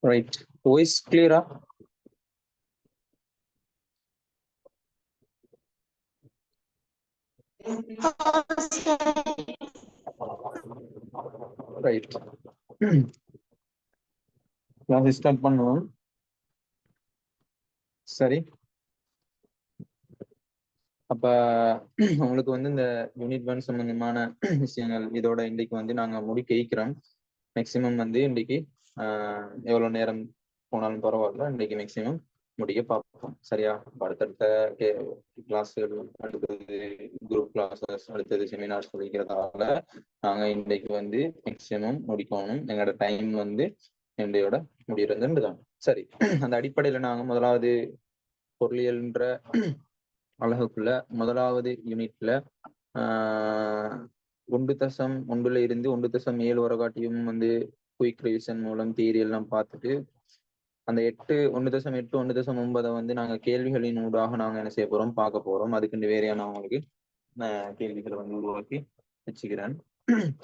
Right. Voice clear? Right. Class start பண்ணுவோம். சரி. அப்ப உங்களுக்கு வந்து இந்த யூனிட் 1 சம்பந்தமான விஷயங்கள் இதோட இன்னைக்கு வந்து நாங்க முடிக்க இருக்கிறோம். மேக்சிமம் வந்து இன்னைக்கு எவ்வளவு நேரம் போனாலும் பரவாயில்ல, இன்னைக்கு மேக்சிமம் முடிக்க பார்ப்போம். சரியா? அடுத்தடுத்த கிளாஸ்கள், அடுத்தது குரூப் கிளாஸஸ், அடுத்தது செமினார்ஸ் படிக்கிறதால நாங்க இன்னைக்கு வந்து மேக்சிமம் முடிக்கணும். எங்களோட டைம் வந்து என்னையோட முடியறதுதான். சரி, அந்த அடிப்படையில நாங்க முதலாவது பொருளியல்ன்ற அழகுக்குள்ள முதலாவது யூனிட்ல 1.1 இருந்து 1.7 வரை காட்டியும் வந்து குயிக் ரிவிஷன் மூலம் தியரி எல்லாம் பார்த்துட்டு அந்த 1.8 1.9 வந்து நாங்க கேள்விகளின் ஊடாக நாங்க என்ன செய்ய போறோம், பார்க்க போறோம். அதுக்கு வேறையான அவங்களுக்கு கேள்விகளை வந்து உருவாக்கி வச்சுக்கிறேன்.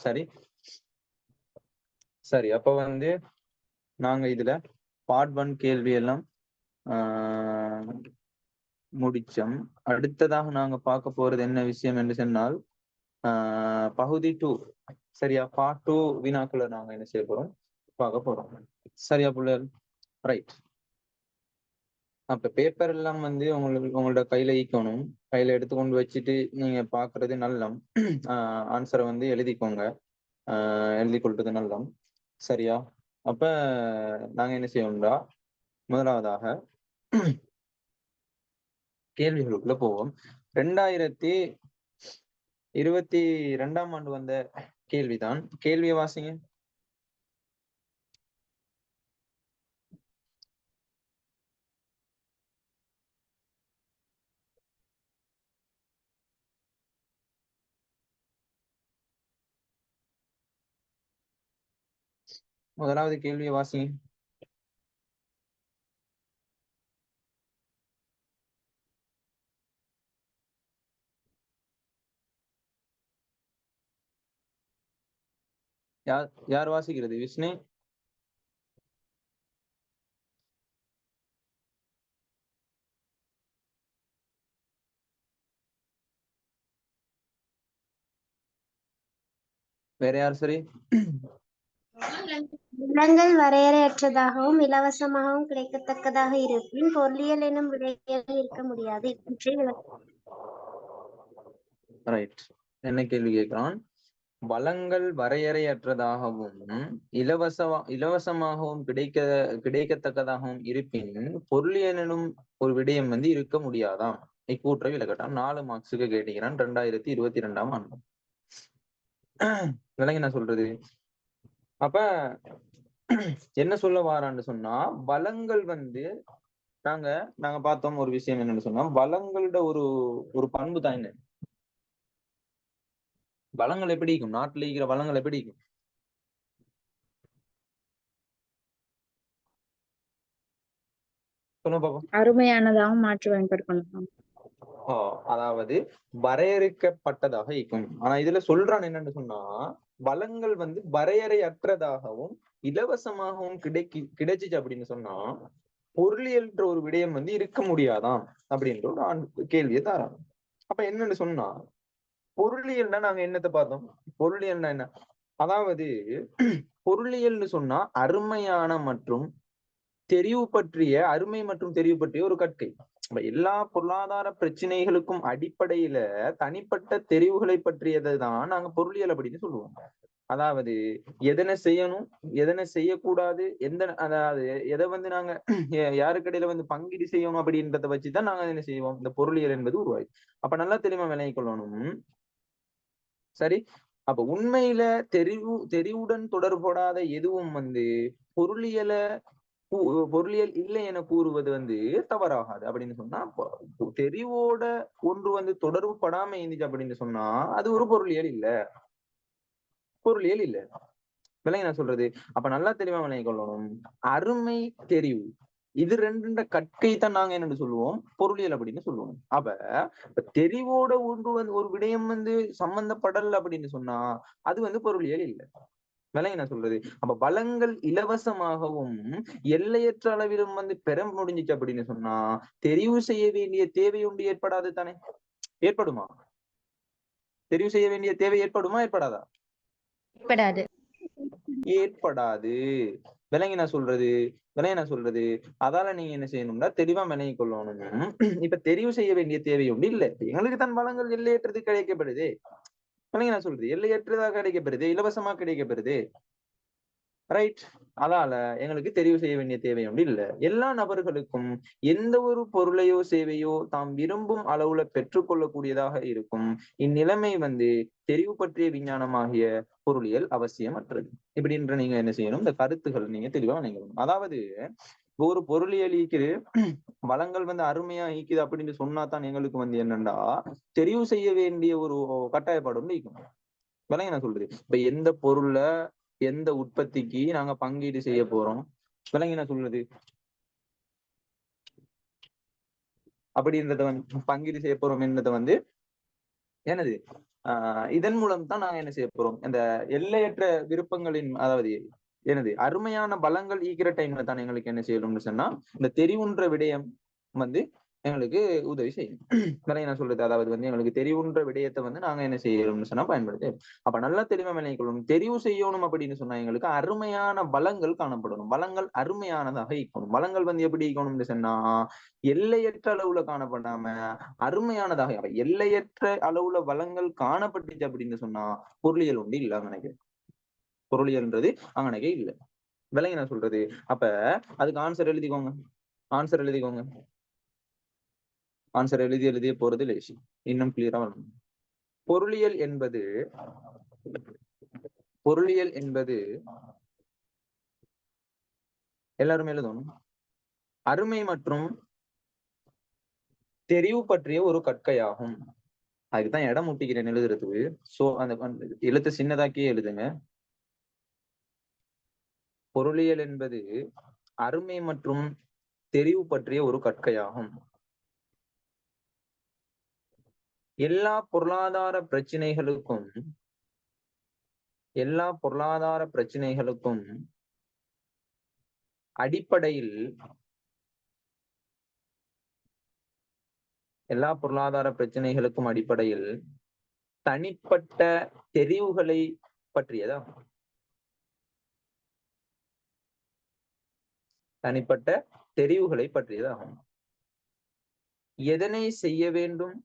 சரி சரி அப்ப வந்து நாங்க இதுல பார்ட் 1 கேள்வி எல்லாம் முடிச்சோம். அடுத்ததாக நாங்க பார்க்க போறது என்ன விஷயம் என்று சொன்னால் பகுதி 2. சரியா? பார்ட் 2 வினாக்களை நாங்க என்ன செய்ய போறோம், பார்க்க போறோம். சரியா பிள்ளைகள்? ரைட். அப்ப பேப்பர் எல்லாம் வந்து உங்களோட கையில ஈக்கணும். கையில எடுத்துக்கொண்டு வச்சுட்டு நீங்க பாக்குறது நல்லம். ஆன்சரை வந்து எழுதிக்கோங்க. எழுதி கொள்றது நல்லம். சரியா? அப்ப நாங்க என்ன செய்வோம்டா, முதலாவதாக கேள்விகளுக்குள்ள போவோம். 2022 ஆண்டு வந்த கேள்விதான். கேள்வியை வாசிங்க. முதலாவது கேள்வியை வாசிங்க. யார் வாசிக்கிறது? விஷ்ணு? வேற யார்? சரி. வளங்கள் வரையறையற்றதாகவும் இலவசமாகவும் கிடைக்கத்தக்கதாக இருப்பின் பொருளியல் எனும் விடயம் இருக்க முடியாது. ரைட். என்ன கேள்வி கேட்கிறான்? வளங்கள் வரையறையற்றதாகவும் இலவசமாகவும் கிடைக்கத்தக்கதாகவும் இருப்பின் பொருளியல் எனும் ஒரு விடயம் வந்து இருக்க முடியாதாம். இக்கூற்றை விளக்கட்டாம். 4 மார்க்ஸுக்கு கேட்டுக்கிறான் 2022 ஆண்டு. விளங்க என்ன சொல்றது? அப்ப என்ன சொல்ல வாரான்னு சொன்னா, வளங்கள் வந்து நாங்க பார்த்தோம் ஒரு விஷயம் என்னன்னு சொன்னா, வளங்களோட ஒரு பண்பு தான் என்ன, வளங்கள் எப்படி இருக்கும், நாட்டுல இருக்கிற வளங்கள் எப்படி இருக்கும்? சொல்லுங்க பாப்போம். அருமையானதாகவும் மாற்றி பயன்படுத்தணும். அதாவது வரையறுக்கப்பட்டதாக இருக்கும். ஆனா இதுல சொல்றான் என்னன்னு சொன்னா, வளங்கள் வந்து வரையறையற்றதாகவும் இலவசமாகவும் கிடைச்சிச்சு அப்படின்னு சொன்னா பொருளியல்ன்ற ஒரு விடயம் வந்து இருக்க முடியாதாம் அப்படின்ற ஒரு கேள்வியை தாரான். அப்ப என்னன்னு சொன்னா, பொருளியல்னா நாங்க என்னத்தை பார்த்தோம்? பொருளியல்னா என்ன? அதாவது பொருளியல்னு சொன்னா அருமையான மற்றும் தெரிவு பற்றிய, அருமை மற்றும் தெரிவு பற்றிய ஒரு கற்கை. எல்லா பொருளாதார பிரச்சனைகளுக்கும் அடிப்படையில தனிப்பட்ட தெரிவுகளை பற்றியதை தான் நாங்க பொருளியல் அப்படின்னு சொல்லுவோம். அதாவது எதனை செய்யணும், எதனை செய்யக்கூடாது, அதாவது எதை வந்து நாங்க யாருக்கிடையில வந்து பங்கீடு செய்யணும் அப்படின்றத வச்சுதான் நாங்க என்ன செய்வோம், இந்த பொருளியல் என்பது உருவாய். அப்ப நல்லா தெளிவா விளங்கிக் கொள்ளணும். சரி. அப்ப உண்மையில தெரிவுடன் தொடர்படாத எதுவும் வந்து பொருளியல் இல்லை என கூறுவது வந்து தவறாகாது. அப்படின்னு சொன்னா, தெரிவோட ஒன்று வந்து தொடர்பு படாம இருந்துச்சு அப்படின்னு சொன்னா அது ஒரு பொருளியல் இல்ல. விளங்கி நான் சொல்றது? அப்ப நல்லா தெளிவா விளங்கிக் கொள்ளணும். அருமை, தெரிவு, இது ரெண்டு கற்கை தான் நாங்க என்னன்னு சொல்லுவோம், பொருளியல் அப்படின்னு சொல்லுவோம். அப்ப தெரிவோட ஒன்று வந்து ஒரு விடயம் வந்து சம்பந்தப்படல அப்படின்னு சொன்னா அது வந்து பொருளியல் இல்லை. விளங்கி நான் சொல்றது. அப்ப வளங்கள் இலவசமாகவும் எல்லையற்ற அளவிலும் வந்து பெற முடிஞ்சிச்சு அப்படின்னு சொன்னா தெரிவு செய்ய வேண்டிய தேவை ஒன்று ஏற்படாது தானே? ஏற்படுமா? தெரிவு செய்ய வேண்டிய தேவை ஏற்படுமா ஏற்படாதா? ஏற்படாது. ஏற்படாது. விளங்கி நான் சொல்றது. விளங்கி நான் சொல்றது. அதால நீங்க என்ன செய்யணும்னா தெளிவா விளங்கிக் கொள்ளணும். இப்ப தெரிவு செய்ய வேண்டிய தேவை ஒன்று இல்ல. எங்களுக்கு தான் வளங்கள் எல்லையற்றது கிடைக்கப்படுது. விளங்கி நான் சொல்றது. எல்லையற்றதா கிடைக்கப்படுது. இலவசமா கிடைக்கப்படுது. ரைட். அதால எங்களுக்கு தெரிவு செய்ய வேண்டிய தேவை ஒன்று இல்ல. எல்லா நபர்களுக்கும் எந்த ஒரு பொருளையோ சேவையோ தாம் விரும்பும் அளவுல பெற்றுக்கொள்ளக்கூடியதாக இருக்கும். இந்நிலைமை வந்து தெரிவு பற்றிய விஞ்ஞானமாகிய பொருளியல் அவசியமற்றது. இப்படின்ற நீங்க என்ன செய்யணும்? இந்த கருத்துக்கள் நீங்க தெளிவா நினைக்கணும். அதாவது ஒரு பொருளியல் ஈக்குது வளங்கள் வந்து அருமையா ஈக்குது அப்படின்னு சொன்னா தான் எங்களுக்கு வந்து என்னன்னா தெரிவு செய்ய வேண்டிய ஒரு கட்டாயப்பாடு வந்து ஈக்கும். விளங்கி நான் சொல்றது. இப்ப எந்த பொருள்ல எந்த உற்பத்திக்கு நாங்க பங்கீடு செய்ய போறோம்? விளங்கி நான் சொல்றது. அப்படின்றத வந்து பங்கீடு செய்ய போறோம் என்றதை வந்து என்னது இதன் மூலம் தான் நாங்க என்ன செய்ய போறோம்? இந்த எல்லையற்ற விருப்பங்களின் அதாவது என்னது அருமையான பலங்கள் ஈக்கிற டைம்ல தான் எங்களுக்கு என்ன செய்யணும்னு சொன்னா இந்த தெரிவுன்ற விடயம் வந்து எங்களுக்கு உதவி செய்யும். விளங்கி நான் சொல்றது. அதாவது வந்து எங்களுக்கு தெரிவுன்ற விடயத்தை வந்து நாங்க என்ன செய்யணும்னு சொன்னா பயன்படுத்தி அப்ப நல்லா தெளிவா விளங்கிக் கொள்ளணும். தெரிவு செய்யணும் அப்படின்னு சொன்னா எங்களுக்கு அருமையான பலங்கள் காணப்படணும். பலங்கள் அருமையானதாக ஈக்கணும். பலங்கள் வந்து எப்படி ஈக்கணும்னு சொன்னா எல்லையற்ற அளவுல காணப்படாம அருமையானதாக எல்லையற்ற அளவுல வளங்கள் காணப்பட்டுச்சு அப்படின்னு சொன்னா பொருளியல் உண்டு இல்ல நினைக்கிறேன். பொருளியல்ன்றது அங்கனக்கே இல்ல. விளங்கி நான் சொல்றது. அப்ப அதுக்கு ஆன்சர் எழுதிக்கோங்க. ஆன்சர் எழுதிக்கோங்க. ஆன்சர் எழுதிய போறது லேசி. இன்னும் கிளியரா வரணும். பொருளியல் என்பது எல்லாருமே எழுதணும். அருமை மற்றும் தெரிவு பற்றிய ஒரு கற்கையாகும். அதுக்குதான் இடம் முட்டிக்கிறேன் எழுதுறதுக்கு. சோ அந்த எழுத்து சின்னதாக்கியே எழுதுங்க. பொருளியல் என்பது அருமை மற்றும் தெரிவு பற்றிய ஒரு கற்கையாகும். எல்லா பொருளாதார பிரச்சனைகளுக்கும் அடிப்படையில் தனிப்பட்ட தெரிவுகளை பற்றியதாகும். தனிப்பட்ட தெரிவுகளை பற்றியதாகும். எதனை செய்ய வேண்டும்,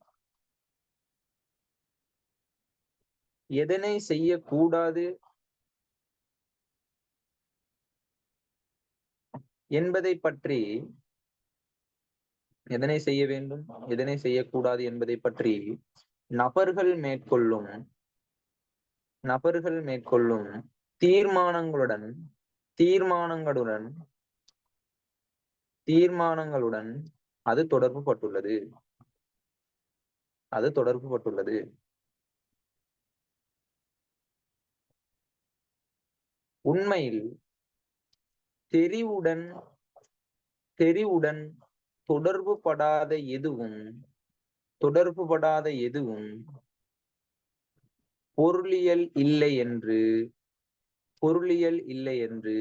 எதனை செய்யக்கூடாது என்பதை பற்றி எதனை செய்ய வேண்டும், எதனை செய்யக்கூடாது என்பதை பற்றி நபர்கள் மேற்கொள்ளும் தீர்மானங்களுடன் அது தொடர்பு பட்டுள்ளது. உண்மையில் தெரிவுடன் தொடர்புபடாத எதுவும் பொருளியல் இல்லை என்று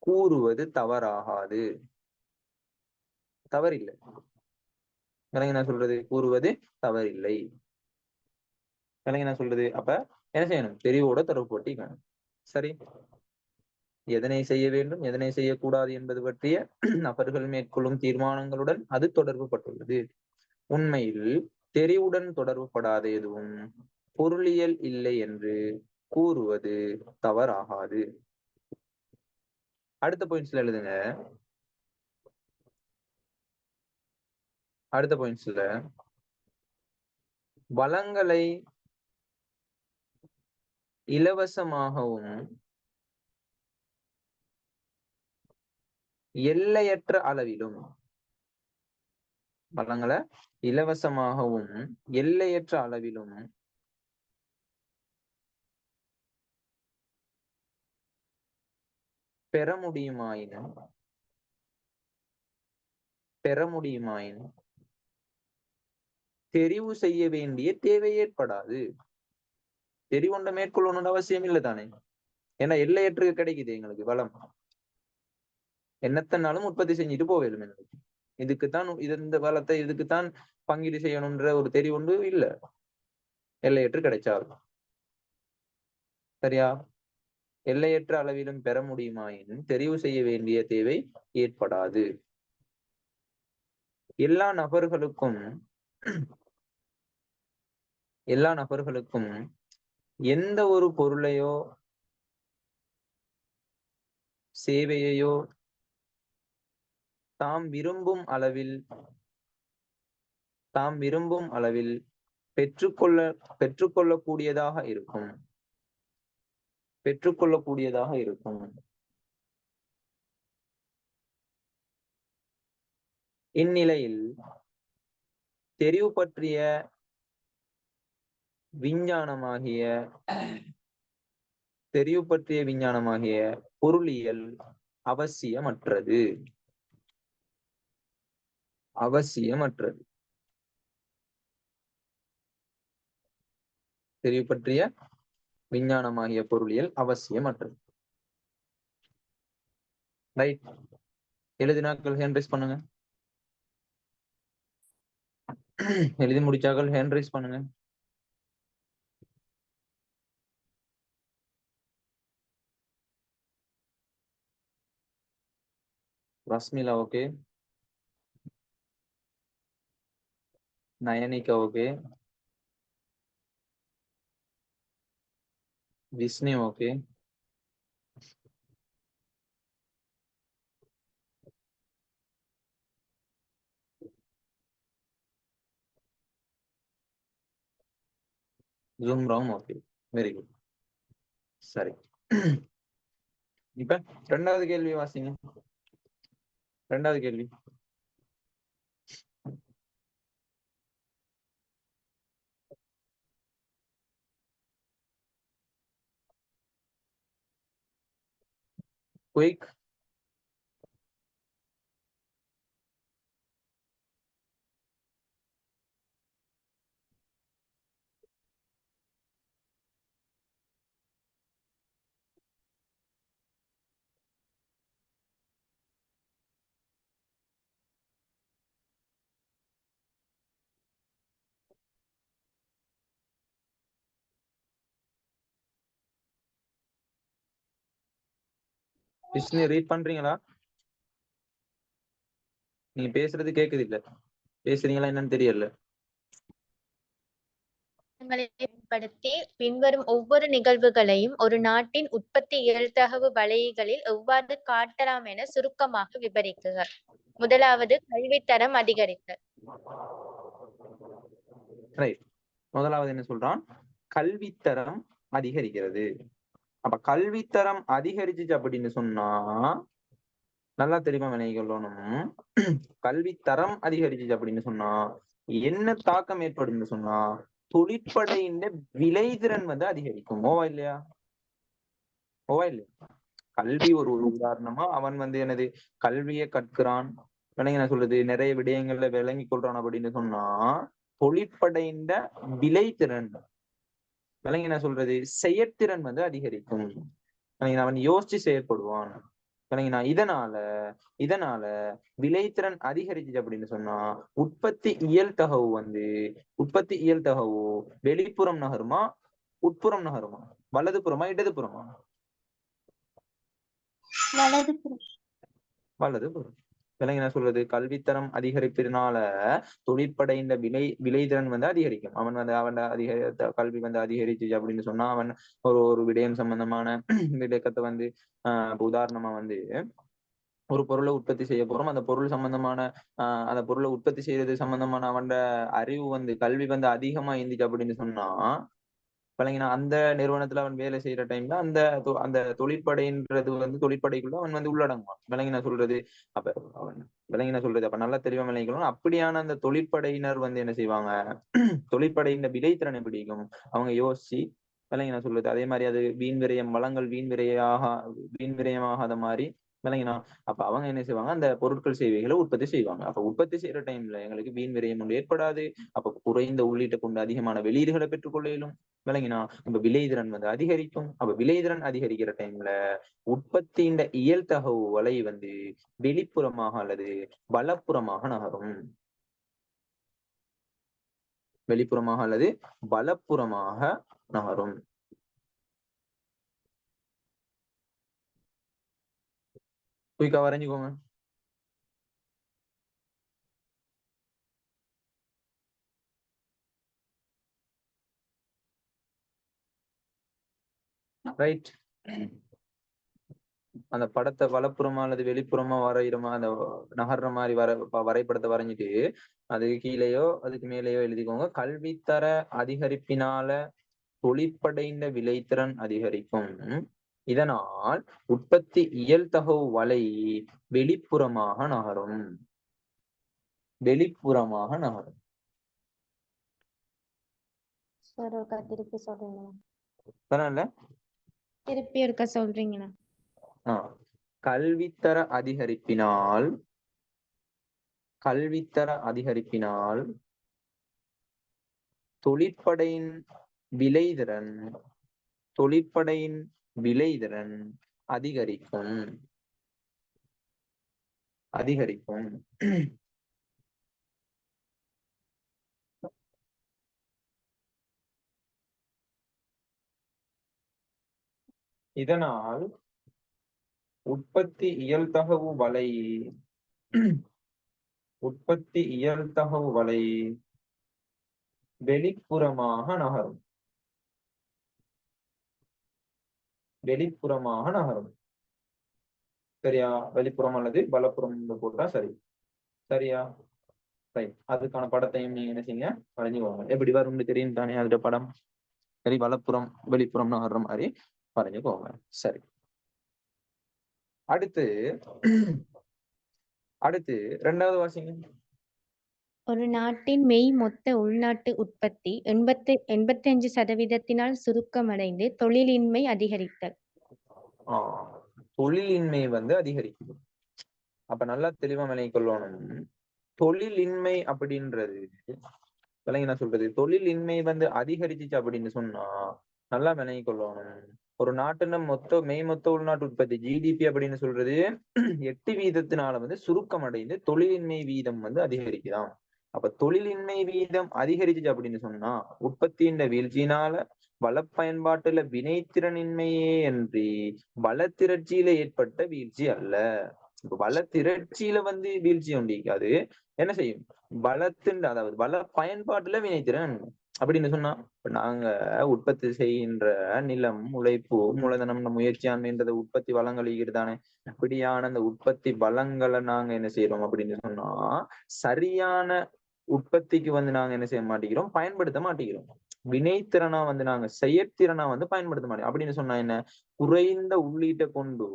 கூறுவது தவறாகாது. தவறில்லை. விளங்கி நான் சொல்றது. கூறுவது தவறில்லை. விளங்கி நான் சொல்றது. அப்ப என்ன செய்யணும்? தெரிவோட தொடர்பு பட்டிக்கணும். சரி. எதனை செய்ய வேண்டும், எதனை செய்யக்கூடாது என்பது பற்றிய நபர்கள் மேற்கொள்ளும் தீர்மானங்களுடன் அது தொடர்பு பட்டுள்ளது. உண்மையில் தெரிவுடன் தொடர்புபடாத எதுவும் பொருளியல் இல்லை என்று கூறுவது தவறாகாது. அடுத்த பாயிண்ட்ஸ்ல எழுதுங்க. அடுத்த பாயிண்ட்ஸ்ல வளங்களை இலவசமாகவும் எல்லையற்ற அளவிலும் பெற முடியுமாயின் தெரிவு செய்ய வேண்டிய தேவை ஏற்படாது. தெரிவுண்ட மேற்கொள்ளணும்னு அவசியம் இல்லை தானே? ஏன்னா எல்லையற்று கிடைக்குது எங்களுக்கு வளம். என்னத்தனாலும் உற்பத்தி செஞ்சுட்டு போவேலும் எங்களுக்கு. இதுக்குத்தான் இந்த வளத்தை இதுக்குத்தான் பங்கீடு செய்யணும்ன்ற ஒரு தெரிவு ஒன்று இல்ல, எல்லையற்று கிடைச்சாலும். சரியா? எல்லையற்ற அளவிலும் பெற முடியுமாயின் தெரிவு செய்ய வேண்டிய தேவை ஏற்படாது. எல்லா நபர்களுக்கும் எந்த ஒரு பொருளையோ சேவையையோ தாம் விரும்பும் அளவில் பெற்றுக்கொள்ளக்கூடியதாக இருக்கும். இந்நிலையில் தெரிவு பற்றிய விஞ்ஞானமாகிய பொருளியல் அவசியமற்றது. தெரிவு பற்றிய விஞ்ஞானமாகிய பொருளியல் அவசியமற்றது. ரைட்? எழுதினாக்கள் ஹேண்ட் ரைஸ் பண்ணுங்க. எழுதி முடிச்சாக்கள் ஹேண்ட் ரைஸ் பண்ணுங்க. Rasmila okay, Nayanika okay, Vishnu okay, ஜூம்ராவும் ஓகே. Very good. சரி, இப்ப ரெண்டாவது கேள்வி வாசிங்க. ரெண்டாவது கேள்வி. குயிக். விஷ்ணு ரீட் பண்றீங்களா? நீங்க பேசுறது கேக்குது இல்ல, பேசுறீங்களா என்னன்னு தெரியல. பயன்படுத்தி பின்வரும் ஒவ்வொரு நிகழ்வுகளையும் ஒரு நாட்டின் உற்பத்தி இயல்தகவு வளைகளில் எவ்வாறு காட்டலாம் என சுருக்கமாக விவரிக்குக. முதலாவது, கல்வித்தரம் அதிகரித்தல். முதலாவது என்ன சொல்றான்? கல்வித்தரம் அதிகரிக்கிறது. அப்ப கல்வித்தரம் அதிகரிச்சுச்சு அப்படின்னு சொன்னா நல்லா தெரியுமா வினைகொள்ளணும். கல்வித்தரம் அதிகரிச்சுச்சு அப்படின்னு சொன்னா என்ன தாக்கம் ஏற்படும் சொன்னா தொழிற்படையின் விளைதிறன் வந்து அதிகரிக்கும். ஓவா இல்லையா? கல்வி ஒரு உதாரணமா அவன் வந்து என்னது கல்வியை கற்கிறான், விளங்கி என்ன சொல்றது நிறைய விடயங்கள்ல விளங்கி கொள்றான் அப்படின்னு சொன்னா தொழிற்படையின் விளைதிறன் விளங்கி என்ன சொல்றது செயற்திறன் வந்து அதிகரிக்கும். அவன் யோசிச்சு செயற்படுவான். இதனால விளைத்திறன் அதிகரிச்சு அப்படின்னு சொன்னா உற்பத்தி இயல் தகவு வெளிப்புறம் நகருமா உட்புறம் நகருமா? வலதுபுறமா இடதுபுறமா? வலதுபுறம். விலங்கு என்ன சொல்றது கல்வித்தரம் அதிகரிப்பதனால தொழிற்படையின் விளைதிறன் வந்து அதிகரிக்கும். அவன் கல்வி வந்து அதிகரிச்சு அப்படின்னு சொன்னா அவன் ஒரு விடயம் சம்பந்தமான விடயத்தை வந்து உதாரணமா வந்து ஒரு பொருளை உற்பத்தி செய்ய போறோம். அந்த பொருள் சம்பந்தமான அந்த பொருளை உற்பத்தி செய்யறது சம்பந்தமான அவன் அறிவு வந்து கல்வி வந்து அதிகமா இருந்துச்சு அப்படின்னு சொன்னா விளங்கினா அந்த நிறுவனத்துல அவன் வேலை செய்யற டைம்ல அந்த தொழிற்படைன்றது வந்து தொழிற்படைக்குள்ள அவன் வந்து உள்ளடங்குவான். விளங்கினா சொல்றது அப்ப அவன் விளங்கினா சொல்றது அப்ப நல்லா தெளிவா விளங்கிக்கணும். அப்படியான அந்த தொழிற்படையினர் வந்து என்ன செய்வாங்க, தொழிற்படையின் விளைத்திறனை பிடிக்கும். அவங்க யோசிச்சு விளங்கினா சொல்றது அதே மாதிரி அது வளங்கள் வீண் விரயமாகாத மாதிரி விளங்கினா அப்ப அவங்க என்ன செய்வாங்க, அந்த பொருட்கள் சேவைகளை உற்பத்தி செய்வாங்க. அப்ப உற்பத்தி செய்யற டைம்ல எங்களுக்கு வீண் விரயம் ஒன்று ஏற்படாது. அப்ப குறைந்த உள்ளீட்டை கொண்டு அதிகமான வெளியீடுகளை பெற்றுக்கொள்ள இயலும். விளங்கினா அப்ப விளைதிறன் வந்து அதிகரிக்கும். அப்ப விளைதிறன் அதிகரிக்கிற டைம்ல உற்பத்தியின் இயல் தகவலை வந்து வெளிப்புறமாக அல்லது வலப்புறமாக நகரும். வெளிப்புறமாக அல்லது வலப்புறமாக நகரும். குயிக்கா வரைஞ்சுக்கோங்க. ரைட். அந்த படத்தை வலப்புறமா அல்லது வெளிப்புறமா வரைகிறமா அந்த நகர்ற மாதிரி வரைபடத்தை வரைஞ்சிட்டு அதுக்கு கீழேயோ அதுக்கு மேலேயோ எழுதிக்கோங்க. கல்வித்தர அதிகரிப்பினால தொழிற்படைந்த விளைத்திறன் அதிகரிக்கும். இதனால் உற்பத்தி இயல் தகவு வலை வெளிப்புறமாக நகரும். வெளிப்புறமாக நகரும். திருப்பி சொல்றீங்களா? அதனால திருப்பி இருக்க சொல்றீங்களா? கல்வித்தர அதிகரிப்பினால் தொழிற்படையின் விளைதிறன் அதிகரிக்கும். இதனால் உற்பத்தி இயல் தகவு வலை வெளிப்புறமாக நகரும். சரியா? வெளிப்புறம் அல்லது வலப்புறம் போட்டா சரி. சரியா? சரி. அதுக்கான படத்தையும் நீங்க என்ன செய்யுங்க, வரைஞ்சுக்கோங்க. எப்படி வரும்னு தெரியும் தானே அதோட படம். சரி, வலப்புறம் வெளிப்புறம் நகர்ற மாதிரி வரைஞ்சுக்கோங்க. சரி. அடுத்து 2வது வாசிங்க. ஒரு நாட்டின் மெய் மொத்த உள்நாட்டு உற்பத்தி 85% சுருக்கமடைந்து தொழிலின்மை அதிகரித்தல். தொழிலின்மை வந்து அதிகரிக்குது. அப்ப நல்லா தெளிவா விளங்கிக் கொள்ளணும். தொழிலின்மை அப்படின்றது விளங்கி நான் சொல்றது, தொழிலின்மை வந்து அதிகரிச்சிச்சு அப்படின்னு சொன்னா நல்லா விளங்கிக் கொள்ளணும். ஒரு நாட்டுல மொத்த உள்நாட்டு உற்பத்தி ஜிடிபி அப்படின்னு சொல்றது 8% வந்து சுருக்கம் அடைந்து தொழிலின்மை வீதம் வந்து அதிகரிக்குதாம். அப்ப தொழிலின்மை வீதம் அதிகரிச்சிச்சு அப்படின்னு சொன்னா உற்பத்தியின் வீழ்ச்சியினால வள பயன்பாட்டுல வினைத்திறனின்மையே அன்றி வளத்திரட்சியில ஏற்பட்ட வீழ்ச்சி அல்ல. இப்ப வளத்திரட்சியில வந்து வீழ்ச்சி ஒன்றிக்காது. என்ன செய்யும்? அதாவது வள பயன்பாட்டுல வினைத்திறன் அப்படின்னு சொன்னா இப்ப நாங்க உற்பத்தி செய்கின்ற நிலம், உழைப்பு, மூலதனம், முயற்சியாண்மைன்றத உற்பத்தி வளங்கள் தானே. அப்படியான அந்த உற்பத்தி வளங்களை நாங்க என்ன செய்யறோம் அப்படின்னு சொன்னா சரியான உற்பத்திக்கு வந்து நாங்க என்ன செய்ய மாட்டேங்கிறோம், பயன்படுத்த மாட்டேங்கிறோம். வினைத்திறனா வந்து நாங்க செயற்திறனா வந்து பயன்படுத்த மாட்டோம். அப்படின்னு சொன்னா என்ன? குறைந்த உள்ளீட்டை கொண்டு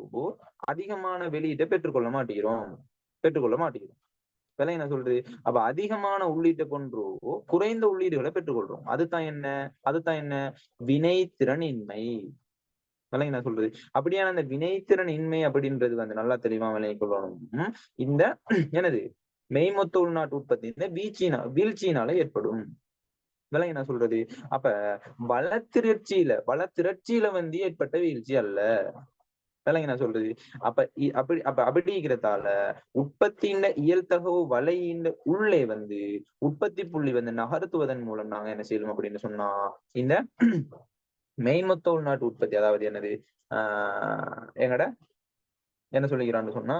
அதிகமான வெளியீட்டை பெற்றுக்கொள்ள மாட்டேங்கிறோம். விலை என்ன சொல்றது? அப்ப அதிகமான உள்ளீட்டை கொன்றோ குறைந்த உள்ளீடுகளை பெற்றுக்கொள்றோம். அதுதான் என்ன? வினைத்திறன் இன்மை. விலை என்ன சொல்றது? அப்படியான அந்த வினைத்திறன் இன்மை அப்படின்றது வந்து நல்லா தெளிவா விளங்கிக் கொள்ளணும். இந்த என்னது மெய்மொத்த உள்நாட்டு உற்பத்தி இந்த வீழ்ச்சியினால ஏற்படும். விலை என்ன சொல்றது? அப்ப வளத்திரட்சியில வந்து ஏற்பட்ட வீழ்ச்சி அல்ல. விலைங்க நான் சொல்றது. அப்படிங்கிறதால உற்பத்தியின் இயல் தகவு வலையின் உள்ளே வந்து உற்பத்தி புள்ளி வந்து நகர்த்துவதன் மூலம் நாங்க என்ன செய்யணும் அப்படின்னு சொன்னா இந்த மெய்மொத்த உள்நாட்டு உற்பத்தி, அதாவது என்னது எங்கட என்ன சொல்லிக்கிறான்னு சொன்னா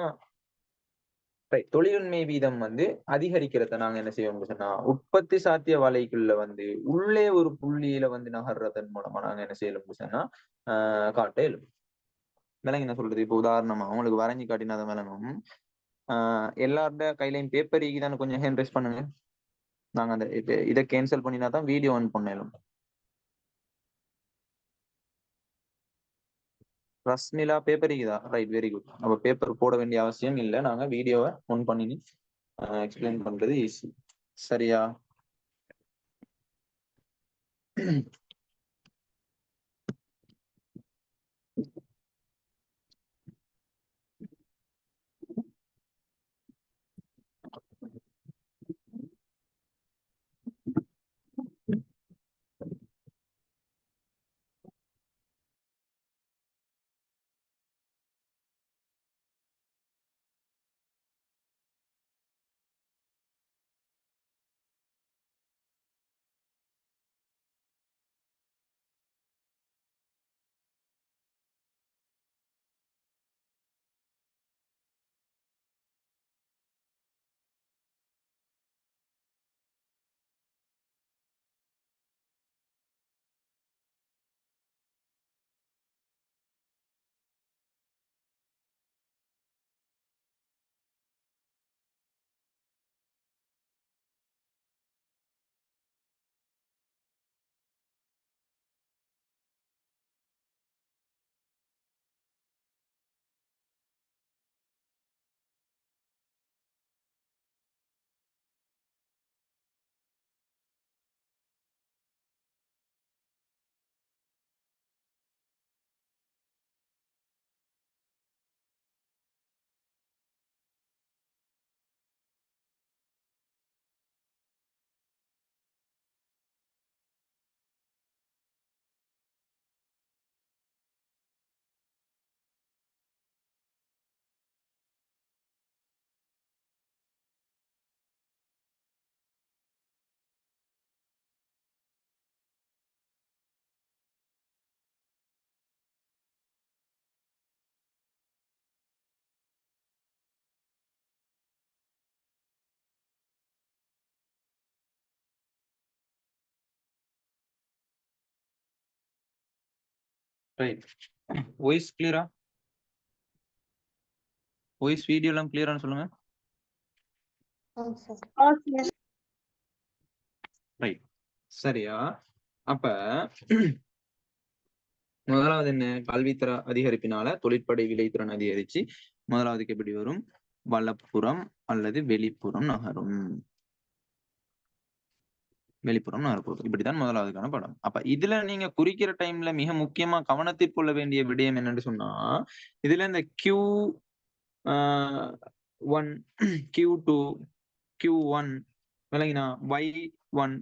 தொழிலுண்மை வீதம் வந்து அதிகரிக்கிறத நாங்க என்ன செய்வோம்னு சொன்னா உற்பத்தி சாத்திய வலைக்குள்ள வந்து உள்ளே ஒரு புள்ளியில வந்து நகர்றதன் மூலமா நாங்க என்ன செய்யணும் சொன்னா காட்டேலும். விலங்கு என்ன சொல்றது? இப்ப உதாரணமா உங்களுக்கு வரைஞ்சி காட்டினாதான் விளங்கும். எல்லாரோட கையிலையும் பேப்பர் ஈகிதானு கொஞ்சம் ஹேண்ட் ரைஸ் பண்ணுங்க. நாங்க அந்த இதை கேன்சல் பண்ணினா தான் வீடியோ ஆன் பண்ணலாம். ரஸ்மிலா பேப்பர் ஈகிதா? Right, very good. அப்ப பேப்பர் போட வேண்டிய அவசியம் இல்லை. நாங்க வீடியோவை ஆன் பண்ணி எக்ஸ்பிளைன் பண்றது ஈஸி. சரியா? ரைட். வாய்ஸ் கிளியரா? வாய்ஸ் வீடியோ எல்லாம் கிளியரான்னு சொல்லுங்க. ரைட். சரியா? அப்ப முதலாவது என்ன? கல்வித்தர அதிகரிப்பினால தொழிற்படை விளைத்திறன் அதிகரிச்சு முதலாவதுக்கு எப்படி வரும்? வலப்புறம் அல்லது வெளிப்புறம் நகரும். வெளிப்புறம் நகரப்போகுது. இப்படித்தான் முதலாவதுக்கான படம். அப்ப இதுல நீங்க குறிக்கிற டைம்ல மிக முக்கியமா கவனத்தில் கொள்ள வேண்டிய விடயம் என்னன்னு சொன்னா, இதுல இந்த Q1, Q2, Q1 விளங்கினா, Y1,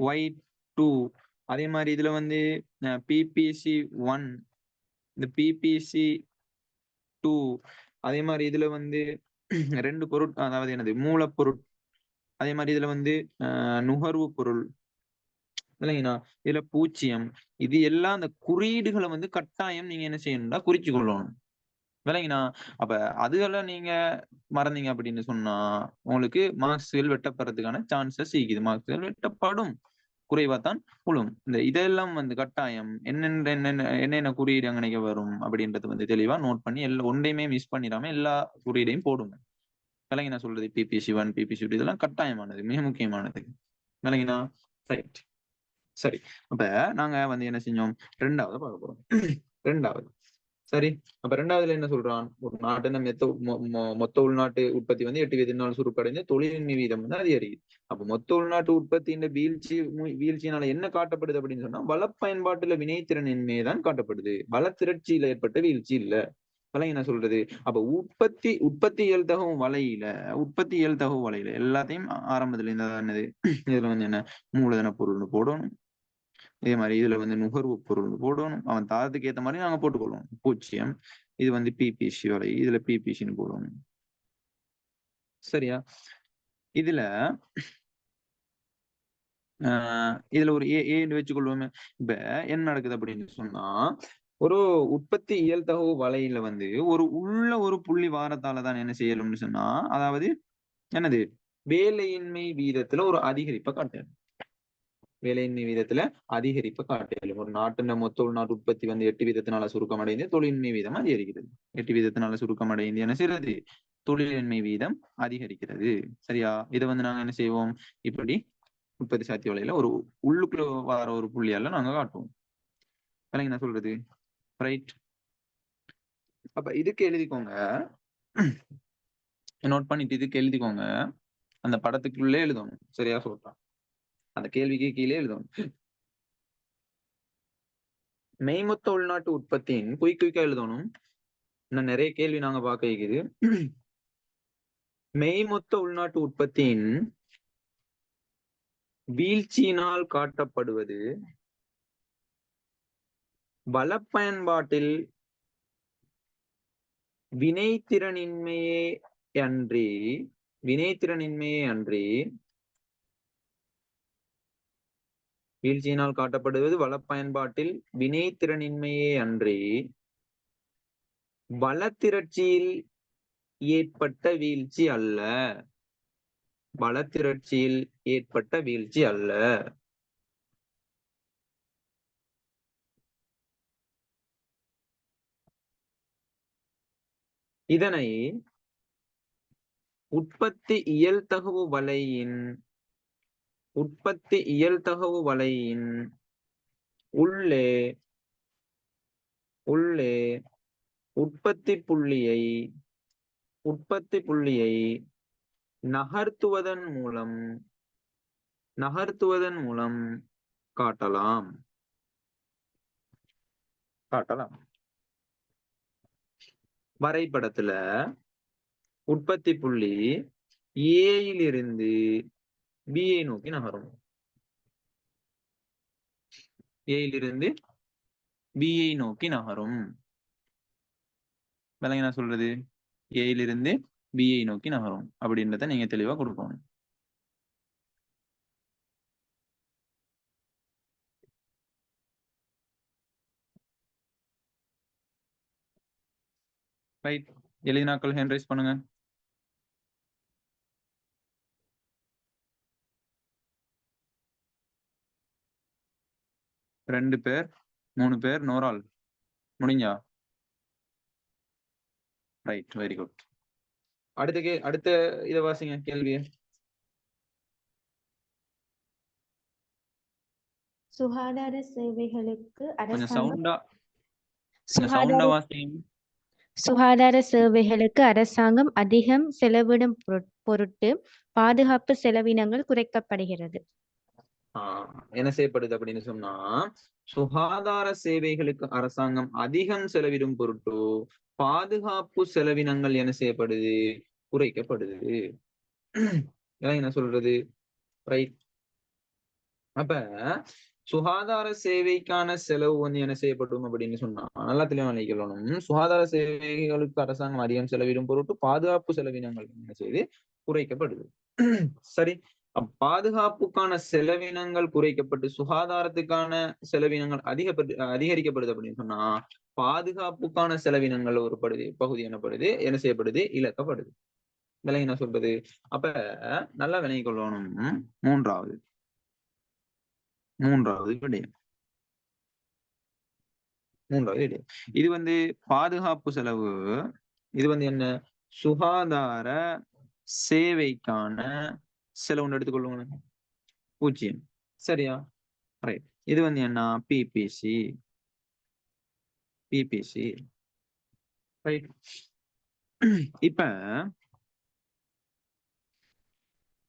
Y2, அதே மாதிரி இதுல வந்து PPC1, இந்த PPC2, அதே மாதிரி இதுல வந்து 2 பொருட், அதாவது என்னது மூலப்பொருட், அதே மாதிரி இதுல வந்து நுகர்வு பொருள் இல்லைங்கண்ணா, இதுல பூச்சியம், இது எல்லாம் அந்த குறியீடுகளை வந்து கட்டாயம் நீங்க என்ன செய்யணும்னா குறிச்சு கொள்ளணும் விளங்கினா. அப்ப அதுகெல்லாம் நீங்க மறந்தீங்க அப்படின்னு சொன்னா உங்களுக்கு மார்க்ஸ்கள் வெட்டப்படுறதுக்கான சான்சஸ் இருக்குது. மார்க்ஸ்கள் வெட்டப்படும், குறைவாத்தான் விழும். இந்த இதெல்லாம் வந்து கட்டாயம் என்னென்ன குறியீடு அங்கனைக்கு வரும் அப்படின்றது வந்து தெளிவா நோட் பண்ணி எல்லா ஒன்றையுமே மிஸ் பண்ணிடாம எல்லா குறியீடையும் போடுங்க. விளங்கினா சொல்றது PPC1, PPC2 இதெல்லாம் கட்டாயமானது, மிக முக்கியமானது. விளங்கினா? ரைட். சரி. அப்ப நாங்க வந்து என்ன செஞ்சோம்? ரெண்டாவது பார்க்க போறோம். ரெண்டாவது. சரி. அப்ப ரெண்டாவதுல என்ன சொல்றான்? ஒரு நாட்டின மொத்த உள்நாட்டு உற்பத்தி வந்து 8 சுருக்கடைந்து தொழிலின்மை வீதம் வந்து அதிகரிக்குது. அப்ப மொத்த உள்நாட்டு உற்பத்தியின் வீழ்ச்சியினால என்ன காட்டப்படுது அப்படின்னு சொன்னா, வள பயன்பாட்டுல வினைத்திறனின்மையை தான் காட்டப்படுது. வள திரட்சியில ஏற்பட்ட வீழ்ச்சி இல்ல. என்ன சொல்றது? அப்ப உற்பத்தி இயல்தகவும் வலையில எல்லாத்தையும் ஆரம்பத்துல இந்த என்னது இதுல வந்து என்ன மூலதன பொருள்னு போடணும். இதே மாதிரி இதுல வந்து நுகர்வு பொருள் போடணும். அவன் தாரத்துக்கு ஏத்த மாதிரி நாங்க போட்டுக்கொள்வோம். பூச்சியம், இது வந்து பிபிசி வலை, இதுல பிபிசின்னு போடணும். சரியா? இதுல இதுல ஒரு ஏன்னு வச்சுக்கொள்வோமே. இப்ப என்ன நடக்குது அப்படின்னு சொன்னா, ஒரு உற்பத்தி இயல்தகவு வலையில வந்து ஒரு புள்ளி வாரத்தாலதான் என்ன செய்யணும்னு சொன்னா, அதாவது என்னது வேலையின்மை வீதத்துல ஒரு அதிகரிப்பை காட்டணும். வேலையின்மை வீதத்துல அதிகரிப்பை காட்டலும். ஒரு நாட்டின் மொத்த உள்நாட்டு உற்பத்தி வந்து 8% சுருக்கம் அடைந்து தொழிலின்மை வீதம் அதிகரிக்கிறது. 8% சுருக்கம் அடைந்து என்ன செய்யறது? தொழிலின்மை வீதம் அதிகரிக்கிறது. சரியா? இதை வந்து நாங்க என்ன செய்வோம்? இப்படி உற்பத்தி சாத்திய வலையில ஒரு உள்ளுக்குள்ள வர ஒரு புள்ளியால நாங்க காட்டுவோம். என்ன சொல்றது? ரைட். அப்ப இதுக்கு எழுதிக்கோங்க, நோட் பண்ணிட்டு இதுக்கு எழுதிக்கோங்க. அந்த படத்துக்குள்ளே எழுதணும். சரியா சொல்றான்? அந்த கேள்விக்கு கீழே எழுதணும். மெய்மொத்த உள்நாட்டு உற்பத்தியின் குயிக்கா எழுதணும். இன்னும் நிறைய கேள்வி நாங்க பார்க்க இருக்குது. மெய்மொத்த உள்நாட்டு உற்பத்தியின் வீழ்ச்சியினால் காட்டப்படுவது வள பயன்பாட்டில் வினைத்திறனின்மையே அன்றி வீழ்ச்சியினால் காட்டப்படுவது வள பயன்பாட்டில் வினைத்திறனின்மையே அன்றி வளத்திரட்சியில் ஏற்பட்ட வீழ்ச்சி அல்ல. வளத்திரட்சியில் ஏற்பட்ட வீழ்ச்சி அல்ல. இதனை உற்பத்தி இயல்தகவு வலையின் உள்ளே உற்பத்தி புள்ளியை நகர்த்துவதன் மூலம் காட்டலாம். வரைபடத்துல உற்பத்தி புள்ளி ஏயிலிருந்து பியை நோக்கி நகரும். ஏயிலிருந்து பியை நோக்கி நகரும். விளங்கினா சொல்றது? ஏயிலிருந்து பியை நோக்கி நகரும் அப்படின்றத நீங்க தெளிவா கொடுக்கணும். ரைட். எழுதினாக்கள் ஹேண்ட் ரைஸ் பண்ணுங்க. ரெண்டு பேர், 3 பேர், நோரால். முடிஞ்சா? Right, very good. அடுத்த இதை வாசிங்க கேள்வியை. சுகாதார சேவைகளுக்கு கொஞ்சம் அரசாங்கம் சவுண்டா வாசிங்க. சுகாதார சேவைகளுக்கு அரசாங்கம் அதிகம் செலவிடும் பொருட்டு பாதுகாப்பு செலவினங்கள் குறைக்கப்படுகிறது. என்ன செய்யப்படுது அப்படின்னு சொன்னா, சுகாதார சேவைகளுக்கு அரசாங்கம் அதிகம் செலவிடும் பொருட்டு பாதுகாப்பு செலவினங்கள் என்ன செய்யப்படுது? குறைக்கப்படுது. என்ன சொல்றது? ரைட். அப்ப சுகாதார சேவைக்கான செலவு வந்து என்ன செய்யப்படும் அப்படின்னு சொன்னா, நல்லா தெளிவா நினைக்கணும். சுகாதார சேவைகளுக்கு அரசாங்கம் அதிகம் செலவிடும் பொருட்டு பாதுகாப்பு செலவினங்கள் என்ன செய்யுது? குறைக்கப்படுது. சரி, பாதுகாப்புக்கான செலவினங்கள் குறைக்கப்பட்டு சுகாதாரத்துக்கான செலவினங்கள் அதிகரிக்கப்படுது அப்படின்னு சொன்னா, பாதுகாப்புக்கான செலவினங்கள் ஒரு பகுதி என்னப்படுது, என்ன செய்யப்படுது? இழக்கப்படுது. விளங்கி என்ன சொல்றது? அப்ப நல்லா விளங்கி கொள்ளணும். மூன்றாவது விடயம் இது வந்து பாதுகாப்பு செலவு. இது வந்து என்ன? சுகாதார சேவைக்கான செலவுன்னு எடுத்துக்கொள்ளுங்க. 0. சரியா? ரைட். இது வந்து என்ன? பிபிசி. ரைட். இப்ப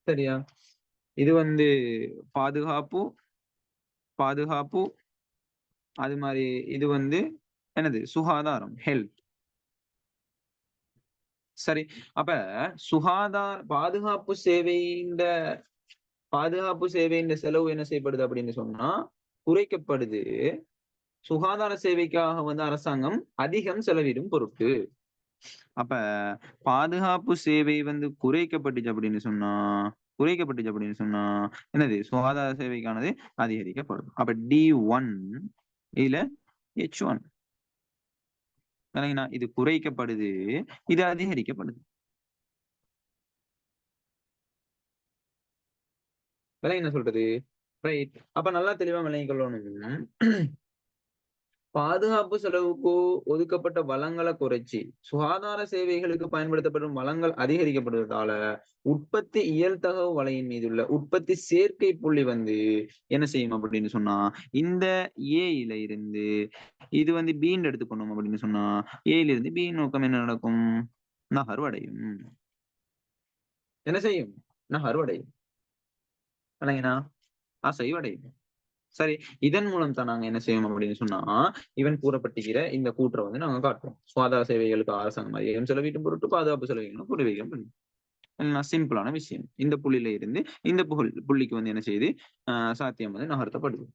சரியா, இது வந்து பாதுகாப்பு அது மாதிரி இது வந்து என்னது? சுகாதாரம், ஹெல்த். சரி, அப்ப பாதுகாப்பு சேவையின் செலவு என்ன செய்யப்படுது அப்படின்னு சொன்னா குறைக்கப்படுது. சுகாதார சேவைக்காக வந்து அரசாங்கம் அதிகம் செலவிடும் பொருட்டு. அப்ப பாதுகாப்பு சேவை வந்து குறைக்கப்பட்டுச்சு அப்படின்னு சொன்னா என்னது? சுகாதார சேவைக்கானது அதிகரிக்கப்படும். அப்ப D1 இதுல H1. இது குறைக்கப்படுது, இது அதிகரிக்கப்படுது. என்ன சொல்றது? ரைட். அப்ப நல்லா தெளிவா விளங்கிக் கொள்ளணும். பாதுகாப்பு செலவுக்கு ஒதுக்கப்பட்ட வளங்களை குறைச்சி சுகாதார சேவைகளுக்கு பயன்படுத்தப்படும் வளங்கள் அதிகரிக்கப்படுவதால உற்பத்தி இயல்தகவு வலையின் மீது உள்ள உற்பத்தி சேர்க்கை புள்ளி வந்து என்ன செய்யும் அப்படின்னு சொன்னா, இந்த ஏல இருந்து இது வந்து பீன்னு எடுத்துக்கணும் அப்படின்னு சொன்னா, ஏல இருந்து பி நோக்கம் என்ன நடக்கும்? நகர்வடையும். என்ன செய்யும்? நகர்வடையும். அசைவடையும். சரி, இதன் மூலம் தான் நாங்க என்ன செய்வோம் அப்படின்னு சொன்னா, இவன் கூறப்பட்டிருக்கிற இந்த கூற்றை வந்து நாங்க காட்டுறோம். சுகாதார சேவைகளுக்கு அரசாங்கம் அதிகம் செலவீட்டும் பொருட்டு பாதுகாப்பு செலவுகளும் குறைவையும் பண்ணி. சிம்பிளான விஷயம். இந்த புள்ளியில இருந்து இந்த புள்ளிக்கு வந்து என்ன செய்யுது? சாத்தியம் வந்து நகர்த்தப்படுது.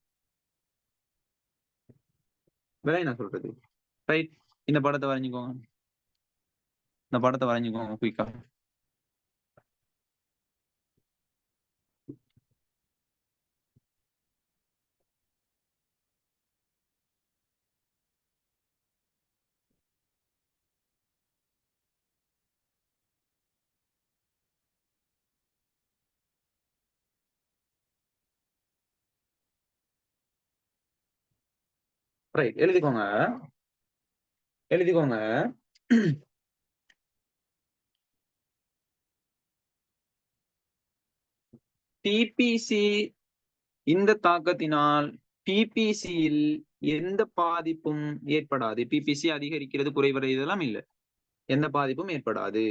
என்ன சொல்றது? ரைட். இந்த படத்தை வரைஞ்சுக்கோங்க. குயிக்கா. ரைட், எழுதிக்கோங்க. பிபிசி இந்த தாக்கத்தினால் பிபிசியில் எந்த பாதிப்பும் ஏற்படாது. பிபிசி அதிகரிக்கிறது குறைவடைகிறது இதெல்லாம் இல்லை, எந்த பாதிப்பும் ஏற்படாது.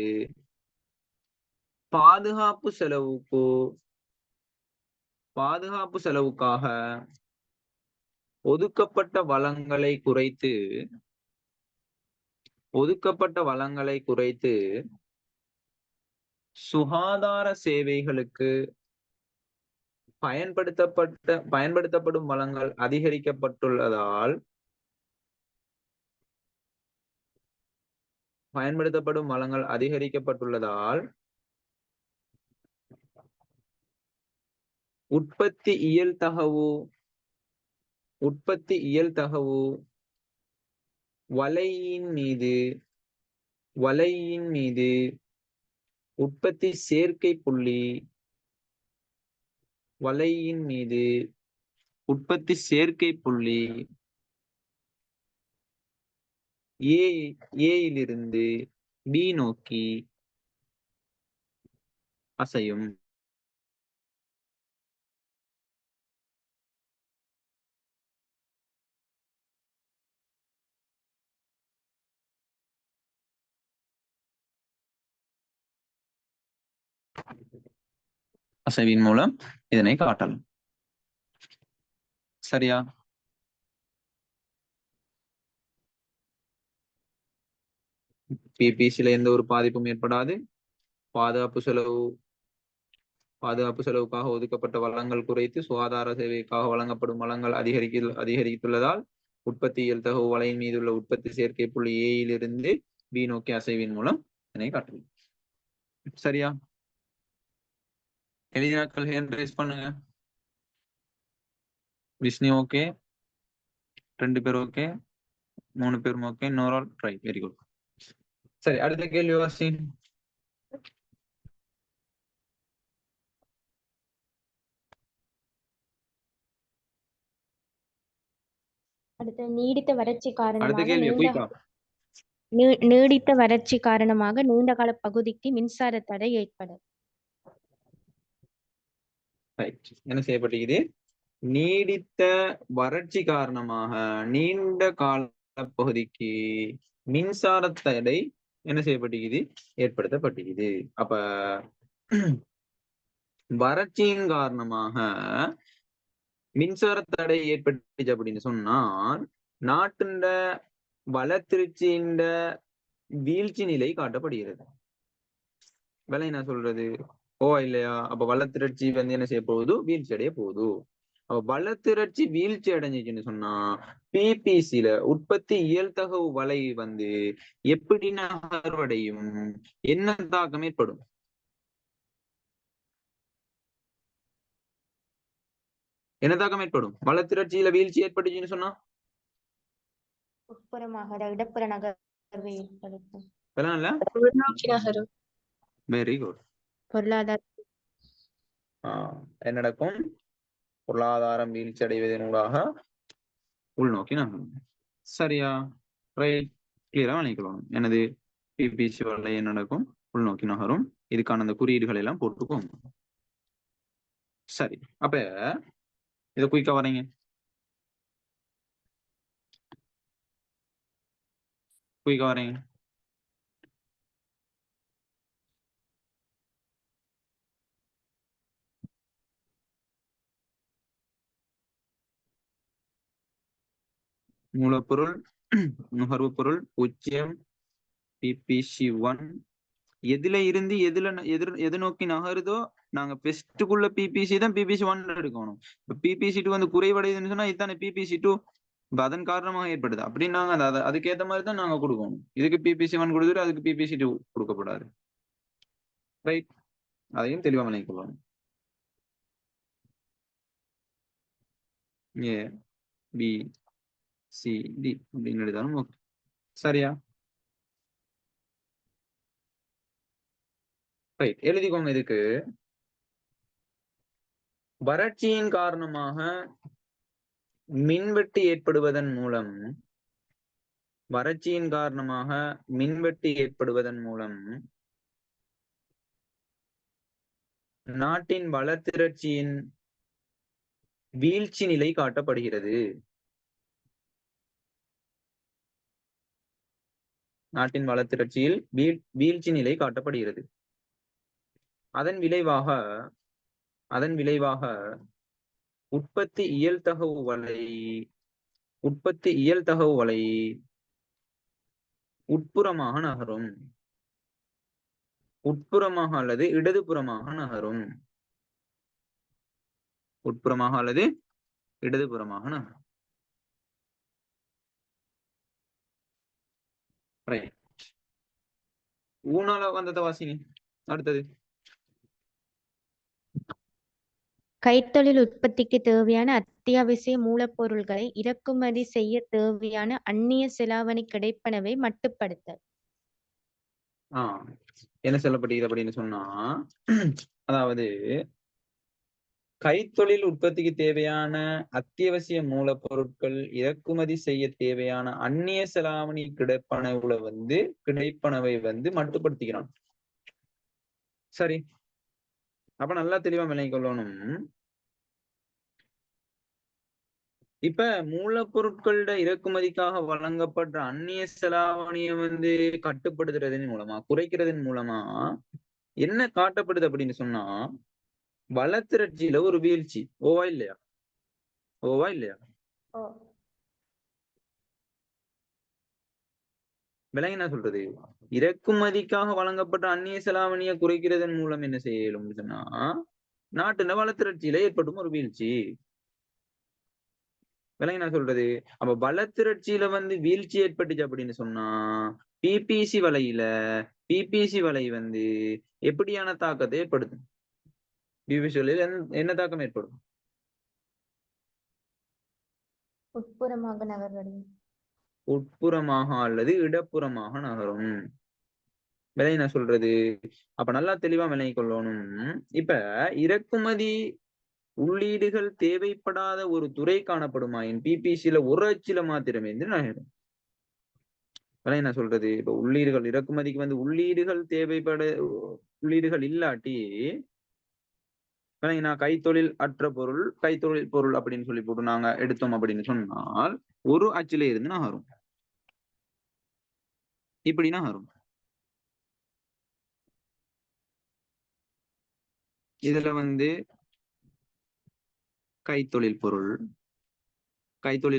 பாதுகாப்பு செலவுக்காக ஒதுக்கப்பட்ட வளங்களை குறைத்து சுகாதார சேவைகளுக்கு பயன்படுத்தப்படும் வளங்கள் அதிகரிக்கப்பட்டுள்ளதால் உற்பத்தி இயல்தகவு வலையின் மீது உற்பத்தி சேர்க்கை புள்ளி ஏயிலிருந்து பி நோக்கி அசையும். அசைவின் மூலம் இதனை காட்டலாம். சரியா? பிபிசில எந்த ஒரு பாதிப்பும் ஏற்படாது. பாதுகாப்பு செலவுக்காக ஒதுக்கப்பட்ட வளங்கள் குறைத்து சுகாதார சேவைக்காக வழங்கப்படும் வளங்கள் அதிகரித்துள்ளதால் உற்பத்தி இயல்தகவு வலையின் மீதுள்ள உற்பத்தி சேர்க்கை புள்ளி ஏயிலிருந்து பி நோக்கி அசைவின் மூலம் இதனை காட்டலாம். சரியா? எழுதினாக்கள் ஹேண்ட் ரைஸ் பண்ணுங்க. விஷ்ணு ஓகே, 2 பேர் ஓகே, 3 பேரும் ஓகே, நோரால் ட்ரை. Very good. சரி, அடுத்த கேள்வி வாசி. அடுத்து நீடித்த வறட்சி அடுத்த காரணமாக கேள்வி குயிக்கா. நீடித்த வறட்சி காரணமாக நீண்ட கால பகுதிக்கு மின்சார தடை ஏற்படும். என்ன செய்யப்பட்டிருக்குது? நீடித்த வறட்சி காரணமாக நீண்ட கால பகுதிக்கு மின்சார தடை என்ன செய்யப்பட்டிருக்குது? ஏற்படுத்தப்பட்டிருக்குது. அப்ப வறட்சியின் காரணமாக மின்சார தடை ஏற்பட்டுச்சு அப்படின்னு சொன்னால் நாட்டின் வளத்திருச்சியின் வீழ்ச்சி நிலை காட்டப்படுகிறது. வேலை என்ன சொல்றது? ஓ இல்லையா? அப்ப வளத்திரட்சி வந்து என்ன செய்ய போகுது? வீழ்ச்சி அடைய போகுது. அப்ப வளத்திரட்சி வீழ்ச்சி அடைஞ்சிச்சுன்னு சொன்னா பிபிசில உற்பத்தி இயல்தகவு வலை வந்து எப்படி நகர்வடையும்? என்ன தாக்கம் ஏற்படும்? என்ன தாக்கம் ஏற்படும்? வளத்திரட்சியில வீழ்ச்சி ஏற்பட்டுச்சுன்னு சொன்னா உட்புறமாக இடப்புற நகர்வை ஏற்படுத்தும். உள்நோக்கி நகரும். Very good. பொருளாதார என்ன நடக்கும்? பொருளாதாரம் வீழ்ச்சி அடைவதனூடாக உள்நோக்கி நகரும். சரியா? ரைட். கிளியரா நினைக்கலாம். எனது பிபிசி வலை என்ன நடக்கும்? உள்நோக்கி நகரும். இதுக்கான அந்த குறியீடுகள் எல்லாம் போட்டுக்கோங்க. சரி, அப்ப இத குயிக்கா வரீங்க. குயிக்கா வரீங்க. மூலப்பொருள் நுகர்வு பொருள் 0 PPC1 எதுல இருந்து எது நோக்கி நகருதோ நாங்க பெஸ்ட்டுக்குள்ள பிபிசி தான் PPC1 எடுக்கணும். இப்ப PPC2 வந்து குறைவடையுதுன்னு சொன்னா இதுதானே PPC2. அதன் காரணமாக ஏற்படுது. அப்படின்னு நாங்க அதுக்கேற்ற மாதிரி தான் நாங்க கொடுக்கணும். இதுக்கு PPC1 கொடுத்துட்டு அதுக்கு PPC2 கொடுக்கப்படாது. ரைட், அதையும் தெளிவாக நினைக்கலாம். ஏ பி சி டி அப்படின்னு எழுதாலும் ஓகே. சரியா? ரைட், எழுதிக்கோங்க. இதுக்கு வறட்சியின் காரணமாக மின்வெட்டு ஏற்படுவதன் மூலம் நாட்டின் வளத்திரட்சியின் வீழ்ச்சி நிலை காட்டப்படுகிறது. நாட்டின் வளத்திரட்சியில் வீழ்ச்சி நிலை காட்டப்படுகிறது. அதன் விளைவாக உற்பத்தி இயல்தகவு வலை உட்புறமாக நகரும். உட்புறமாக அல்லது இடதுபுறமாக நகரும். உட்புறமாக அல்லது இடதுபுறமாக நகரும். ஊனால வந்ததை வாசிங்க. அடுத்தது கைத்தொழில் உற்பத்திக்கு தேவையான அத்தியாவசிய மூலப்பொருள்களை இறக்குமதி செய்ய தேவையான அந்நிய செலாவணி கிடைப்பனவை மட்டுப்படுத்தல். என்ன சொல்லப்படுகிறது அப்படின்னு சொன்னா, அதாவது கைத்தொழில் உற்பத்திக்கு தேவையான அத்தியாவசிய மூலப்பொருட்கள் இறக்குமதி செய்ய தேவையான அந்நிய செலாவணி கிடைப்பனவை மட்டுப்படுத்திக்கிறான். சரி, அப்ப நல்லா தெளிவா விளங்கிக் கொள்ளணும். இப்ப மூலப்பொருட்களோட இறக்குமதிக்காக வழங்கப்படுற அந்நிய செலாவணியை கட்டுப்படுத்துறதன் மூலமா, குறைக்கிறதன் மூலமா என்ன காட்டப்படுது அப்படின்னு சொன்னா, வளத்திரட்சியில ஒரு வீழ்ச்சி. ஓவா இல்லையா? ஓவா இல்லையா? விலங்கு என்ன சொல்றது? இறக்குமதிக்காக வழங்கப்பட்ட அந்நிய செலாவணியை குறைக்கிறதன் மூலம் என்ன செய்யலும் சொன்னா, நாட்டுல வளத்திரட்சியில ஏற்படும் ஒரு வீழ்ச்சி. விலங்கு என்ன சொல்றது? அப்ப வளத்திரட்சியில வீழ்ச்சி ஏற்பட்டுச்சு அப்படின்னு சொன்னா, பிபிசி வலை எப்படியான தாக்கத்தை ஏற்படுத்தும்? பிபிசி வலையில என்ன தாக்கம் ஏற்படும்? உட்புறமாக நகர்வடையும். உட்புறமாக அல்லது இடப்புறமாக நகரும். விலை என்ன சொல்றது? அப்ப நல்லா தெளிவா விளங்கிக் கொள்ளணும். இப்ப இறக்குமதி உள்ளீடுகள் தேவைப்படாத ஒரு துறை காணப்படுமாயின் பிபிசில ஒரு அச்சில மாத்திரமே நகரும். விலை என்ன சொல்றது? இப்ப உள்ளீடுகள் இறக்குமதிக்கு உள்ளீடுகள் இல்லாட்டி கைத்தொழில் அற்ற பொருள், கைத்தொழில் பொருள் அப்படின்னு சொல்லி போட்டு நாங்க எடுத்தோம் அப்படின்னு சொன்னால் ஒரு அச்சில இருந்து நகரும். இப்படி நகரும். இதுல கைத்தொழில்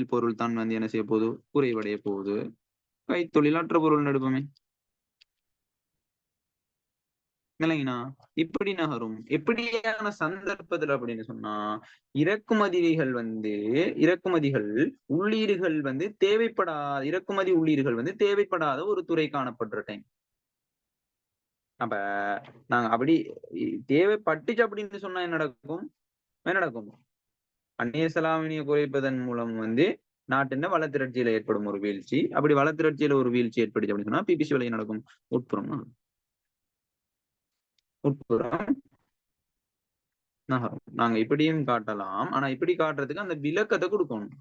பொருள் தான் என்ன செய்ய போகுது? குறைவடைய போகுது. கைத்தொழில் அற்ற பொருள் நடுப்பமே இல்லைங்கண்ணா. இப்படி நகரும். எப்படியான சந்தர்ப்பத்துல அப்படின்னு சொன்னா, இறக்குமதிகள் உள்ளீடுகள் இறக்குமதி உள்ளீடுகள் தேவைப்படாத ஒரு துறை காணப்படுற டைம். அப்ப நாங்க அப்படி தேவைப்பட்டுச்சு அப்படின்னு சொன்னா என்ன நடக்கும்? அந்நிய செலாவணியை குறைப்பதன் மூலம் நாட்டின் வளத்திரட்சியில ஏற்படும் ஒரு வீழ்ச்சி. அப்படி வளத்திரட்சியில ஒரு வீழ்ச்சி ஏற்படுச்சு அப்படின்னு சொன்னா பிபிசி விலை நடக்கும். உட்புறம் நகரும். நாங்க இப்படியும் காட்டலாம். ஆனா இப்படி காட்டுறதுக்கு அந்த விளக்கத்தை கொடுக்கணும்.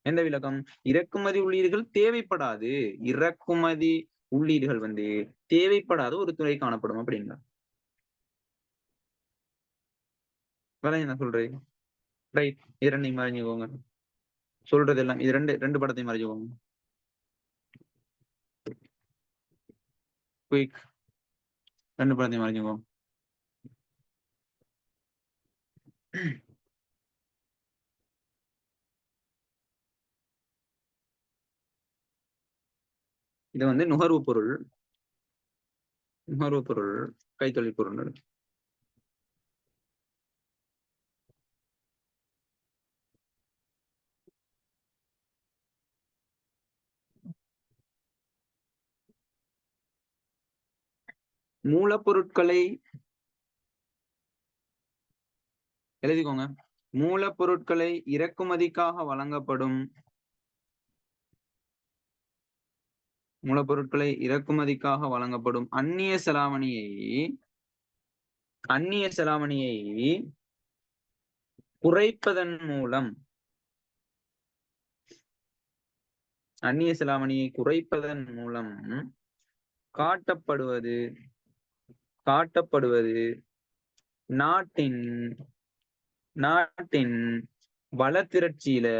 எந்த விளக்கம்? இறக்குமதி உள்ளீடுகள் தேவைப்படாது. இறக்குமதி உள்ளீடுகள் தேவைப்படாத ஒரு துறை காணப்படும் அப்படின்னா வேலை என்ன சொல்றேன்? ரைட். இது ரெண்டையும் மறைஞ்சுக்கோங்க. சொல்றது எல்லாம் இது ரெண்டு படத்தையும் மறைஞ்சுக்கோங்க. குயிக். ரெண்டு படத்தையும் மறைஞ்சுக்கோங்க. இது நுகர்வு பொருள், கைத்தொழில் பொருள். மூலப்பொருட்களை எழுதிக்கோங்க. மூலப்பொருட்களை இறக்குமதிக்காக வழங்கப்படும் அந்நிய செலாவணியை குறைப்பதன் மூலம் காட்டப்படுவது நாட்டின் வளத்திரட்சியில்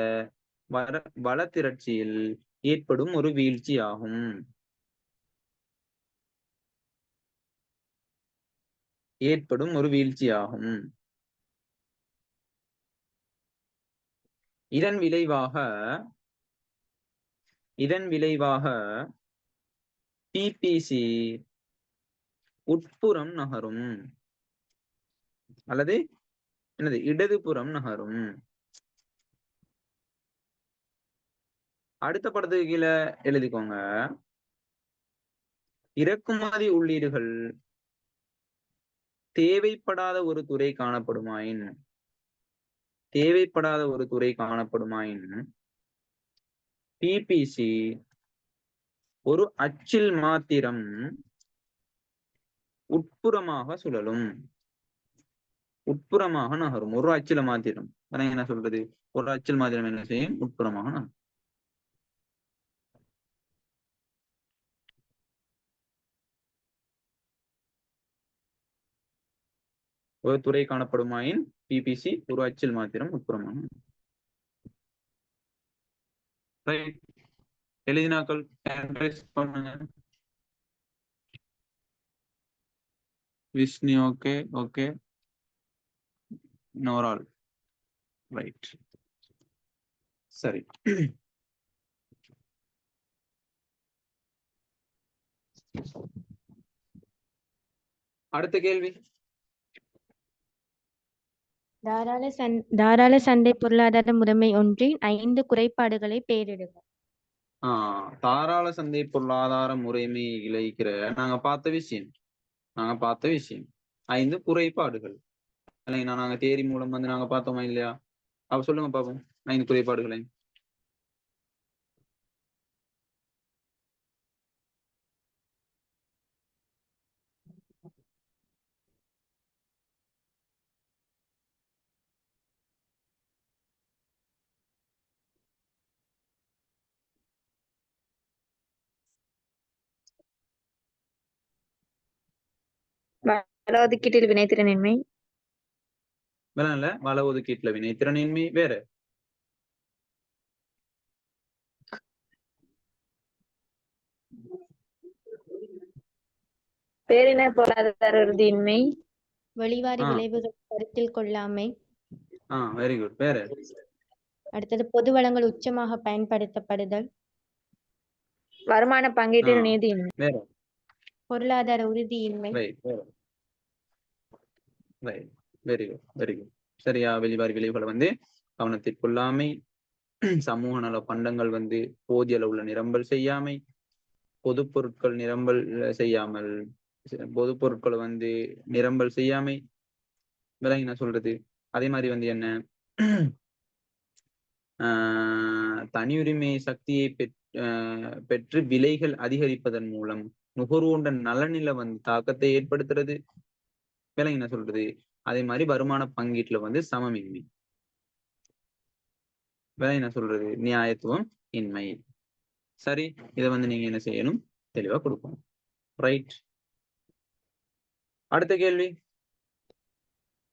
ஏற்படும் ஒரு வீழ்ச்சி ஆகும். இதன் விளைவாக பிபிசி உட்புறம் நகரும் அல்லது இடதுபுறம் நகரும். அடுத்த படத்துக்கு கீழே எழுதிக்கோங்க. இறக்குமதி உள்ளீடுகள் தேவைப்படாத ஒரு துறை காணப்படுமாயின் பிபிசி ஒரு அச்சில் மாத்திரம் உட்புறமாக சுழலும். உட்புறமாக நகரும். ஒரு அச்சில மாத்திரம். என்ன சொல்றது? ஒரு அச்சில் மாத்திரம் என்ன செய்யும்? உட்புறமாக நகரும். ஒரு துறை காணப்படுமாயின் பிபிசி ஒரு அச்சில் மாத்திரம் உட்புறமாக. எழுதினாக்கள் பண்ணுங்க. Vishnu okay okay. நோரால் ரைட். சரி. அடுத்த கேள்வி. தாராள சந்தை பொருளாதார முறைமை ஒன்றின் 5 குறைபாடுகளை பெயரிடுக. தாராள சந்தை பொருளாதார முறைமை இழைக்கிற நாங்க பார்த்த விஷயம் 5 குறைபாடுகள். நாங்க தேரி மூலம் வந்து நாங்க பார்த்தோமா இல்லையா? அப்ப சொல்லுங்க பாப்போம் 5 குறைபாடுகளை. வள ஒதுக்கீட்டில் வினைத்திறனின்மை. வேலை வள ஒதுக்கீட்டுல வினைத்திறனின்மை. வேற பேரின பொருளாதார உறுதியின்மை. வெளிவாரி விளைவுகள் கருத்தில் கொள்ளாமை. Very good. வேற அடுத்தது பொது வளங்கள் உச்சமாக பயன்படுத்தப்படுதல். வருமான பங்கீட்டில் நீதியின்மை. வேற பொருளாதார உறுதியின்மை. Very good. சரியா? வெளிவாரி விளைவுகளை வந்து கவனத்திற்கொள்ளாமை, சமூக நல பண்டங்கள் வந்து போதிய அளவுள்ள நிரம்பல் செய்யாமை, பொது பொருட்கள் நிரம்பல் செய்யாமல், பொது பொருட்களை வந்து நிரம்பல் செய்யாமை. விலங்கி நான் சொல்றது. அதே மாதிரி வந்து என்ன, தனியுரிமை சக்தியை பெற்று விலைகள் அதிகரிப்பதன் மூலம் நுகர்வோண்ட நலனில வந்து தாக்கத்தை ஏற்படுத்துறது. விலங்கி என்ன சொல்றது. அதே மாதிரி வருமான பங்கீட்டுல வந்து சமமின்மை. விலங்கி என்ன சொல்றது. நியாயத்துவம் இன்மை. சரி, இதை வந்து நீங்க என்ன செய்யணும்? தெளிவா கொடுக்கணும். ரைட். அடுத்த கேள்வி.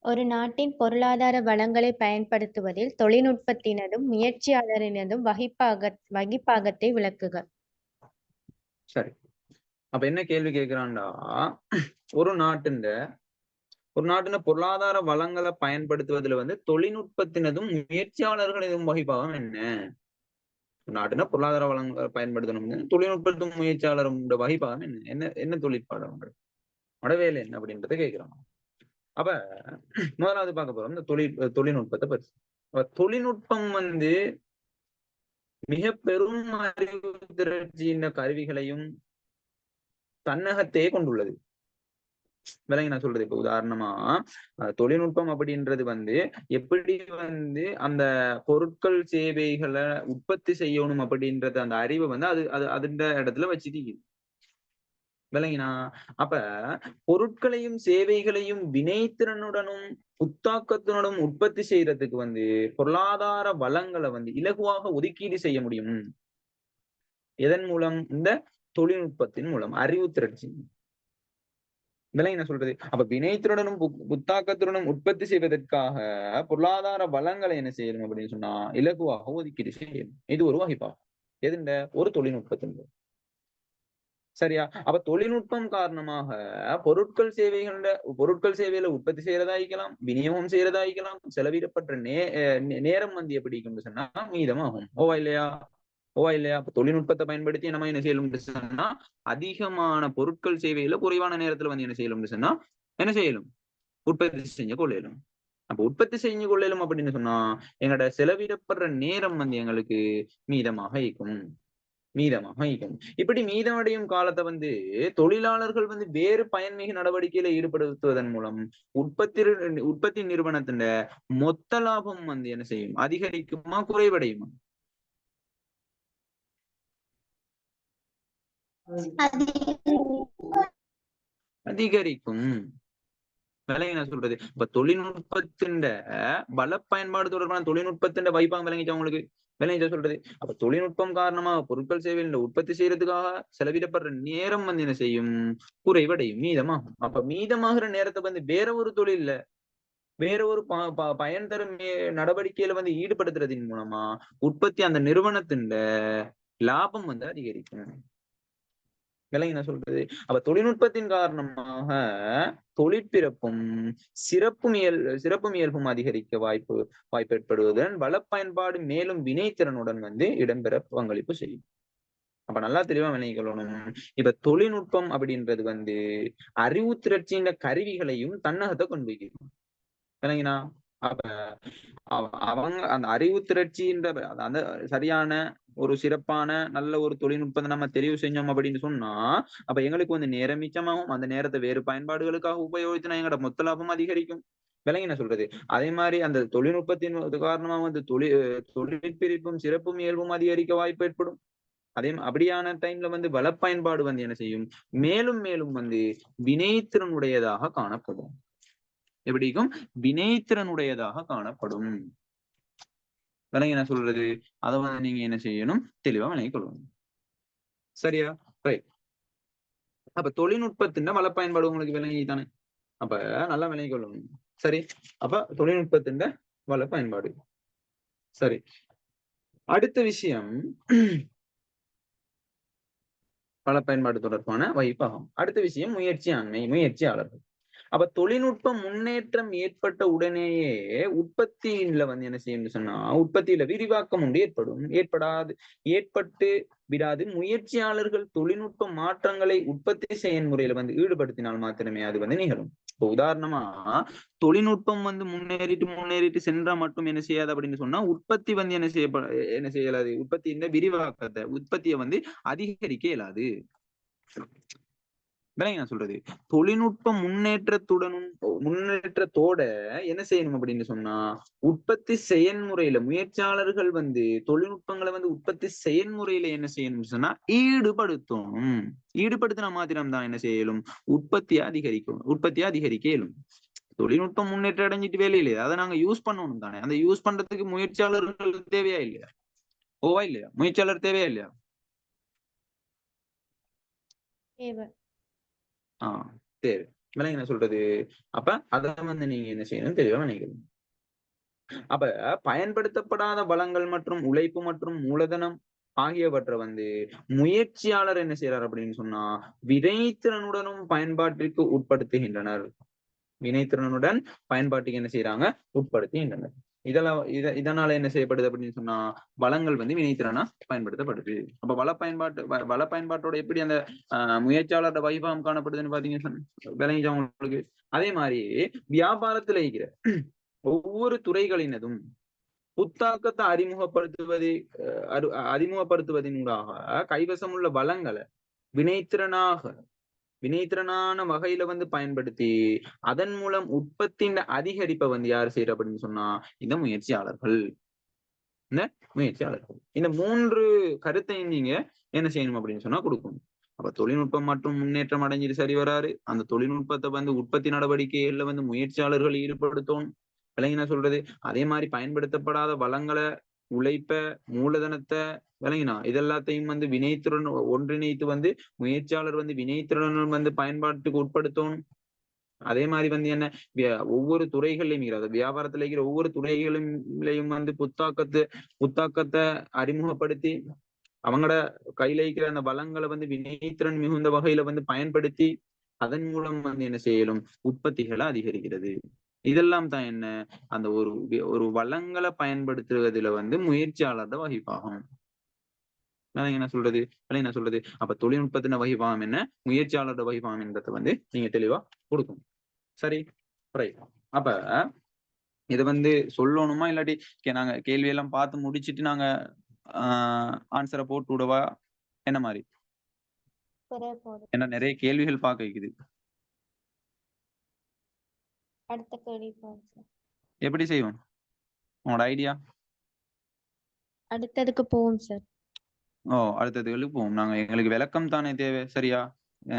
ஒரு நாட்டின் பொருளாதார வளங்களை பயன்படுத்துவதில் தொழில்நுட்பத்தினதும் முயற்சியாளரினதும் வகிப்பாகத்தை விளக்குக. சரி, அப்ப என்ன கேள்வி கேட்கிறான்டா, ஒரு நாட்டின் பொருளாதார வளங்களை பயன்படுத்துவதில் வந்து தொழில்நுட்பத்தினதும் முயற்சியாளர்களின் வகிப்பாகம் என்ன? நாட்டின பொருளாதார வளங்களை பயன்படுத்தணும், தொழில்நுட்பத்தும் முயற்சியாளரும் வகிப்பாகம் என்ன? என்ன என்ன தொழிற்பாடு அவங்களோட வேலை என்ன அப்படின்றத கேட்கிறான். அப்ப முதலாவது பார்க்க போறோம் இந்த தொழில்நுட்பத்தை பற்றி. தொழில்நுட்பம் வந்து மிக பெரும் அறிவு திரட்சியின் கருவிகளையும் தன்னகத்தையே கொண்டுள்ளது. விலங்கி நான் சொல்றது. இப்ப உதாரணமா தொழில்நுட்பம் அப்படின்றது வந்து எப்படி வந்து அந்த பொருட்கள் சேவைகளை உற்பத்தி செய்யணும் அப்படின்றது அந்த அறிவை வந்து அது அந்த இடத்துல வச்சுட்டு விளங்கினா. அப்ப பொருட்களையும் சேவைகளையும் வினைத்திறனுடனும் புத்தாக்கத்தினுடன் உற்பத்தி செய்யறதுக்கு வந்து பொருளாதார வளங்களை வந்து இலகுவாக ஒதுக்கீடு செய்ய முடியும். எதன் மூலம்? இந்த தொழில்நுட்பத்தின் மூலம், அறிவு திரட்சி. இதெல்லாம் என்ன சொல்றது. அப்ப வினைத்திறனுடனும் புத்தாக்கத்துடனும் உற்பத்தி செய்வதற்காக பொருளாதார வளங்களை என்ன செய்யணும் அப்படின்னு சொன்னா இலகுவாக ஒதுக்கீடு செய்யணும். இது ஒரு வகைப்பாகும். எதுண்ட? ஒரு தொழில்நுட்பத்தின். சரியா? அப்ப தொழில்நுட்பம் காரணமாக பொருட்கள் சேவையில உற்பத்தி செய்யறதா இருக்கலாம், விநியோகம் செய்யறதா இருக்கலாம், செலவிடப்பட்ட நேரம் வந்து எப்படி சொன்னா மீதமாகும். ஓவா இல்லையா? அப்ப தொழில்நுட்பத்தை பயன்படுத்தி நம்ம என்ன செய்யணும் சொன்னா அதிகமான பொருட்கள் சேவையில குறைவான நேரத்துல வந்து என்ன செய்யணும் சொன்னா என்ன செய்யலும்? உற்பத்தி செஞ்சு கொள்ளையிலும். அப்ப உற்பத்தி செஞ்சு கொள்ளையிலும் அப்படின்னு சொன்னா எங்களோட செலவிடப்படுற நேரம் வந்து எங்களுக்கு மீதமாக இருக்கும். இப்படி மீதமடையும் காலத்தை வந்து தொழிலாளர்கள் வந்து வேறு பயன்மிகு நடவடிக்கையில ஈடுபடுத்துவதன் மூலம் உற்பத்தி நிறுவனத்தின் மொத்த லாபம் வந்து என்ன செய்யும்? அதிகரிக்குமா குறைவடையுமா? அதிகரிக்கும். விளங்கி நான் சொல்றது இப்ப தொழில்நுட்பத்தின் பல பயன்பாடு தொடர்பான தொழில்நுட்பத்தின் வைப்பாங்க விளங்கிச்சா உங்களுக்கு விளங்கிச்சா சொல்றது அப்ப தொழில்நுட்பம் காரணமாக பொருட்கள் சேவைகள் உற்பத்தி செய்யறதுக்காக செலவிடப்படுற நேரம் வந்து என்ன செய்யும் குறைவடையும் மீதமாகும் அப்ப மீதமாகிற நேரத்தை வந்து வேற ஒரு தொழில்ல வேற ஒரு பயன் தரும் நடவடிக்கையில வந்து ஈடுபடுத்துறதின் மூலமா உற்பத்தி அந்த நிறுவனத்தின் லாபம் வந்து அதிகரிக்கும் விளங்கி நான் சொல்றது அப்ப தொழில்நுட்பத்தின் காரணமாக தொழிற்பிறப்பும் சிறப்பும் இயல்பும் அதிகரிக்க வாய்ப்பு ஏற்படுவதுடன் வள பயன்பாடு மேலும் வினைத்திறனுடன் வந்து இடம்பெற பங்களிப்பு செய்யும் அப்ப நல்லா தெளிவா விளங்கிக்கொள்ளணும் இப்ப தொழில்நுட்பம் அப்படின்றது வந்து அறிவு திரட்சியின் கருவிகளையும் தன்னகத்தை கொண்டு வைக்கணும் விளங்கினா அப்ப அவங்க அந்த அறிவு திரட்சின்ற அந்த சரியான ஒரு சிறப்பான நல்ல ஒரு தொழில்நுட்பத்தை நம்ம தெளிவு செஞ்சோம் அப்படின்னு சொன்னா அப்ப எங்களுக்கு வந்து நேரம் மிச்சமாகும் அந்த நேரத்தை வேறு பயன்பாடுகளுக்காக உபயோகிச்சுனா எங்களோட மொத்த லாபம் அதிகரிக்கும் விளங்கி என்ன சொல்றது அதே மாதிரி அந்த தொழில்நுட்பத்தின் காரணமா வந்து தொழிற்பிரிப்பும் சிறப்பும் இயல்பும் அதிகரிக்க வாய்ப்பு ஏற்படும் அப்படியான டைம்ல வந்து வள பயன்பாடு வந்து என்ன செய்யும் மேலும் மேலும் வந்து வினைத்திறனுடையதாக காணப்படும் எப்படிக்கும் வினைத்திறனுடையதாக காணப்படும் விளங்கி என்ன சொல்றது அதை வந்து நீங்க என்ன செய்யணும் தெளிவா விளங்கிக் கொள்ளணும் சரியா ரைட் அப்ப தொழில்நுட்பத்தின் வள பயன்பாடு உங்களுக்கு விளங்கி தானே அப்ப நல்லா விளங்கிக் கொள்ளணும் சரி அப்ப தொழில்நுட்பத்தின் வள பயன்பாடு சரி அடுத்த விஷயம் வள பயன்பாடு தொடர்பான வைப்பாகும் அடுத்த விஷயம் முயற்சியாளர்கள் அப்ப தொழில்நுட்ப முன்னேற்றம் ஏற்பட்ட உடனேயே உற்பத்தியில வந்து என்ன செய்யும் சொன்னா உற்பத்தியில விரிவாக்கம் உண்டு ஏற்பட்டு விடாது முயற்சியாளர்கள் தொழில்நுட்ப மாற்றங்களை உற்பத்தி செயல்முறையில வந்து ஈடுபடுத்தினால் மாத்திரமே அது வந்து நிகழும் இப்போ உதாரணமா தொழில்நுட்பம் வந்து முன்னேறிட்டு சென்றா மட்டும் என்ன செய்யாது அப்படின்னு சொன்னா உற்பத்தி வந்து என்ன செய்யலாது உற்பத்தியின் விரிவாக்கத்தை உற்பத்தியை வந்து அதிகரிக்க இயலாது நான் சொல்றது தொழில்நுட்ப முன்னேற்றத்தோட என்ன செய்யணும் அப்படின்னு சொன்னா உற்பத்தி செயல்முறையில முயற்சியாளர்கள் வந்து தொழில்நுட்பங்களை வந்து உற்பத்தி செயல்முறையில என்ன செய்யணும்னு சொன்னா ஈடுபடுத்தின மாத்திரம் தான் என்ன செய்யலும் உற்பத்தியை அதிகரிக்க இயலும் தொழில்நுட்பம் முன்னேற்றம் அடைஞ்சிட்டு வேலை இல்லையா அதை நாங்க யூஸ் பண்ணணும் தானே அந்த யூஸ் பண்றதுக்கு முயற்சியாளர்கள் தேவையா இல்லையா ஓவா இல்லையா முயற்சியாளர் தேவையா இல்லையா சரி விளங்கி என்ன சொல்றது அப்ப அத வந்து நீங்க என்ன செய்யணும் தெளிவா நினைக்கணும் அப்ப பயன்படுத்தப்படாத வளங்கள் மற்றும் உழைப்பு மற்றும் மூலதனம் ஆகியவற்றை வந்து முயற்சியாளர் என்ன செய்யறார் அப்படின்னு சொன்னா வினைத்திறனுடனும் பயன்பாட்டிற்கு உட்படுத்துகின்றனர் என்ன செய்யறாங்க உட்படுத்துகின்றனர் இதனால என்ன செய்யப்படுது அப்படின்னு சொன்னா வளங்கள் வந்து வினைத்திறனா பயன்படுத்தப்படுது அப்ப வள பயன்பாட்டோட எப்படி அந்த முயற்சியாளரோட வைபவம் காணப்படுதுன்னு பாத்தீங்கன்னா விளங்கிச்சா உங்களுக்கு அதே மாதிரி வியாபாரத்துல இருக்கிற ஒவ்வொரு துறைகளினதும் புத்தாக்கத்தை அறிமுகப்படுத்துவதனூடாக கைவசம் உள்ள வளங்களை வினைத்திறனான வகையில வந்து பயன்படுத்தி அதன் மூலம் உற்பத்தியின் அதிகரிப்பை வந்து யார் செய்யற அப்படின்னு சொன்னா இந்த முயற்சியாளர்கள் இந்த 3 கருத்தையும் நீங்க என்ன செய்யணும் அப்படின்னு சொன்னா கொடுக்கணும் அப்ப தொழில்நுட்பம் மற்றும் முன்னேற்றம் அடைஞ்சிட்டு சரி வராரு அந்த தொழில்நுட்பத்தை வந்து உற்பத்தி நடவடிக்கைகள்ல வந்து முயற்சியாளர்கள் ஈடுபடுத்தணும் விளங்கினா சொல்றது அதே மாதிரி பயன்படுத்தப்படாத வளங்களை உழைப்ப மூலதனத்தை விளங்கினா இதெல்லாத்தையும் வந்து வினைத்திறன் ஒன்றிணைத்து வந்து முயற்சியாளர் வந்து வினைத்திறன் வந்து பயன்பாட்டுக்கு உட்படுத்தணும் அதே மாதிரி வந்து என்ன ஒவ்வொரு துறைகள்லயும் வியாபாரத்துல இருக்கிற ஒவ்வொரு துறைகளிலையும் வந்து புத்தாக்கத்தை அறிமுகப்படுத்தி அவங்களோட கையில இருக்கிற அந்த வளங்களை வந்து வினைத்திறன் மிகுந்த வகையில வந்து பயன்படுத்தி அதன் மூலம் வந்து என்ன செய்யலும் உற்பத்திகளை அதிகரிக்கிறது இதெல்லாம் தான் என்ன அந்த ஒரு வளங்களை பயன்படுத்துவதில வந்து முயற்சியாளரோட வகிப்பாகும் என்ன சொல்றது அப்ப தொழில்நுட்பத்தின வகிப்பாகம் என்ன முயற்சியாளரோட வகிப்பாகம் என்றதை வந்து நீங்க தெளிவா கொடுக்கணும் சரி ரைட் அப்ப இதை வந்து சொல்லணுமா இல்லாட்டி நாங்க கேள்வி எல்லாம் பார்த்து முடிச்சிட்டு நாங்க ஆன்சரை போட்டு விடவா என்ன மாதிரி ஏன்னா நிறைய கேள்விகள் பார்க்க வைக்குது அடுத்த கேள்வி எப்படி செய்வோம் உங்களோட ஐடியா அடுத்ததுக்கு போவோம் சார் அடுத்ததுக்கு போவோம் நாங்க எங்களுக்கு விளக்கம் தானே தேவை சரியா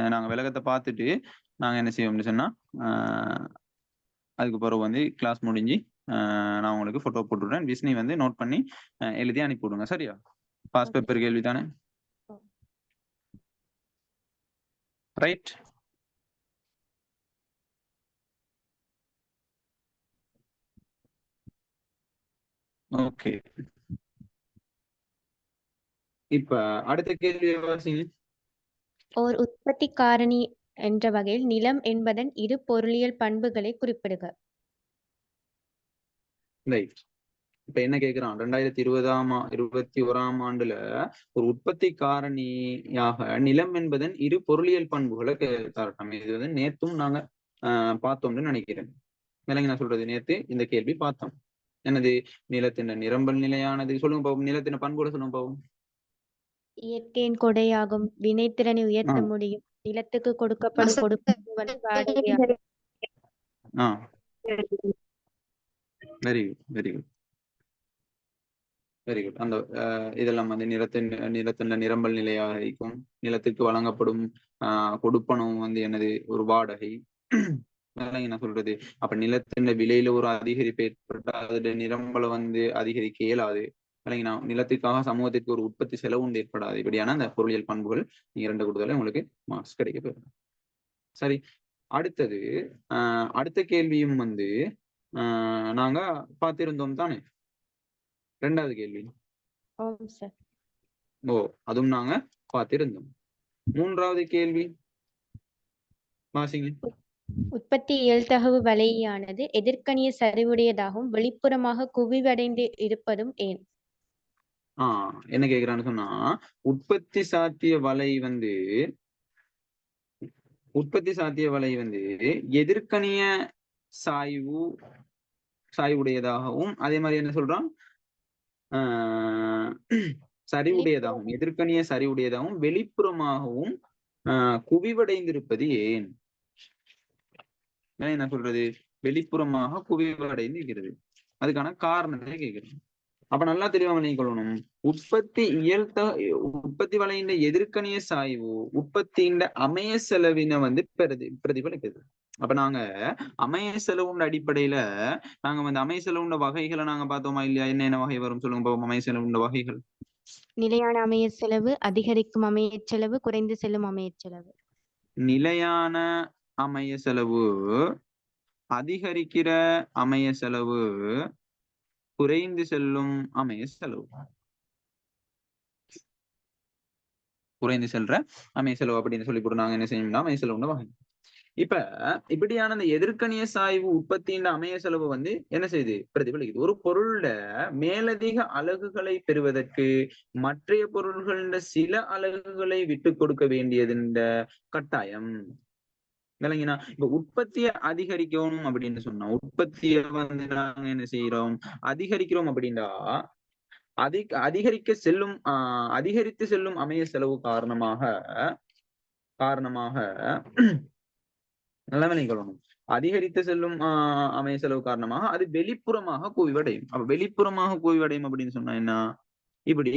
நாங்க விளக்கத்தை பார்த்துட்டு நாங்க என்ன செய்வோம்னு சொன்னா அதுக்கு பிறகு வந்து கிளாஸ் முடிஞ்சு நான் உங்களுக்கு போட்டோ போட்டுவிடுறேன். விஸ்னி வந்து நோட் பண்ணி எழுதி அனுப்பி விடுங்க. சரியா? பாஸ் பேப்பர் கேள்வி தானே? ரைட். ஓகே. இப்ப அடுத்த கேள்வி வாசிங்க. ஓர் உற்பத்தி காரணி என்ற வகையில் நிலம் என்பதன் இரு பொருளியல் பண்புகளை குறிப்பிடுக. ரைட். இப்ப என்ன கேக்குறான், 2021ஆம் ஆண்டுல ஒரு உற்பத்தி காரணியாக நிலம் என்பதன் இரு பொருளியல் பண்புகளை தரட்டும். இது வந்து நேத்தும் நாங்க பார்த்தோம்னு நினைக்கிறேன். விலங்கி நான் சொல்றது, நேத்து இந்த கேள்வி பார்த்தோம். என்னது? நிலத்தின் நிரம்பல் நிலையானது. சொல்லுங்க பாவம், நிலத்தின் பண்புகளை சொல்லுங்க பாவம். இயற்கையின் கொடையாகும், வினைத்திறனை உயர்த்த முடியும், நிலத்துக்கு கொடுக்கப்படும் கொடுப்பது வந்து வாடகையாகும். Very good, very good, very good. அந்த இதெல்லாம் வந்து நிலத்தின் நிரம்பல் நிலையாக இருக்கும். நிலத்திற்கு வழங்கப்படும் கொடுப்பனம் வந்து என்னது? ஒரு வாடகை. என்ன சொல்றது? அப்ப நிலத்தின் விலையில ஒரு அதிகரிப்பு ஏற்பட்டா அதோட நிரம்பலை வந்து அதிகரிக்க இயலாது. இல்லைங்கண்ணா, நிலத்துக்காக சமூகத்திற்கு ஒரு உற்பத்தி செலவு ஒன்று ஏற்படாது. இப்படியான அந்த பொருளியல் பண்புகள் நீங்க 2 கொடுத்தாலே உங்களுக்கு மார்க்ஸ் கிடைக்க போயிடும். சரி, அடுத்தது அடுத்த கேள்வியும் வந்து நாங்க பார்த்திருந்தோம் தானே? 2வது கேள்வி. ஓ, அதுவும் நாங்க பார்த்திருந்தோம். 3வது கேள்வி வாசிங்க. உற்பத்தி இயல்தகவு வலையானது எதிர்க்கணிய சரிவுடையதாகவும் வெளிப்புறமாக குவிவடைந்து இருப்பதும் ஏன்? என்ன கேக்குறான்னு சொன்னா, உற்பத்தி சாத்திய வலை வந்து எதிர்க்கணிய சாய்வுடையதாகவும், அதே மாதிரி என்ன சொல்றான், சரிவுடையதாகவும், எதிர்க்கணிய சரிவுடையதாகவும் வெளிப்புறமாகவும் குவிவடைந்திருப்பது ஏன்? என்ன சொல்றது? வெளிப்புறமாக குவிவடைந்து இருக்கிறது. அதுக்கான காரணத்தை கேட்கிறேன். அப்ப நல்லா தெளிவாக நீங்க கொள்ளணும். உற்பத்தி வலையின் எதிர்க்கணிய சாய்வு உற்பத்தியின் அமைய செலவினை வந்து பிரதிபலிக்குது. அப்ப நாங்க அமைய செலவுண்ட அடிப்படையில நாங்க வந்து அமைய செலவுண்ட வகைகளை நாங்க பார்த்தோமா இல்லையா? என்ன வகை வரும் சொல்லுங்க. அமைய செலவுண்ட வகைகள்: நிலையான அமைய செலவு, அதிகரிக்கும் அமைய செலவு, குறைந்து செல்லும் அமைய செலவு. நிலையான அமைய செலவு, அதிகரிக்கிற அமைய செலவு, குறைந்து செல்லும் அமைய செலவு. குறைந்து செல்ற அமைய செலவு அப்படின்னு சொல்லி போட்டு நாங்க என்ன செய்யணும்னா அமைய செலவுன்னு வகை. இப்ப இப்படியான அந்த எதிர்க்கணிய சாய்வு உற்பத்தியின் அமைய செலவு வந்து என்ன செய்யுது? பிரதிபலிக்குது. ஒரு பொருளோட மேலதிக அலகுகளை பெறுவதற்கு மற்றைய பொருள்கள சில அலகுகளை விட்டு கொடுக்க வேண்டியது கட்டாயம். விளங்கினா? இப்ப உற்பத்தியை அதிகரிக்கணும் அப்படின்னு சொன்னா, உற்பத்தியை வந்து நாங்க என்ன செய்யறோம்? அதிகரிக்கிறோம் அப்படின்னா அதிகரித்து செல்லும் அமைய செலவு காரணமாக நல்ல கொள்ளணும். அதிகரித்து செல்லும் அமைய செலவு காரணமாக அது வெளிப்புறமாக குவிவடையும். அப்ப வெளிப்புறமாக குவிவடையும் அப்படின்னு சொன்னா என்ன? இப்படி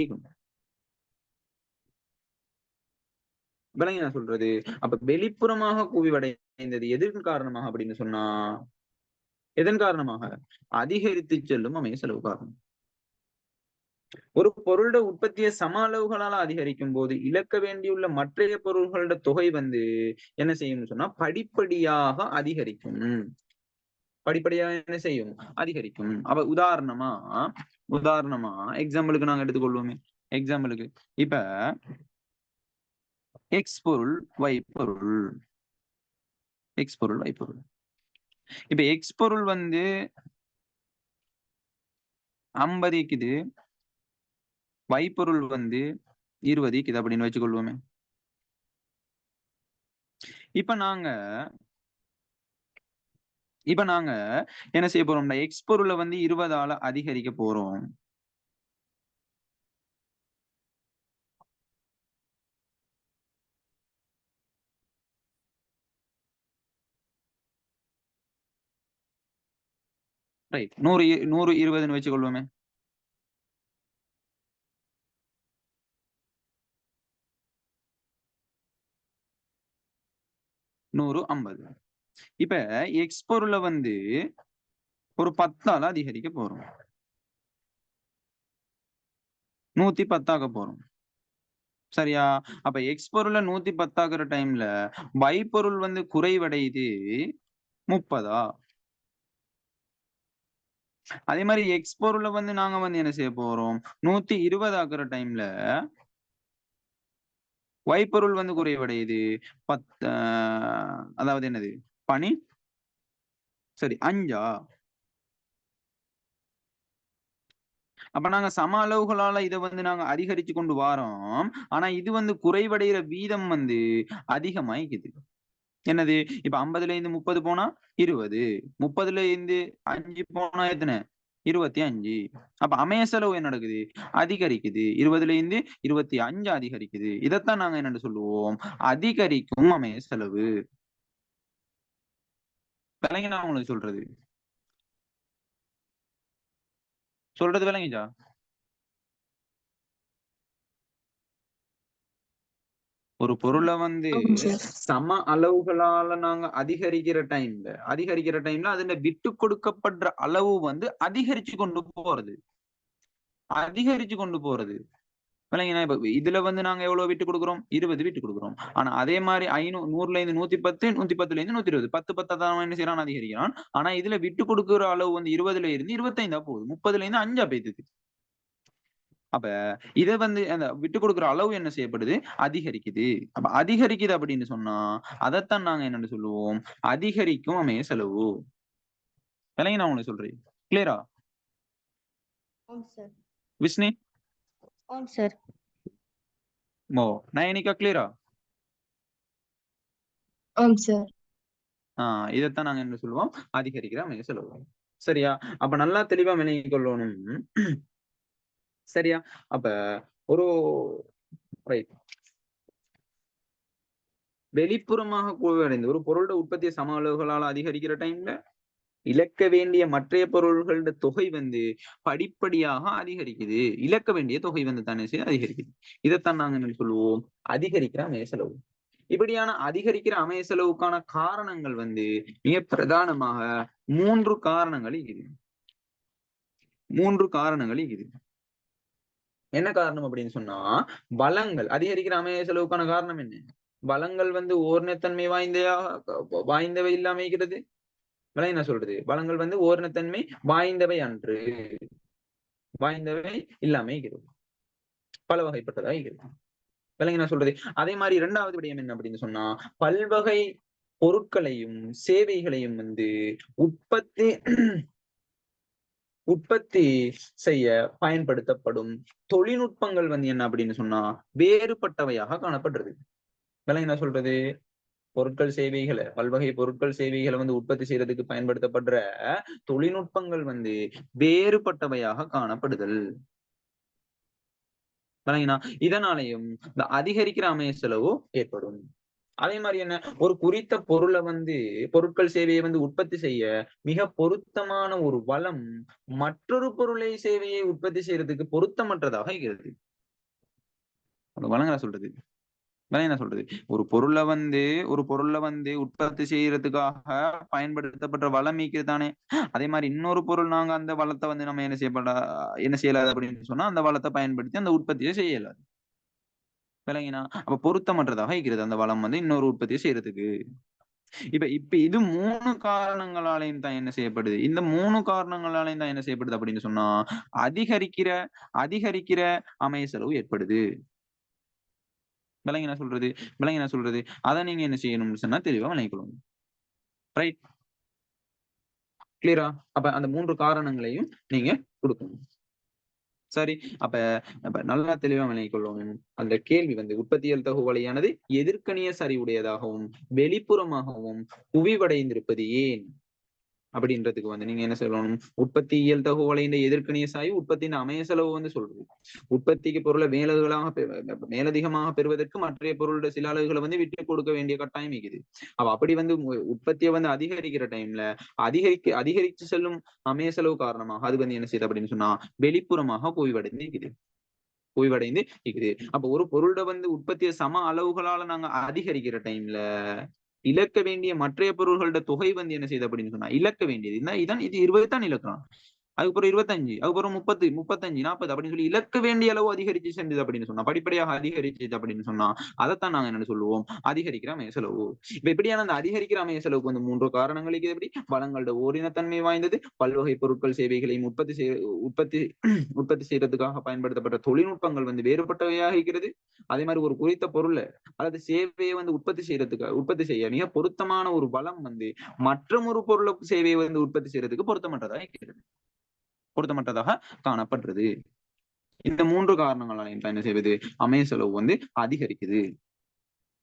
விளங்கி நான் சொல்றது. அப்ப வெளிப்புறமாக குவிவடைந்தது எதன் காரணமாக அப்படின்னு சொன்னா, எதன் காரணமாக? அதிகரித்து செல்லும் அமைய செலவு காரணம். ஒரு பொருளோட உற்பத்தியை சம அளவுகளால அதிகரிக்கும் போது இழக்க வேண்டியுள்ள மற்றைய பொருள்களோட தொகை வந்து என்ன செய்யும்னு சொன்னா படிப்படியாக அதிகரிக்கும். படிப்படியாக என்ன செய்யும்? அதிகரிக்கும். அப்ப உதாரணமா எக்ஸாம்பிளுக்கு நாங்க எடுத்துக்கொள்வோமே. எக்ஸாம்பிளுக்கு இப்ப எக்ஸ் பொருள் Y பொருள், எக்ஸ் பொருள் Y பொருள். இப்ப எக்ஸ் பொருள் வந்து 50 இருக்குது, Y பொருள் வந்து 20 இருக்குது அப்படின்னு வச்சுக்கொள்வோமே. இப்ப நாங்க என்ன செய்ய போறோம்னா எக்ஸ் பொருளை வந்து 20ஆல அதிகரிக்க போறோம். ரைட். 100 20ன்னு வச்சுக்கொள்வோமே. நூறு 50. இப்ப எக்ஸ் பொருளை வந்து ஒரு 10ஆல அதிகரிக்க போறோம், 110 போறோம். சரியா? அப்ப எக்ஸ் பொருளை 110 டைம்ல y பொருள் வந்து குறைவடையுது 30. அதே மாதிரி எக்ஸ் பொருளை வந்து நாங்க வந்து என்ன செய்ய போறோம், 120 டைம்ல y பொருள் வந்து குறைவடையுது 10, அதாவது என்னது 5. அப்ப நாங்க சம அளவுகளால இதை வந்து நாங்க அதிகரிச்சு கொண்டு வாரோம். ஆனா இது வந்து குறைவடைகிற வீதம் வந்து அதிகமாயிக்குது. என்னது, இப்ப 50ல இருந்து 30 போனா 20, 30ல இருந்து 5 போனா எத்தனை, 25. அப்ப அமைய செலவு என்ன நடக்குது, அதிகரிக்குது. 20ல இருந்து 25 அதிகரிக்குது. இதைத்தான் நாங்க என்னன்னு சொல்லுவோம், அதிகரிக்கும் அமைய செலவு. விளங்கினா உங்களுக்கு சொல்றது விளங்கிச்சா? ஒரு பொருளை வந்து சம அளவுகளால நாங்க அதிகரிக்கிற டைம்ல அதுல விட்டு கொடுக்கப்படுற அளவு வந்து அதிகரிச்சு கொண்டு போறது. விளங்கினா, இப்ப இதுல வந்து நாங்க எவ்வளவு விட்டு கொடுக்குறோம், 20 விட்டு கொடுக்குறோம். ஆனா அதே மாதிரி 100ல இருந்து 110, 110ல இருந்து 120, 10 என்ன செய்யறான், அதிகரிக்கிறான். ஆனா இதுல விட்டு கொடுக்குற அளவு வந்து 20ல இருந்து 25 போகுது, 30ல இருந்து 5 போயிடுது. அப்ப இதை வந்து அந்த விட்டு கொடுக்குற அளவு என்ன செய்யப்படுது, அதிகரிக்குது. அப்ப அதிகரிக்குது அப்படின்னு சொன்னா அதைத்தான் நாங்க என்னன்னு சொல்லுவோம், அதிகரிக்கும் அமைய செலவு. விளங்கி நான் உங்களுக்கு சொல்றேன். கிளியரா விஷ்ணு? சார். நயனிகா கிளியரா? சார். இதைத்தான் நாங்க என்ன சொல்லுவோம், அதிகரிக்கிற அமைய செலவு. சரியா? அப்ப நல்லா தெளிவா விளங்கி கொள்ளணும். சரியா? அப்ப ஒரு வெளிப்புறமாக குவிவடைந்து ஒரு பொருளோட உற்பத்தியை சம அளவுகளால் அதிகரிக்கிற டைம்ல இழக்க வேண்டிய மற்றைய பொருள்களோட தொகை வந்து படிப்படியாக அதிகரிக்குது. இழக்க வேண்டிய தொகை வந்து தானே அதிகரிக்குது. இதைத்தான் நாங்க என்ன சொல்லுவோம், அதிகரிக்கிற அமைய செலவு. இப்படியான அதிகரிக்கிற அமைய செலவுக்கான காரணங்கள் வந்து மிக பிரதானமாக 3 காரணங்கள் இருக்குது. என்ன காரணம் அப்படின்னு சொன்னா, வளங்கள் அதிகரிக்கிற அமைய செலவுக்கான காரணம் என்ன, வளங்கள் வந்து ஓர்ணத்தன்மை வாய்ந்தவை இல்லாம இருக்கிறது. விளங்கி நான் சொல்றது, வளங்கள் வந்து ஓர்ணத்தன்மை வாய்ந்தவை அன்று, வாய்ந்தவை இல்லாம இருக்கிறது, பல வகைப்பட்டதா இருக்கிறது. விளங்கி நான் சொல்றது. அதே மாதிரி 2வது விடயம் என்ன அப்படின்னு சொன்னா, பல்வகை பொருட்களையும் சேவைகளையும் வந்து உற்பத்தி செய்ய பயன்படுத்தப்படும் தொழில்நுட்பங்கள் வந்து என்ன அப்படின்னு சொன்னா வேறுபட்டவையாக காணப்படுறது. விளங்கி நான் சொல்றது, பல்வகை பொருட்கள் சேவைகளை வந்து உற்பத்தி செய்யறதுக்கு பயன்படுத்தப்படுற தொழில்நுட்பங்கள் வந்து வேறுபட்டவையாக காணப்படுதல். விளங்கினா, இதனாலையும் இந்த அதிகரிக்கிற அமைய செலவு ஏற்படும். அதே மாதிரி என்ன, ஒரு குறித்த பொருட்கள் சேவையை வந்து உற்பத்தி செய்ய மிக பொருத்தமான ஒரு வளம் மற்றொரு சேவையை உற்பத்தி செய்யறதுக்கு பொருத்தமற்றதாக இருக்கிறது. வளங்கள சொல்றது, என்ன சொல்றது, ஒரு பொருளை வந்து உற்பத்தி செய்யறதுக்காக பயன்படுத்தப்பட்ட வளம் மீக்கிறது தானே. அதே மாதிரி இன்னொரு பொருள் நாங்க அந்த வளத்தை வந்து நம்ம என்ன செய்யலாது அப்படின்னு சொன்னா அந்த வளத்தை பயன்படுத்தி அந்த உற்பத்தியை செய்யலாது. விளங்கினா, அப்ப பொருத்தமற்றதாக இருக்கிறது அந்த வளம் வந்து இன்னொரு உற்பத்தியை செய்யறதுக்கு. இப்ப இது 3 காரணங்களாலையும் தான் என்ன செய்யப்படுது, இந்த 3 காரணங்களாலையும் தான் என்ன செய்யப்படுது அப்படின்னு சொன்னா அதிகரிக்கிற அமைய செலவு ஏற்படுது. விளங்கி நான் சொல்றது அதை நீங்க என்ன செய்யணும்னு சொன்னா தெளிவா விளங்கிக்கணும். ரைட், கிளியரா? அப்ப அந்த 3 காரணங்களையும் நீங்க கொடுக்கணும். சரி, அப்ப நல்லா தெளிவா விளங்கிக் கொள்ளணும். அந்த கேள்வி வந்து உற்பத்தியல் தகவலையானது எதிர்க்கணிய சரிவுடையதாகவும் வெளிப்புறமாகவும் குவிவடைந்திருப்பது ஏன் அப்படின்றதுக்கு வந்து நீங்க என்ன சொல்லணும், உற்பத்தியியல் தகவலையின் எதிர்க்கணிய சாய்வு உற்பத்தியின் அமைய செலவு வந்து சொல்றது. உற்பத்திக்கு பொருளை மேலதிகமாக பெறுவதற்கு மற்ற பொருளோட சில அளவுகளை வந்து விட்டு கொடுக்க வேண்டிய கட்டாயம் இருக்குது. அப்படி வந்து உற்பத்தியை வந்து அதிகரிக்கிற டைம்ல அதிகரித்து செல்லும் அமைய செலவு காரணமாக அது வந்து என்ன செய்யுது அப்படின்னு சொன்னா வெளிப்புறமாக குவிவடைந்து இருக்குது. அப்ப ஒரு பொருளோட வந்து உற்பத்தியை சம அளவுகளால நாங்க அதிகரிக்கிற டைம்ல இழக்க வேண்டிய மற்றைய பொருள்களோட தொகை வந்து என்ன செய்யுது அப்படின்னு சொன்னா இழக்க வேண்டியது இதான் இது 20 தான் இழக்கலாம். அதுக்கப்புறம் 25, அதுக்கப்புறம் 30, 35, 40 அப்படின்னு சொல்லி இழக்க வேண்டிய அளவு அதிகரிச்சு சென்றது அப்படின்னு சொன்னா படிப்படியாக அதிகரிச்சு அப்படின்னு சொன்னா அதைத்தான் நாங்க என்ன சொல்லுவோம் அதிகரிக்கிற அமைய செலவு. இப்ப இப்படியான அந்த அதிகரிக்கிற அமைய செலவுக்கு வந்து 3 காரணங்களுக்கு எப்படி வளங்களோட ஓரினத்தன்மை வாய்ந்தது, பல்வகை பொருட்கள் சேவைகளையும் உற்பத்தி செய்யறதுக்காக பயன்படுத்தப்பட்ட தொழில்நுட்பங்கள் வந்து வேறுபட்டவையாக இருக்கிறது. அதே மாதிரி ஒரு குறித்த பொருளை அல்லது சேவையை வந்து உற்பத்தி செய்ய மிக பொருத்தமான ஒரு வளம் வந்து மற்ற ஒரு பொருளை சேவையை வந்து உற்பத்தி செய்யறதுக்கு பொருத்தமற்றதாக இருக்கிறது, பொருத்தமற்றதாக காணப்படுறது. இந்த 3 காரணங்களால என்ன செய்வது அமைய செலவு வந்து அதிகரிக்குது.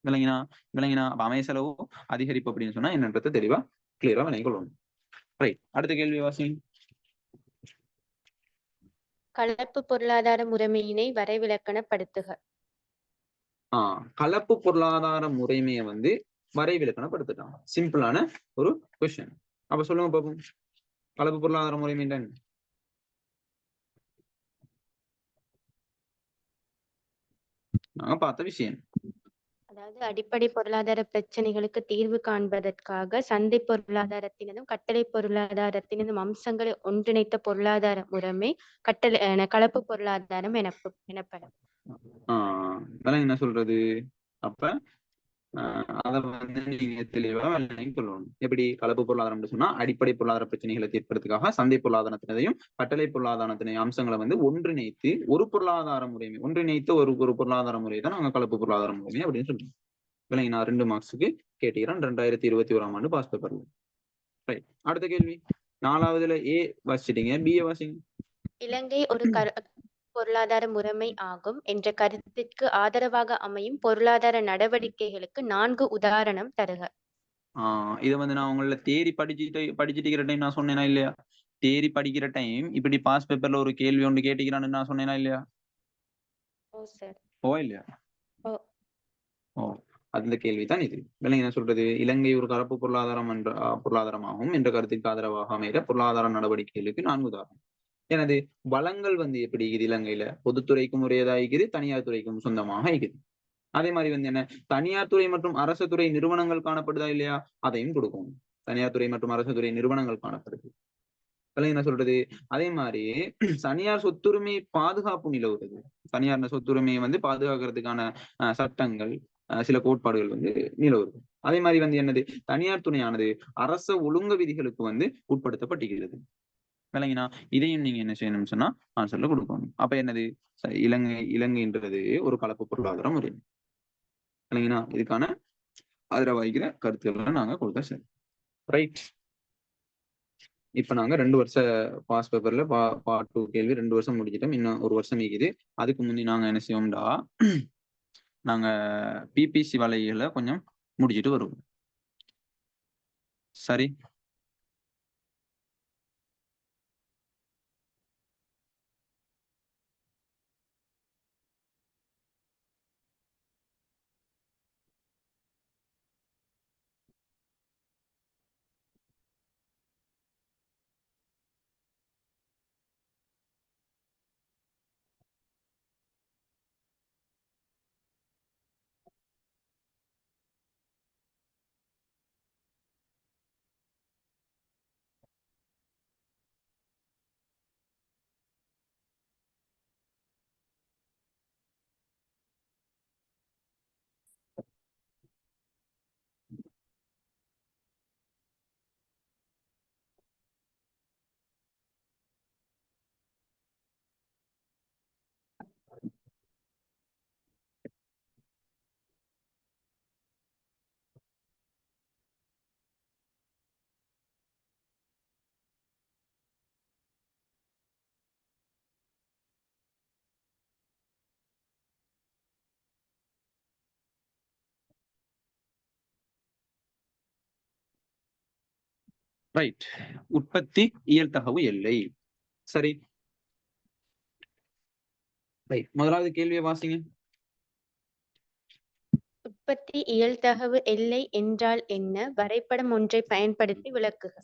விளங்கினா அப்ப அமைய செலவு அதிகரிப்பு அப்படின்னு சொன்னா என்னன்றதை தெளிவா கிளியரா விளங்கிக் கொள்ளணும். ரைட், அடுத்த கேள்வி வாசி. கலப்பு பொருளாதார முறைமையினை வரைவிலக்கணப்படுத்துக. கலப்பு பொருளாதார முறைமையை வந்து வரைவிலக்கணப்படுத்திட்டாங்க. சிம்பிளான ஒரு கொஸ்டின். அப்ப சொல்லுங்க பாப்போம், கலப்பு பொருளாதார முறைமை நாங்க பார்த்த விஷயம். அதாவது அடிப்படை பொருளாதார பிரச்சனைகளுக்கு தீர்வு காண்பதற்காக சந்தை பொருளாதாரத்தினதும் கட்டளை பொருளாதாரத்தினதும் அம்சங்களை ஒன்றிணைத்த பொருளாதார முறைமை கலப்பு பொருளாதாரம் எனப்படும். என்ன சொல்றது, அப்ப அதை வந்து நீங்க தெளிவா சொல்லணும். எப்படி கலப்பு பொருளாதாரம் சொன்னா அடிப்படை பொருளாதார பிரச்சனைகளை தீர்ப்பதற்காக சந்தை பொருளாதாரத்தினையும் கட்டளை பொருளாதாரத்தினையும் அம்சங்களை வந்து ஒன்றிணைத்து ஒரு பொருளாதார முறைமை ஒன்றிணைத்து ஒரு பொருளாதார முறை தான் நாங்க கலப்பு பொருளாதார முறைமை அப்படின்னு சொல்றோம். விளங்கினா 2 மார்க்ஸுக்கு கேட்டீங்கன்னா 2021ஆம் ஆண்டு பாஸ் பேப்பர்ல. ரைட், அடுத்த கேள்வி 4வதுல ஏ வாசிச்சிட்டீங்க, பி வாசிங்க. இலங்கை ஒரு பொருளாதார முறைமை ஆகும் என்ற கருத்திற்கு ஆதரவாக அமையும் பொருளாதார நடவடிக்கைகளுக்கு 4 உதாரணம் தருக. இதை வந்து நான் உங்கள தேரி படிச்சுட்டு டைம் நான் சொன்னேனா இல்லையா? தேரி படிக்கிற டைம் இப்படி பாஸ் பேப்பர்ல ஒரு கேள்வி ஒன்று கேட்டுக்கிறான்னு நான் சொன்னேனா இல்லையா? இல்லையா? அந்த கேள்விதான் இது. என்ன சொல்றது, இலங்கை ஒரு கலப்பு பொருளாதாரமாகும் என்ற கருத்துக்கு ஆதரவாக அமைகிற பொருளாதார நடவடிக்கைகளுக்கு 4 உதாரணம். எனது வளங்கள் வந்து எப்படி இருக்குது இலங்கையில பொதுத்துறைக்கும் உரியதாகிறது, தனியார் துறைக்கும் சொந்தமாக இருக்குது. அதே மாதிரி வந்து என்ன தனியார் துறை மற்றும் அரசு துறை நிறுவனங்கள் காணப்படுதா இல்லையா, அதையும் கொடுக்கும். தனியார் துறை மற்றும் அரசு துறை நிறுவனங்கள் காணப்படுது. என்ன சொல்றது, அதே மாதிரி தனியார் சொத்துரிமை பாதுகாப்பு நிலவுறது. தனியார் சொத்துரிமையை வந்து பாதுகாக்கிறதுக்கான சட்டங்கள் சில கோட்பாடுகள் வந்து நிலவுறது. அதே மாதிரி வந்து என்னது தனியார் துணையானது அரச ஒழுங்கு விதிகளுக்கு வந்து உட்படுத்தப்பட்டிருக்கிறது. விளங்கினா இதையும் நீங்க என்ன செய்யணும்னு சொன்னா ஆன்சர்ல கொடுக்கணும். அப்ப என்னது இலங்கைன்றது ஒரு கலப்பு பொருளாதார முறை. விளங்கினா இதுக்கான ஆதரவாகிற கருத்துக்களை நாங்க கொடுத்தா சரி. ரைட், இப்ப நாங்க 2 வருஷ பாஸ் பேப்பர்ல பார்ட் 2 கேள்வி 2 வருஷம் முடிச்சிட்டோம். இன்னும் 1 வருஷம் இருக்குது. அதுக்கு முந்தி நாங்க என்ன செய்வோம்டா, நாங்க பிபிசி வலைகளை கொஞ்சம் முடிச்சிட்டு வருவோம். சரி, ரைட். உற்பத்தி இயல்தகவு எல்லை. சரி, ரைட், முதலாவது கேள்வியை வாசிங்க. உற்பத்தி இயல்தகவு எல்லை என்றால் என்ன? வரைபடம் ஒன்றை பயன்படுத்தி விளக்குக.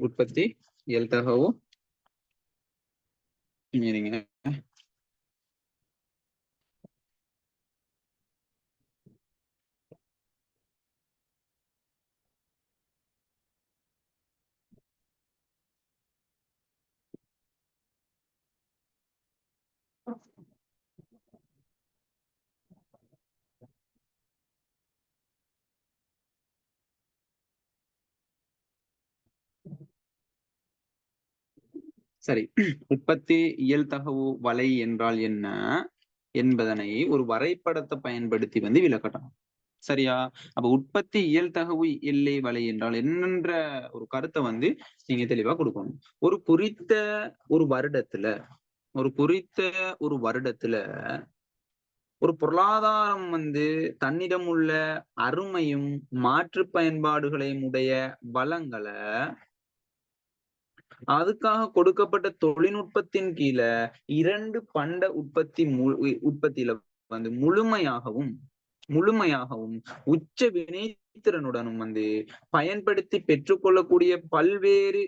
உற்பத்தி இயல்தகவு சரி, உற்பத்தி இயல்தகவு வலை என்றால் என்ன என்பதனை ஒரு வரைபடத்தை பயன்படுத்தி வந்து விளக்கட்டும். சரியா? அப்ப உற்பத்தி இயல்தகவு எல்லை வலை என்றால் என்னன்ற ஒரு கருத்தை வந்து நீங்க தெளிவா கொடுக்கணும். ஒரு குறித்த ஒரு வருடத்துல ஒரு பொருளாதாரம் வந்து தன்னிடம் உள்ள அருமையும் மாற்று பயன்பாடுகளையும் உடைய வளங்களை அதுக்காக கொடுக்கப்பட்ட தொழில்நுட்பத்தின் கீழே 2 பண்ட உற்பத்தியில வந்து முழுமையாகவும் உச்ச வினைத்திறனுடனும் வந்து பயன்படுத்தி பெற்றுக்கொள்ளக்கூடிய பல்வேறு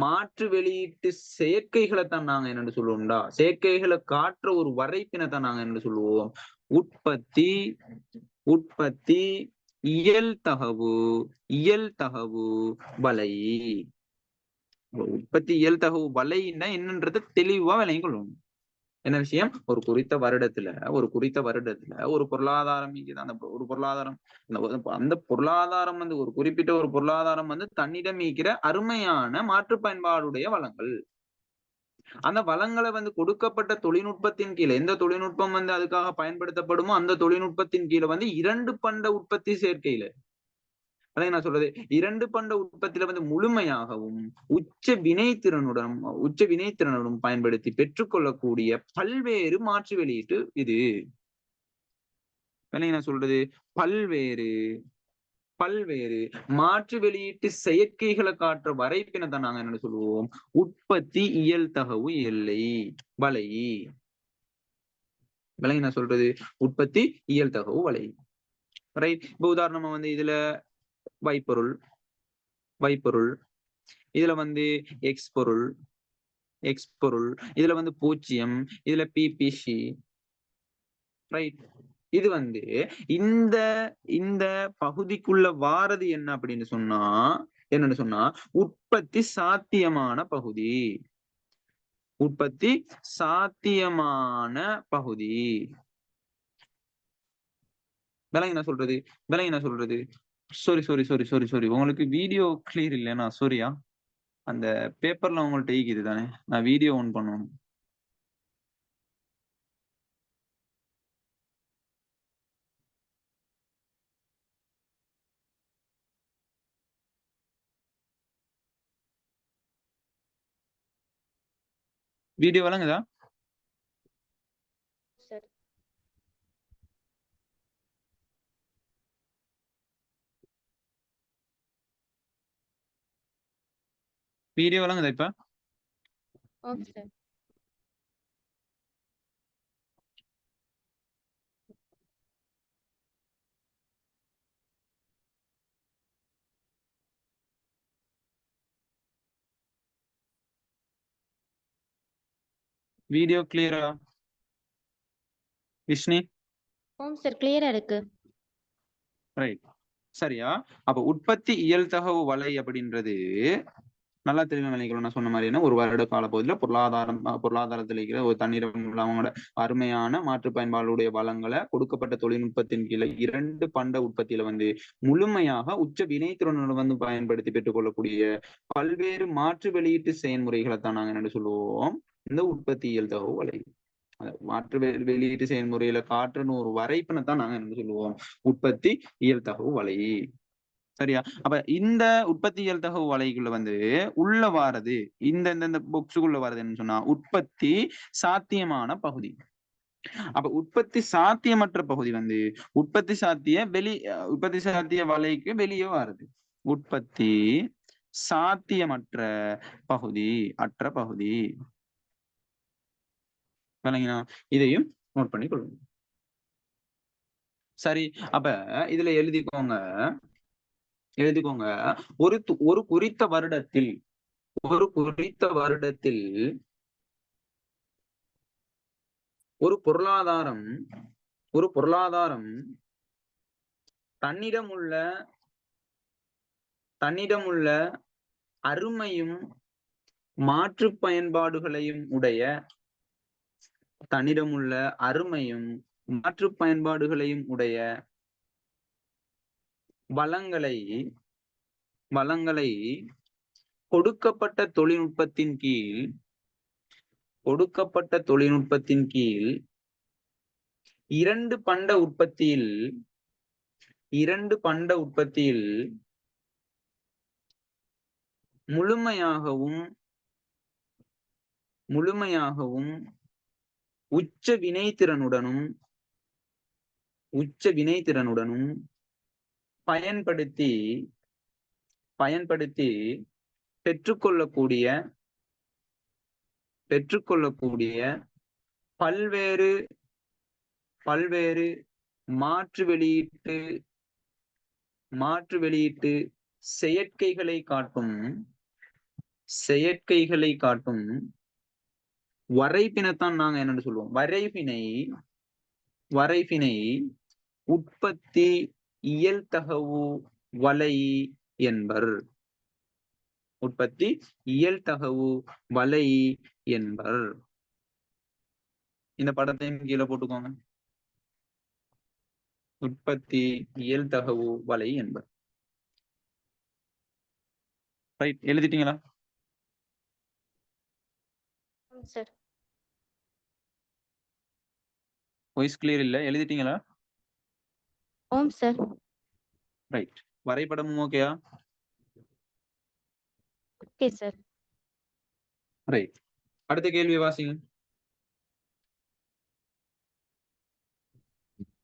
மாற்று வெளியீட்டு செயற்கைகளை தான் நாங்க என்னன்னு சொல்லுவோம்டா, செயற்கைகளை காட்டுற ஒரு வரைப்பினை தான் நாங்க என்ன சொல்லுவோம், உற்பத்தி இயல்தகவு வலை. உற்பத்தி இயல்தகவு வலைன்னா என்னன்றதை தெளிவா விளங்கிக் கொள்ளணும். என்ன விஷயம், ஒரு குறித்த வருடத்துல ஒரு பொருளாதாரம் அந்த ஒரு பொருளாதாரம் அந்த பொருளாதாரம் வந்து ஒரு குறிப்பிட்ட ஒரு பொருளாதாரம் வந்து தன்னிடம் ஈக்கிற அருமையான மாற்று பயன்பாடுடைய வளங்கள். அந்த வளங்களை வந்து கொடுக்கப்பட்ட தொழில்நுட்பத்தின் கீழே எந்த தொழில்நுட்பம் வந்து அதுக்காக பயன்படுத்தப்படுமோ அந்த தொழில்நுட்பத்தின் கீழே வந்து 2 பண்ட உற்பத்தி சேர்க்கையில அதான் நான் சொல்றது, 2 பண்ட உற்பத்தியில வந்து முழுமையாகவும் உச்ச வினைத்திறனுடன் பயன்படுத்தி பெற்றுக்கொள்ளக்கூடிய பல்வேறு மாற்று வெளியீட்டு இது. நான் சொல்றது பல்வேறு மாற்று வெளியீட்டு செயற்கைகளை காட்டுற வரைப்பினை தான் நாங்க என்ன சொல்லுவோம், உற்பத்தி இயல்தகவு எல்லை வலை. நான் சொல்றது உற்பத்தி இயல்தகவு வலை. ரைட். இப்ப உதாரணமா வந்து இதுல வைப்பொருள், இதுல வந்து எக்ஸ் பொருள், இதுல வந்து 0, இதுல பிபிசி. ரைட். இது வந்து இந்த பகுதிக்குள்ள வாரது என்ன அப்படின்னு சொன்னா உற்பத்தி சாத்தியமான பகுதி. விலங்கி நான் சொல்றது சாரி உங்களுக்கு வீடியோ கிளியர் இல்லைன்னா சாரியா, அந்த பேப்பர்ல உங்கள்ட்ட ஈக்குது தானே, நான் வீடியோ ஆன் பண்ணணும். வீடியோ விளங்குதா? வீடியோ விளங்குதா இப்ப? Okay sir. வீடியோ கிளியரா விஷ்ணி? ஓம் சார், கிளியரா இருக்கு. ரைட். சரியா? அப்ப உற்பத்தி இயல்தகவு வலை அப்படின்றது நல்லா தெளிவா நினைக்கிறோம். நான் சொன்ன மாதிரி என்ன, ஒரு வருட கால பகுதியில பொருளாதாரத்தில் இருக்கிற ஒரு தண்ணீரம் அவங்களோட அருமையான மாற்று பயன்பாடுடைய வளங்களை கொடுக்கப்பட்ட தொழில்நுட்பத்தின் கீழே 2 பண்ட உற்பத்தியில வந்து முழுமையாக உச்ச வினைத்திறனுடன் வந்து பயன்படுத்தி பெற்றுக்கொள்ளக்கூடிய பல்வேறு மாற்று வெளியீட்டு செயல்முறைகளை தான் நாங்க என்ன சொல்லுவோம், இந்த உற்பத்தி இயல்தகவு வலை. மாற்று வெளியீட்டு செயல்முறையில காற்றுன்னு ஒரு வரைப்பினை தான் நாங்க என்ன சொல்லுவோம், உற்பத்தி இயல்தகவு வலை. சரியா? அப்ப இந்த உற்பத்தி இயல்தகவு வலைக்குள்ள வந்து உள்ள வாரது இந்த பொக்ஸுக்குள்ள வாரது என்ன சொன்னா உற்பத்தி சாத்தியமான பகுதி. அப்ப உற்பத்தி சாத்தியமற்ற பகுதி வந்து உற்பத்தி சாத்திய வலைக்கு வெளியே வாருது. உற்பத்தி சாத்தியமற்ற பகுதி. விளங்கினா? இதையும் நோட் பண்ணி கொள்ளுங்க. சரி, அப்ப இதுல எழுதிக்கோங்க ஒரு குறித்த வருடத்தில் ஒரு பொருளாதாரம் தன்னிடம் உள்ள அருமையும் மாற்று பயன்பாடுகளையும் உடைய வளங்களை கொடுக்கப்பட்ட தொழில்நுட்பத்தின் கீழ் இரண்டு பண்ட உற்பத்தியில் முழுமையாகவும் உச்ச வினைத்திறனுடனும் பயன்படுத்தி பெற்றுக்கொள்ளக்கூடிய பல்வேறு மாற்று வெளியீட்டு செயற்கைகளை காட்டும் வரைபினைத்தான் நாங்க என்னன்னு சொல்லுவோம். வரைபினை உற்பத்தி இயல்தகவு வலை என்பர். இந்த படத்தையும் கீழே போட்டுக்கோங்க. உற்பத்தி இயல்தகவு வலை என்பர். ரைட், எழுதிட்டீங்களா? சார் வாய்ஸ் கிளியர் இல்ல, எழுதிட்டீங்களா? ஓம் சார். ரைட், வரைபடமும் ஓகேயா? Okay sir. ரைட், அடுத்த கேள்வி வாசிங்க.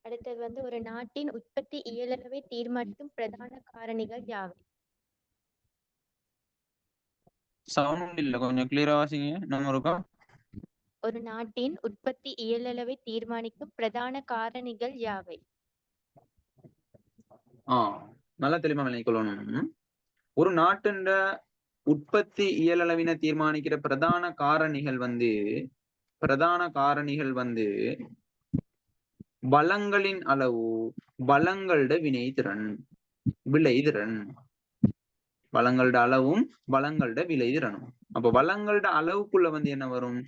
அடுத்தது வந்து ஒரு நாட்டின் உற்பத்தி இயலளவை தீர்மானிக்கும் பிரதான காரணிகள் யாவை? சவுண்ட் இல்ல, கொஞ்சம் கிளியரா வாசிங்க. நம்ம இருக்கா? ஒரு நாட்டின் உற்பத்தி இயலளவை தீர்மானிக்கும் பிரதான காரணிகள் யாவை? நல்லா தெளிவா விளங்கிக்கொள்ளணும். ஒரு நாட்டின் உற்பத்தி இயலளவினை தீர்மானிக்கிற பிரதான காரணிகள் வந்து வளங்களின் அளவு, வளங்களோட விளைதிறன். வளங்களோட அளவும் வளங்களோட விளைதிறனும். அப்ப வளங்களோட அளவுக்குள்ள வந்து என்ன வரும்?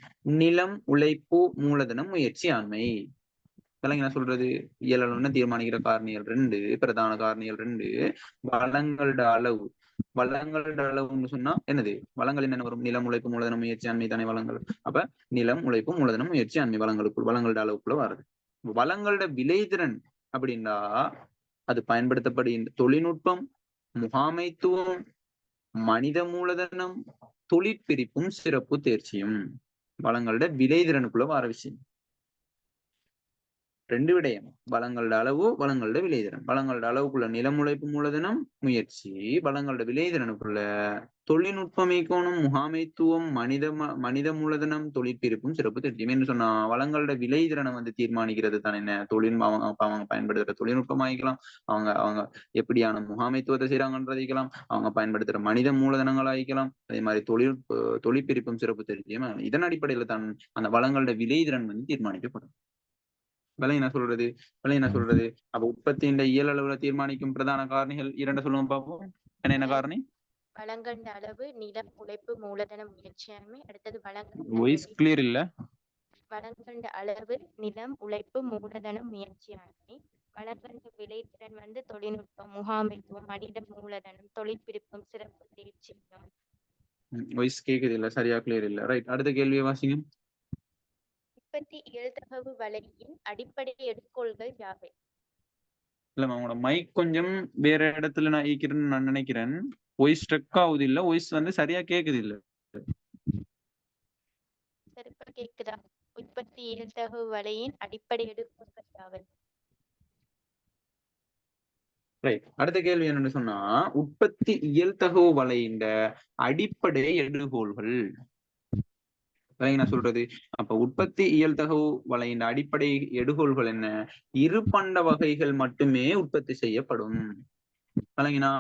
நிலம், உழைப்பு, மூலதனம், முயற்சி, ஆண்மை. என்ன சொல்றது? இயலளவுன்னு தீர்மானிக்கிற காரணிகள் 2, பிரதான காரணிகள் 2. வளங்களோட அளவுன்னு சொன்னா என்னது? வளங்கள் என்ன வரும்? நிலம், உழைப்பு, மூலதனம், முயற்சி, ஆண்மை தானே வளங்கள். அப்ப நிலம், உழைப்பு, மூலதனம், முயற்சி, ஆண்மை வளங்களோட அளவுக்குள்ள வருது. வளங்களோட விளைதிறன் அப்படின்னா அது பயன்படுத்தப்படுகின்ற தொழில்நுட்பம், முகாமைத்துவம், மனித மூலதனம், தொழிற்பிரிப்பும் சிறப்பு தேர்ச்சியும் வளங்களோட விளைதிறனுக்குள்ள வர விஷயம். 2 விடயம். வளங்களோட அளவு, வளங்களோட விளைதிறன். வளங்களோட அளவுக்குள்ள நிலம், உழைப்பு, மூலதனம், முயற்சி. வளங்களோட விளைதிறனுக்குள்ள தொழில்நுட்பம், ஈக்கோணம், முகாமைத்துவம், மனித மூலதனம், தொழிற்பிரிப்பும் சிறப்பு தேர்ச்சியும். என்று சொன்னா வளங்களோட விளைதிறனை வந்து தீர்மானிக்கிறது தான் என்ன? அவங்க பயன்படுத்துற தொழில்நுட்பம் ஆகிக்கலாம், அவங்க எப்படியான முகாமைத்துவத்தை செய்யறாங்கன்றதைக்கலாம், அவங்க பயன்படுத்துற மனித மூலதனங்கள் ஆகிக்கலாம், அதே மாதிரி தொழிற்பிரிப்பும் சிறப்பு தேர்ச்சியும். இதன் அடிப்படையில தான் அந்த வளங்களோட விளைதிறன் வந்து தீர்மானிக்கப்படும். என்ன சொல்றது? அப்ப உற்பத்தியின் இயல் அளவுல தீர்மானிக்கும் பிரதான காரணிகள் 2 சொல்லுவோம் பாப்போம். என்ன காரணி? வளங்களின் அளவு, நிலம், உழைப்பு, மூலதனம், முயற்சி, ஆண்மை. அடுத்தது வாய்ஸ் கிளியர் இல்ல. வளங்களின் அளவு, நிலம், உழைப்பு, மூலதனம், முயற்சி, ஆண்மை. வளங்களின் விளைதிறன் வந்து தொழில்நுட்பம், முகாமைத்துவம், மனித மூலதனம், தொழிற்பிரிப்பும் சிறப்பு தேர்ச்சியும். வாய்ஸ் கேக்குது இல்ல, சரியா கிளியர் இல்ல. ரைட், அடுத்த கேள்வியை வாசிங்க. உற்பத்தி இயல்தகவு வலையின் அடிப்படை எடுகோள்கள் யாவை? இல்லம்மா, உங்களோட மைக் கொஞ்சம் வேற இடத்துல நான் ஈக்கிறேன்னு நான் நினைக்கிறேன். வாய்ஸ் ஸ்ட்ரக் ஆகுது இல்ல, வாய்ஸ் வந்து சரியா கேக்குது இல்ல. சரி, இப்ப கேக்குதா? உற்பத்தி இயல்தகவு வலையின் அடிப்படை எடுகோள்கள் யாவை? ரைட், அடுத்த கேள்வி என்னன்னு சொன்னா உற்பத்தி இயல்தகவு வலையின் அடிப்படை எடுகோள்கள். என்ன சொல்றது? அப்ப உற்பத்தி இயல்தகவு வலையின் அடிப்படை எடுகோள்கள் என்ன? இரு பண்ட வகைகள் மட்டுமே உற்பத்தி செய்யப்படும். வழங்கினா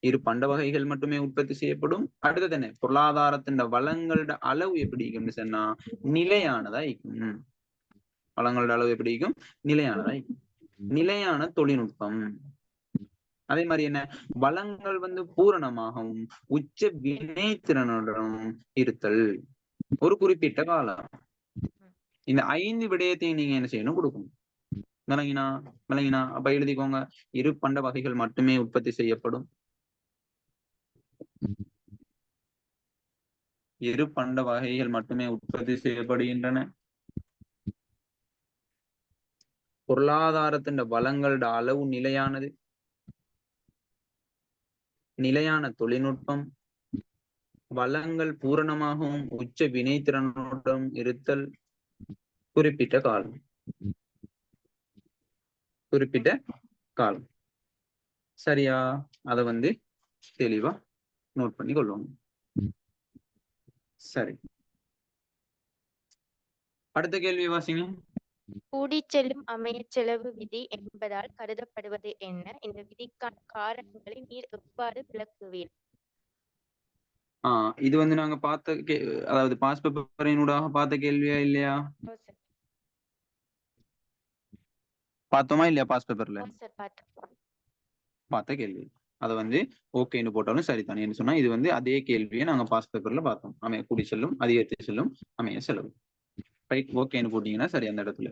இரு பண்ட வகைகள் மட்டுமே உற்பத்தி செய்யப்படும். அடுத்தது என்ன? பொருளாதாரத்தின் வளங்களோட அளவு எப்படி இருக்கும்னு சொன்னா நிலையானதா இருக்கும். வளங்களோட அளவு எப்படி இருக்கும்? நிலையானதா இருக்கும். நிலையான தொழில்நுட்பம். அதே மாதிரி என்ன? வளங்கள் வந்து பூரணமாகவும் உச்ச வினைத்திறனுடனும் இருத்தல் ஒரு குறிப்பிட்ட காலம். இந்த 5 விடயத்தையும் நீங்க என்ன செய்யணும்? கொடுக்கணும். விளங்கினா அப்ப எழுதிக்கோங்க. இரு பண்ட வகைகள் மட்டுமே உற்பத்தி செய்யப்படும். இரு பண்ட வகைகள் மட்டுமே உற்பத்தி செய்யப்படுகின்றன. பொருளாதாரத்தின் வளங்களோட அளவு நிலையானது. நிலையான தொழில்நுட்பம். வளங்கள் பூரணமாகவும் உச்ச வினைத்திறனுடன் இருத்தல். குறிப்பிட்ட காலம். குறிப்பிட்ட காலம். சரியா? அத வந்து தெளிவா நோட் பண்ணி கொள்ளுவோம். சரி, அடுத்த கேள்வி வாசிங்க. கூடிச் செல்லும் அமையச் செலவு விதி என்பதால் கருதப்படுவது என்ன? இந்த விதிக்கான காரணங்களை நீர் எவ்வாறு விளக்குவீர்? இது வந்து நாங்க பார்த்த அதாவது பாஸ் பேப்பரினூடாக பார்த்த கேள்வியா இல்லையா? பார்த்தோமா இல்லையா? பாஸ் பேப்பர்ல பார்த்த கேள்வி. அதை வந்து ஓகேன்னு போட்டாலும் சரிதானே என்ன சொன்னா, இது வந்து அதே கேள்வியை நாங்க பாஸ் பேப்பர்ல பார்த்தோம். அமைய கூடி செல்லும், அதிகரித்து செல்லும் அமைய செலவு. ரைட், ஓகேன்னு போட்டீங்கன்னா சரி அந்த இடத்துல.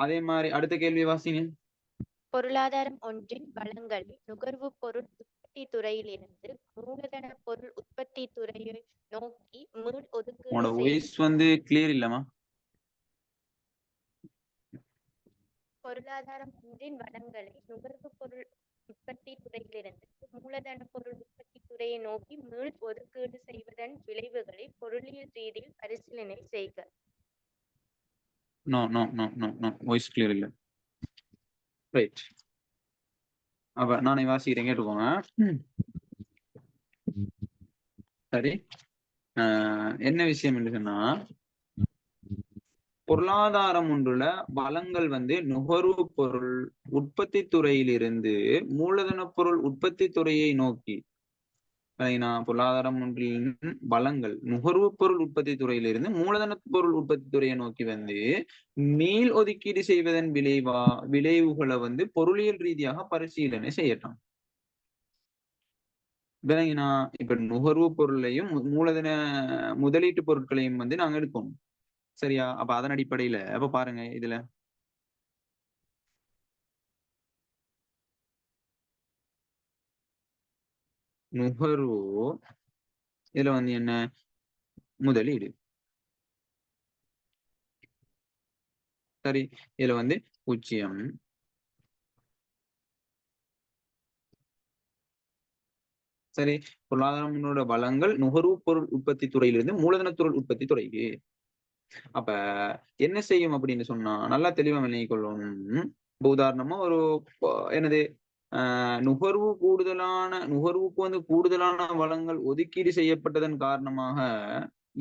அதே மாதிரி அடுத்த கேள்வி வாசிங்க. பொருளாதாரம் ஒன்றின் வளங்களை நுகர்வு பொருள் உற்பத்தி துறையிலிருந்து மூலதன பொருள் உற்பத்தி துறையை நோக்கி மீள் ஒதுக்கீடு வாய்ஸ் வந்து கிளியர் இல்லமா? பொருளாதாரம் ஒன்றின் வளங்களை நுகர்வு பொருள் உற்பத்தி துறையிலிருந்து மூலதன பொருள் உற்பத்தி துறையை நோக்கி மீள் ஒதுக்கீடு செய்வதன் விளைவுகளை பொருளியல் ரீதியில் பரிசீலனை செய்க. No no no no no voice clear இல்ல. ரைட், அப்ப நானே வாசிக்கிறேன், கேட்டுக்கோங்க. சரி, என்ன விஷயம் என்று சொன்னா, பொருளாதாரம் ஒன்றுல வளங்கள் வந்து நுகர்வு பொருள் உற்பத்தி துறையிலிருந்து மூலதன பொருள் உற்பத்தி துறையை நோக்கி, பொருளாதாரம் ஒன்றின் வளங்கள் நுகர்வு பொருள் உற்பத்தி துறையிலிருந்து மூலதன பொருள் உற்பத்தி துறையை நோக்கி வந்து மீள் ஒதுக்கீடு செய்வதன் விளைவுகளை வந்து பொருளியல் ரீதியாக பரிசீலனை செய்யட்டும். விளங்கினா? இப்ப நுகர்வு பொருளையும் மூலதன முதலீட்டு பொருட்களையும் வந்து நாங்க எடுக்கணும். சரியா? அப்ப அதன் அடிப்படையில அப்ப பாருங்க, இதுல நுகர்வு, இதுல வந்து என்ன முதலீடு. சரி, இதுல வந்து பூஜ்ஜியம். சரி, பொருளாதார வளங்கள் நுகர்வு பொருள் உற்பத்தி துறையிலிருந்து மூலதன பொருள் உற்பத்தி துறைக்கு. அப்ப என்ன செய்யும் அப்படின்னு சொன்னா நல்லா தெளிவா விளங்கிக் கொள்ளணும். உதாரணமா ஒரு என்னது நுகர்வுக்கு வந்து கூடுதலான வளங்கள் ஒதுக்கீடு செய்யப்பட்டதன் காரணமாக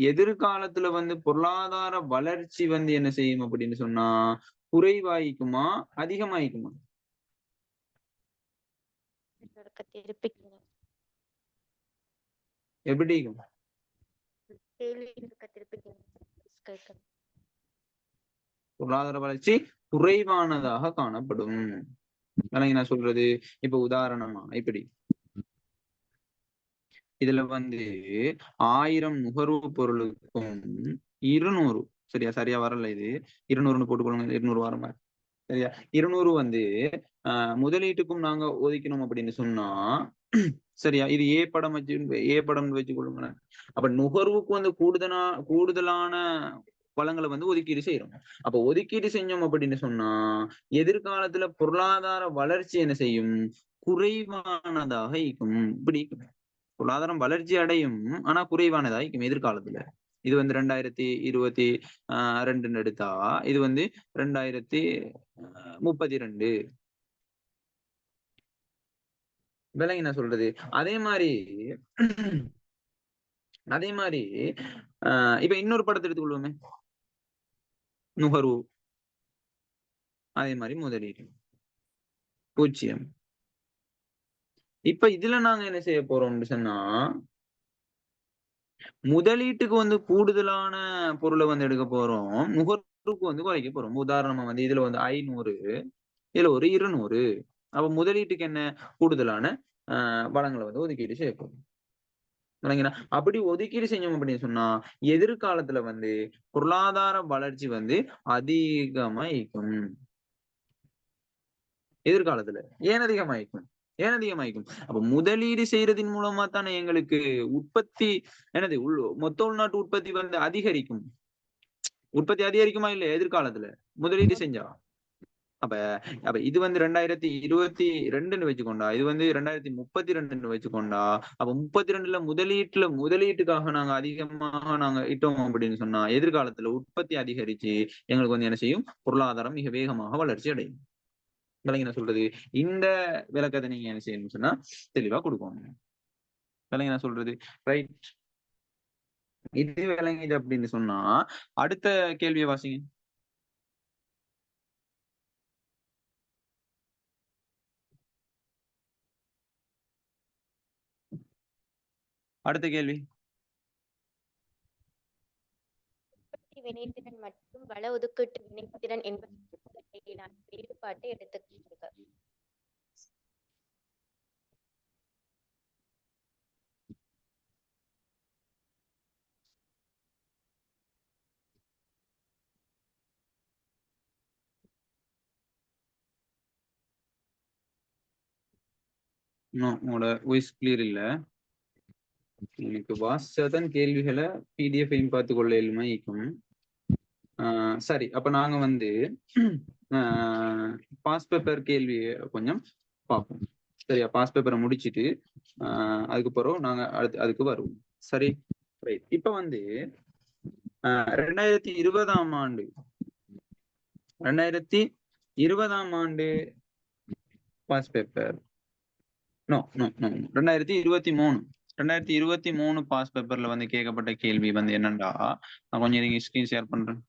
எதிர்காலத்துல வந்து பொருளாதார வளர்ச்சி வந்து என்ன செய்யும் அப்படின்னு சொன்னா குறைவாயிக்குமா அதிகமாயிக்குமா? எப்படி? பொருளாதார வளர்ச்சி குறைவானதாக காணப்படும். நான் சொல்றது இப்ப உதாரணமா இப்படி, இதுல வந்து 1000 நுகர்வு பொருளுக்கும் 200, சரியா வரல, இது 200 போட்டுக்கொள்ளுங்க, 200 வர மாதிரி. சரியா? 200 வந்து முதலீட்டுக்கும் நாங்க ஒதுக்கணும் அப்படின்னு சொன்னா, சரியா, இது ஏ படம் வச்சு கொள்ளுங்க. அப்ப நுகர்வுக்கு வந்து கூடுதலான வளங்களை வந்து ஒதுக்கீடு செய்யறோம். அப்ப ஒதுக்கீடு செஞ்சோம் அப்படின்னு சொன்னா எதிர்காலத்துல பொருளாதார வளர்ச்சி என்ன செய்யும்? குறைவானதாக இருக்கும். இப்படி பொருளாதாரம் வளர்ச்சி அடையும், ஆனா குறைவானதாக இருக்கும் எதிர்காலத்துல. இது வந்து 2022 எடுத்தா இது வந்து 2032. விலங்கி நான் சொல்றது. அதே மாதிரி இப்ப இன்னொரு படத்தை எடுத்துக்கொள்வோமே, நுகர்வு, அதே மாதிரி முதலீடு பூஜ்ஜியம். இப்ப இதுல நாங்க என்ன செய்ய போறோம்னு சொன்னா முதலீட்டுக்கு வந்து கூடுதலான பொருளை வந்து எடுக்க போறோம், நுகர்வுக்கு வந்து குறைக்க போறோம். உதாரணமா வந்து இதுல வந்து 500, இதுல ஒரு 200. அப்ப முதலீட்டுக்கு என்ன கூடுதலான வளங்களை வந்து ஒதுக்கீடு செய்ய போறோம். அப்படி ஒதுக்கீடு செஞ்சோம் அப்படின்னு சொன்னா எதிர்காலத்துல வந்து பொருளாதார வளர்ச்சி வந்து அதிகமாயிக்கும். எதிர்காலத்துல ஏன் அதிகமாயிக்கும்? ஏன் அதிகமாயிக்கும்? அப்ப முதலீடு செய்யறதின் மூலமா தானே எங்களுக்கு உற்பத்தி என்னது மொத்த உள்நாட்டு உற்பத்தி வந்து அதிகரிக்கும். உற்பத்தி அதிகரிக்குமா இல்லையா எதிர்காலத்துல முதலீடு செஞ்சா? அப்ப அப்ப இது வந்து 2022 வச்சுக்கொண்டா, இது வந்து 2032 வச்சுக்கொண்டா, அப்ப 32ல முதலீட்டுக்காக நாங்க அதிகமாக நாங்க இட்டோம் அப்படின்னு சொன்னா எதிர்காலத்துல உற்பத்தி அதிகரிச்சு எங்களுக்கு வந்து என்ன செய்யும்? பொருளாதாரம் மிக வேகமாக வளர்ச்சி அடையும். விளங்கி என்ன சொல்றது? இந்த விளக்கத்தை நீங்க என்ன செய்யணும்னு சொன்னா தெளிவா கொடுக்கணும். விளங்கி என்ன சொல்றது? ரைட். இது விளங்கிது அப்படின்னு சொன்னா அடுத்த கேள்வியை வாசிங்க. அடுத்த கேள்வி. வினைத்திறன் மற்றும் வள ஒதுக்கீட்டு வினைத்திறன் என்பதற்கு இடையிலான வேறுபாட்டை எடுத்துக்கொள்க. உங்களோட வாய்ஸ் கிளியர் இல்ல. எனக்கு வாட்ஸ்அப் கேள்விகளை பிடிஎஃப் பார்த்து கொள்ள இயலுமா இருக்கும். சரி, அப்ப நாங்க வந்து பாஸ் பேப்பர் கேள்வி கொஞ்சம் பார்ப்போம். சரியா? பாஸ் பேப்பரை முடிச்சுட்டு அதுக்கு பிறகு நாங்க அதுக்கு வருவோம். சரி, ரைட். இப்ப வந்து 2020ஆம் ஆண்டு 2020 பாஸ் பேப்பர் 2023 பாஸ் பேப்பர்ல வந்து கேட்கப்பட்ட கேள்வி வந்து என்னண்டா, நான் கொஞ்சம் நீங்க ஸ்கிரீன் ஷேர் பண்றேன்.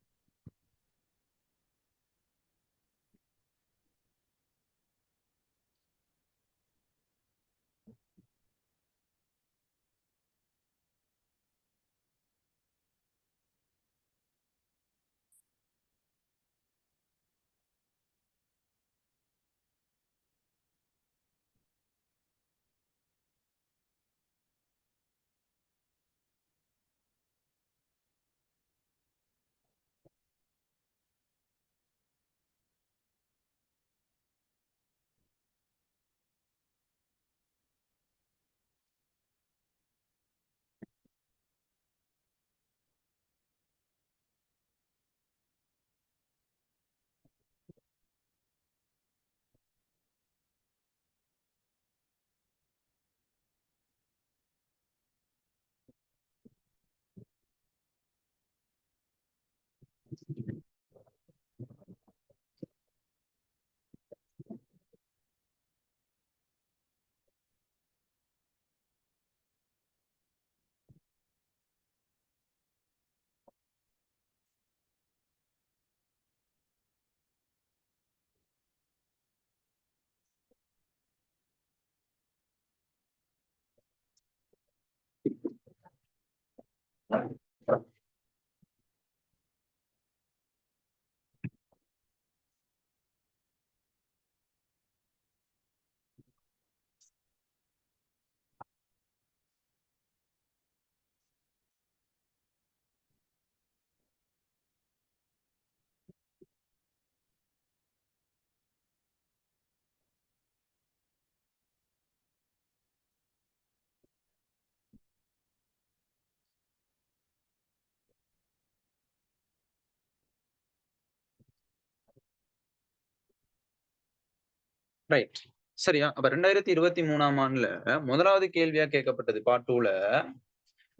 ரைட். சரியா? அப்ப 2023ஆம் ஆண்டுல முதலாவது கேள்வியா கேட்கப்பட்டது பார்ட் 2ல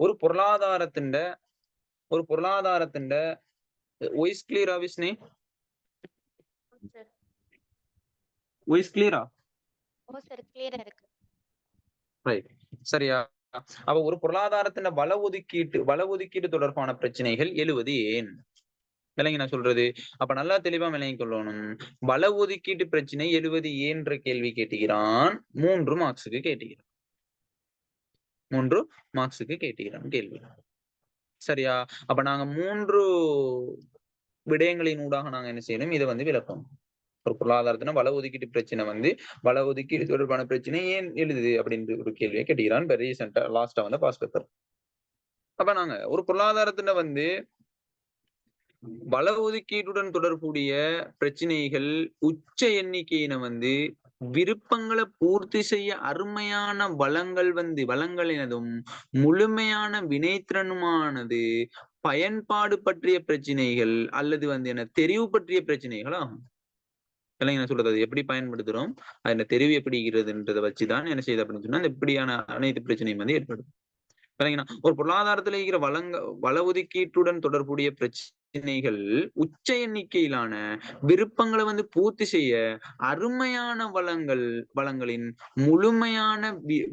ஒரு பொருளாதாரத்தின் வாய்ஸ் கிளியரா விஷ்ணு? வாய்ஸ் கிளியரா? ஓ சார், கிளியரா இருக்கு. ரைட். சரியா? அப்ப ஒரு பொருளாதாரத்தின் வள ஒதுக்கீடு தொடர்பான பிரச்சனைகள் எழுவது ஏன்? விளங்கி நான் சொல்றது? அப்ப நல்லா தெளிவா விளங்கி கொள்ளணும். வள ஒதுக்கீட்டு பிரச்சனை எழுவது ஏன்ற கேள்வி கேட்டுகிறான். 3 மார்க்ஸுக்கு கேட்டுகிறான். 3 மார்க்ஸுக்கு கேட்டுகிறான் கேள்வி. சரியா? அப்ப நாங்க 3 விடயங்களின் ஊடாக நாங்க என்ன செய்யணும்? இதை வந்து விளக்கணும். ஒரு பொருளாதாரத்தின வள ஒதுக்கீட்டு பிரச்சனை வந்து வள ஒதுக்கீடு தொடர்பான பிரச்சனை ஏன் எழுதுது அப்படின்ற ஒரு கேள்வியை கேட்டுகிறான். ரீசெண்டா லாஸ்டா வந்து பாஸ் பேப்பர். அப்ப நாங்க ஒரு பொருளாதாரத்தின வந்து வள ஒதுக்கீட்டுடன் தொடர்புடைய பிரச்சனைகள் உச்ச எண்ணிக்கையின வந்து விருப்பங்களை பூர்த்தி செய்ய அருமையான வளங்களினதும் முழுமையான வினைத்திறனுமானது பயன்பாடு பற்றிய பிரச்சனைகள் அல்லது என்ன தெரிவு பற்றிய பிரச்சனைகள் ஆகும். என்ன சொல்றது, அது எப்படி பயன்படுத்துறோம், அது தெரிவு எப்படி இருக்கிறதுன்றதை வச்சுதான் என்ன செய்யுது அப்படின்னு சொன்னா இப்படியான அனைத்து பிரச்சனையும் ஏற்படுது. ஒரு பொருளாதாரத்துல இருக்கிற வள ஒதுக்கீட்டுடன் தொடர்புடைய பிரச்சனைகள் உச்ச எண்ணிக்கையிலான விருப்பங்களை பூர்த்தி செய்ய அருமையான வளங்களின்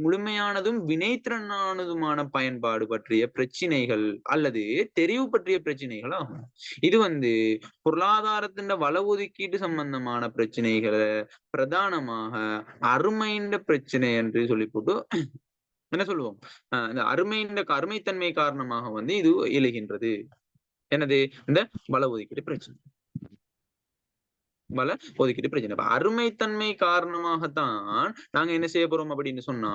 முழுமையானதும் வினைத்திறனானதுமான பயன்பாடு பற்றிய பிரச்சனைகள் அல்லது தெரிவு பற்றிய பிரச்சனைகள் ஆகும். இது பொருளாதாரத்தின் வள ஒதுக்கீட்டு சம்பந்தமான பிரச்சனைகளை பிரதானமாக அருமைன்ற பிரச்சனை என்று சொல்லி போட்டு என்ன சொல்லுவோம், இந்த அருமைத்தன்மை காரணமாக இது எழுகின்றது. என்னது, இந்த வள ஒதுக்கீடு பிரச்சனை. வள ஒதுக்கீடு பிரச்சனை. அருமைத்தன்மை காரணமாகத்தான் நாங்க என்ன செய்ய போறோம் அப்படின்னு சொன்னா,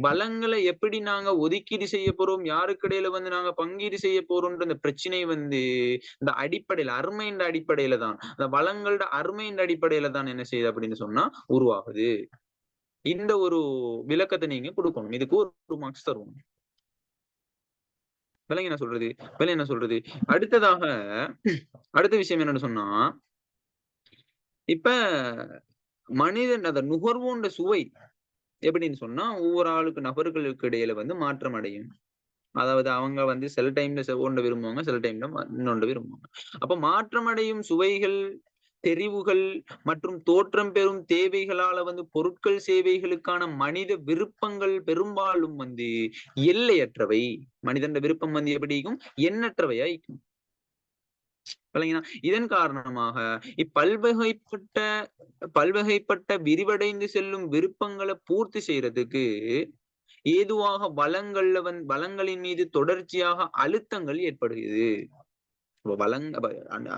வளங்களை எப்படி நாங்க ஒதுக்கீடு செய்ய போறோம், யாருக்கு இடையில நாங்க பங்கீடு செய்ய போறோம்ன்ற இந்த பிரச்சனை இந்த அடிப்படையில அருமைன்ற அடிப்படையில தான், அந்த வளங்களோட அருமைன்ற அடிப்படையில தான் என்ன செய்யுது அப்படின்னு சொன்னா உருவாகுது. இந்த ஒரு விளக்கத்தை நீங்க கொடுக்கணும். இதுக்கு ஒரு மார்க்ஸ் தருவோம். என்ன சொல்றது. அடுத்ததாக அடுத்த விஷயம் என்னன்னு சொன்னா, இப்ப மனிதன் அந்த நுகர்வோன்ற சுவை எப்படின்னு சொன்னா ஒவ்வொரு நபர்களுக்கு இடையில மாற்றம் அடையும். அதாவது அவங்க சில டைம்ல ஒன்று விரும்புவாங்க, சில டைம்ல இன்னொன்று விரும்புவாங்க. அப்ப மாற்றம் அடையும் சுவைகள், தெரிவுகள் மற்றும் தோற்றம் பெறும் தேவைகளால பொருட்கள் சேவைகளுக்கான மனித விருப்பங்கள் பெரும்பாலும் எல்லையற்றவை. மனிதன் விருப்பம் எப்படிக்கும் எண்ணற்றவையாய்க்கும். இதன் காரணமாக பல்வகைப்பட்ட விரிவடைந்து செல்லும் விருப்பங்களை பூர்த்தி செய்யறதுக்கு ஏதுவாக வளங்களின் மீது தொடர்ச்சியாக அழுத்தங்கள் ஏற்படுகிறது.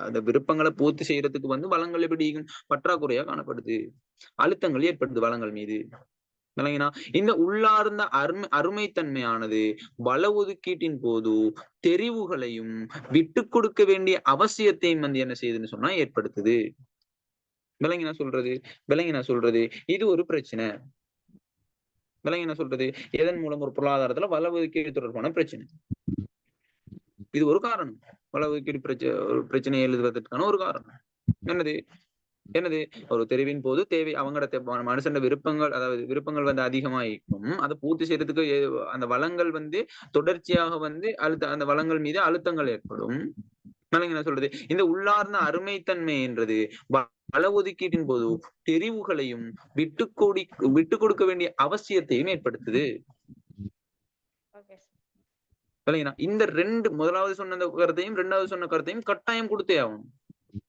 அந்த விருப்பங்களை பூர்த்தி செய்யறதுக்கு வளங்கள் எப்படி பற்றாக்குறையா காணப்படுது, அழுத்தங்கள் ஏற்படுது வளங்கள் மீது. இந்த உள்ளார்ந்த அருமைத்தன்மையானது வள ஒதுக்கீட்டின் போது தெரிவுகளையும் விட்டு கொடுக்க வேண்டிய அவசியத்தையும் என்ன செய்யுதுன்னு சொன்னா ஏற்படுத்துது. சொல்றது இது ஒரு பிரச்சனை. சொல்றது எதன் மூலம் ஒரு பொருளாதாரத்துல வள ஒதுக்கீடு தொடர்பான பிரச்சனை. இது ஒரு காரணம். வள ஒதுக்கீடு பிரச்சனையை எழுதுவதற்கான ஒரு காரணம். என்னது ஒரு தெரிவின் போது தேவை அவங்களோட மனுஷன் விருப்பங்கள், அதாவது விருப்பங்கள் அதிகமாயிருக்கும். அதை பூர்த்தி செய்யறதுக்கு அந்த வளங்கள் தொடர்ச்சியாக அந்த வளங்கள் மீது அழுத்தங்கள் ஏற்படும். என்ன சொல்றது, இந்த உள்ளார்ந்த அருமைத்தன்மை என்றது வள ஒதுக்கீட்டின் போது தெரிவுகளையும் விட்டு கொடுக்க வேண்டிய அவசியத்தையும் ஏற்படுத்துது. இந்த முதலாவது சொன்ன கருத்தையும் ரெண்டாவது சொன்ன கருத்தையும் கட்டாயம் கொடுத்தே ஆகும்.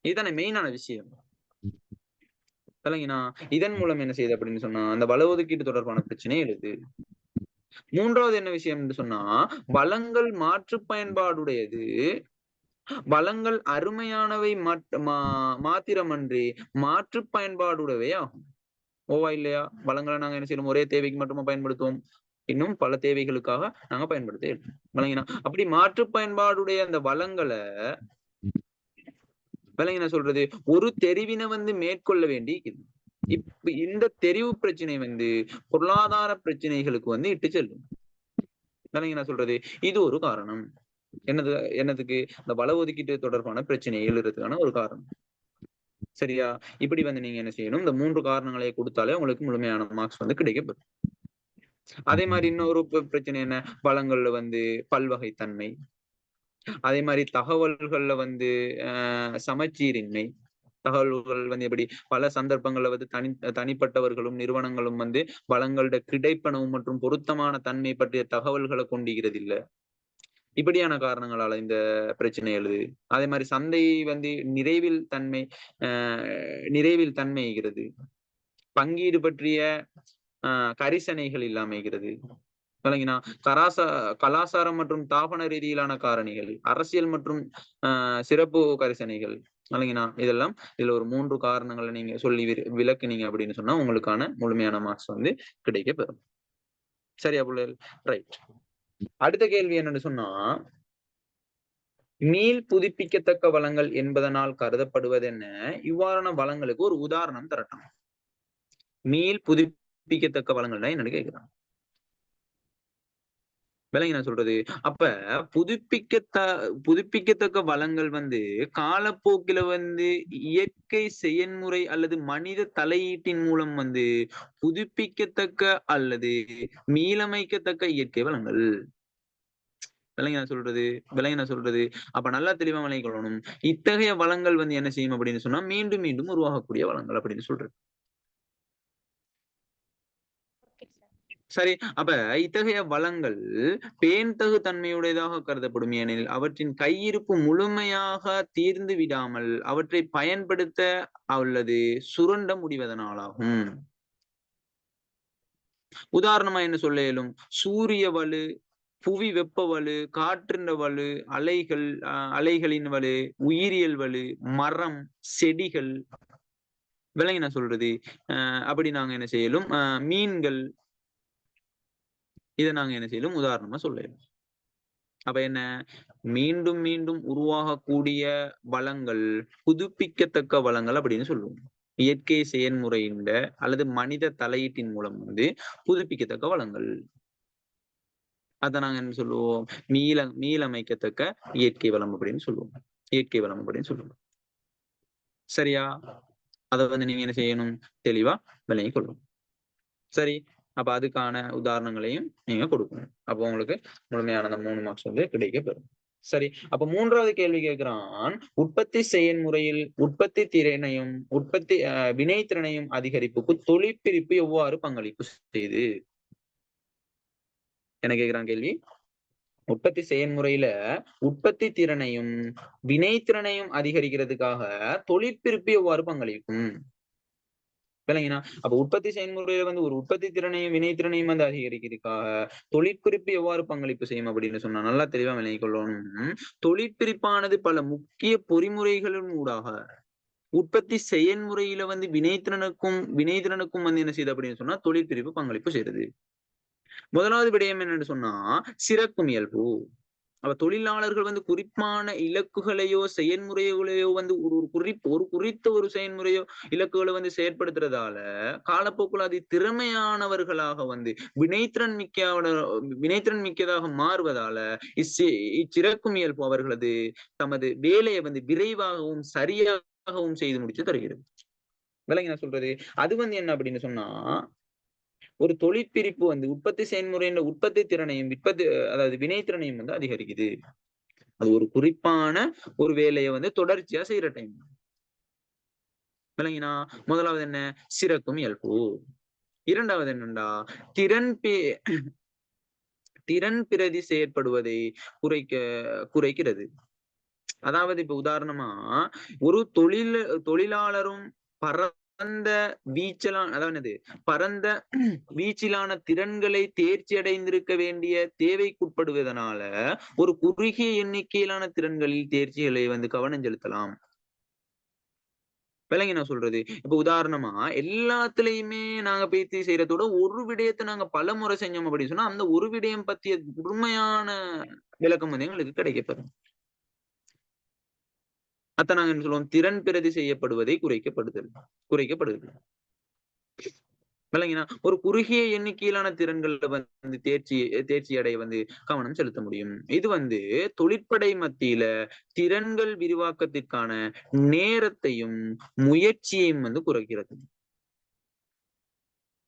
இதுதானே மெயினான விஷயம். இதன் மூலம் என்ன செய்யுது அப்படின்னு சொன்னா அந்த வள ஒதுக்கீட்டு தொடர்பான பிரச்சனை எழுது. மூன்றாவது என்ன விஷயம் என்று சொன்னா, வளங்கள் மாற்று பயன்பாடுடையது. வளங்கள் அருமையானவை மாத்திரமன்றி மாற்று பயன்பாடுடையவை ஆகும். ஓவா இல்லையா? வளங்களை நாங்க என்ன செய்யணும், ஒரே தேவைக்கு மட்டுமா பயன்படுத்துவோம், இன்னும் பல தேவைகளுக்காக நாங்க பயன்படுத்த. அப்படி மாற்று பயன்பாடுடைய அந்த வளங்களை சொல்றது ஒரு தெரிவினை மேற்கொள்ள வேண்டி. இப்ப இந்த தெரிவு பிரச்சனை பொருளாதார பிரச்சனைகளுக்கு இட்டு செல்லும். சொல்றது இது ஒரு காரணம். என்னதுக்கு இந்த வள ஒதுக்கீட்டு தொடர்பான பிரச்சனைகள் எழுதுறதுக்கான ஒரு காரணம். சரியா? இப்படி நீங்க என்ன செய்யணும், இந்த 3 காரணங்களை கொடுத்தாலே உங்களுக்கு முழுமையான மார்க்ஸ் கிடைக்கப்படும். அதே மாதிரி இன்னொரு பிரச்சனை என்ன, வளங்கள்ல பல்வகைத்தன்மை. அதே மாதிரி தகவல்கள்ல சமச்சீரின்மை. தகவல்கள் எப்படி பல சந்தர்ப்பங்கள்ல தனிப்பட்டவர்களும் நிறுவனங்களும் வளங்களோட கிடைப்பனவு மற்றும் பொருத்தமான தன்மை பற்றிய தகவல்களை கொண்டிருக்கிறது இல்ல. இப்படியான காரணங்களால இந்த பிரச்சனை எழுது. அதே மாதிரி சந்தை நிறைவில் தன்மைகிறது. பங்கீடு பற்றிய கரிசனைகள் இல்லாமைகிறது. கலாசாரம் மற்றும் தாபன ரீதியிலான காரணிகள், அரசியல் மற்றும் சிறப்பு கரிசனைகள். இதெல்லாம் இதுல ஒரு 3 காரணங்களை நீங்க சொல்லி விளக்குனீங்க அப்படின்னு சொன்னா உங்களுக்கான முழுமையான மார்க்ஸ் கிடைக்கப்பெறும். சரியா பிள்ளைகள்? ரைட். அடுத்த கேள்வி என்னன்னு சொன்னா, மீள் புதுப்பிக்கத்தக்க வளங்கள் என்பதனால் கருதப்படுவது என்ன? இவ்வாறான வளங்களுக்கு ஒரு உதாரணம் தரட்டும். மீள் புதுப்பிக்கத்தக்க வளங்கள்னா என்னன்னு கேக்குறான். விளங்கி நான் சொல்றது. அப்ப புதுப்பிக்கத்தக்க வளங்கள் வந்து காலப்போக்கில வந்து இயற்கை செயன்முறை அல்லது மனித தலையீட்டின் மூலம் வந்து புதுப்பிக்கத்தக்க அல்லது மீளமைக்கத்தக்க இயற்கை வளங்கள். விளங்கி நான் சொல்றது. அப்ப நல்லா தெளிவா விளங்கிக் கொள்ளணும். இத்தகைய வளங்கள் வந்து என்ன செய்யும் அப்படின்னு சொன்னா மீண்டும் மீண்டும் உருவாகக்கூடிய வளங்கள் அப்படின்னு சொல்றது. Okay sir. சரி, அப்ப இத்தகைய வளங்கள் பேண்தகு தன்மையுடையதாக கருதப்படும். ஏனெனில் அவற்றின் கையிருப்பு முழுமையாக தீர்ந்து விடாமல் அவற்றை பயன்படுத்த அல்லது சுரண்ட முடிவதனாலாகும். உதாரணமா என்ன சொல்ல இயலும்? சூரிய வலு, புவி வெப்ப வலு, காற்றின் வலு, அலைகளின் வலு, உயிரியல் வலு, மரம், செடிகள். விளங்கி நான் சொல்றது. அப்படி நாங்க என்ன செய்யலும் மீன்கள், இதை நாங்க என்ன செய்யலும் உதாரணமா சொல்லலாம். அப்ப என்ன, மீண்டும் மீண்டும் உருவாகக்கூடிய வளங்கள் புதுப்பிக்கத்தக்க வளங்கள் அப்படின்னு சொல்லுவோம். இயற்கை செயல்முறையின் அல்லது மனித தலையீட்டின் மூலம் வந்து புதுப்பிக்கத்தக்க வளங்கள். அதை நாங்க என்ன சொல்லுவோம்? மீளமைக்கத்தக்க இயற்கை வளம் அப்படின்னு சொல்லுவோம். இயற்கை வளம் அப்படின்னு சொல்லுவோம். சரியா? அதை வந்து நீங்க என்ன செய்யணும்? தெளிவா விளங்கிக் கொள்ளணும். சரி, அப்ப அதுக்கான உதாரணங்களையும் நீங்க கொடுக்கணும். அப்போ உங்களுக்கு முழுமையான அந்த 3 மார்க்ஸ் வந்து கிடைக்கப்பெறும். சரி, அப்ப 3வது கேள்வி கேட்கிறான், உற்பத்தி செயல்முறையில் உற்பத்தி திறனையும் வினைத்திறனையும் அதிகரிப்புக்கு தொழிற்பிரிப்பு எவ்வாறு பங்களிப்பு செய்து? என்ன கேட்கிறான் கேள்வி? உற்பத்தி செயல்முறையில உற்பத்தி திறனையும் வினைத்திறனையும் அதிகரிக்கிறதுக்காக தொழிற்பிரிப்பு எவ்வாறு பங்களிக்கும்? விளங்கினா? அப்ப உற்பத்தி செயல்முறையில வந்து ஒரு உற்பத்தி திறனையும் வினைத்திறனையும் வந்து அதிகரிக்கிறதுக்காக தொழிற்பிரிப்பு எவ்வாறு பங்களிப்பு செய்யும் அப்படின்னு சொன்னா நல்லா தெளிவா விளங்கிக் கொள்ளணும். தொழிற்பிரிப்பானது பல முக்கிய பொறிமுறைகளின் ஊடாக உற்பத்தி செயல்முறையில வந்து வினைத்திறனுக்கும் வந்து என்ன செய்யுது அப்படின்னு சொன்னா தொழிற்பிரிப்பு பங்களிப்பு செய்யுது. முதலாவது விடயம் என்னன்னு சொன்னா சிறக்கும் இயல்பு. அப்ப தொழிலாளர்கள் வந்து குறிப்பான இலக்குகளையோ செயல்முறைகளையோ வந்து ஒரு குறித்த ஒரு செயல்முறையோ இலக்குகளை வந்து செயற்படுத்துறதால காலப்போக்கில் அது திறமையானவர்களாக வந்து வினைத்திறன் மிக்கதாக மாறுவதால இச்சிறக்கும் இயல்பு அவர்களது தமது வேலையை வந்து விரைவாகவும் சரியாகவும் செய்து முடிச்சு தருகிறது. விளங்கி நான் சொல்றது. அது வந்து என்ன அப்படின்னு சொன்னா ஒரு தொழிற்பிரிப்பு வந்து உற்பத்தி செயல்முறையின் உற்பத்தி திறனையும் அதாவது வினைத்திறனையும் வந்து அதிகரிக்குது. அது ஒரு குறிப்பான ஒரு வேலையை வந்து தொடர்ச்சியா செய்யற டைம். விளங்கினா? முதலாவது என்ன? சிறக்கும் இயல்பு. இரண்டாவது என்னண்டா திறன் பிரதி செயற்படுவதை குறைக்கிறது. அதாவது இப்ப உதாரணமா ஒரு தொழிலாளரும் பரந்த வீச்சிலான திறன்களை தேர்ச்சி அடைந்திருக்க வேண்டிய தேவைக்குட்படுவதனால ஒரு குறுகிய எண்ணிக்கையிலான திறன்களில் தேர்ச்சிகளை வந்து கவனம் செலுத்தலாம். விளங்கி நான் சொல்றது. இப்ப உதாரணமா எல்லாத்துலயுமே நாங்க பேசி செய்யறதோட ஒரு விடயத்தை நாங்க பல முறை செஞ்சோம் அப்படின்னு சொன்னா அந்த ஒரு விடயம் பத்திய உண்மையான விளக்கம் வந்து எங்களுக்கு கிடைக்கப்பெறும். அத நாங்க என்ன சொல்லுவோம்? திறன் பிரதி செய்யப்படுவதை குறைக்கப்படுதல். விளங்கினா? ஒரு குறுகிய எண்ணிக்கையிலான திறன்களை வந்து தேர்ச்சி அடைய வந்து கவனம் செலுத்த முடியும். இது வந்து தொழிற்படை மத்தியில திறன்கள் விரிவாக்கத்திற்கான நேரத்தையும் முயற்சியையும் வந்து குறைக்கிறது.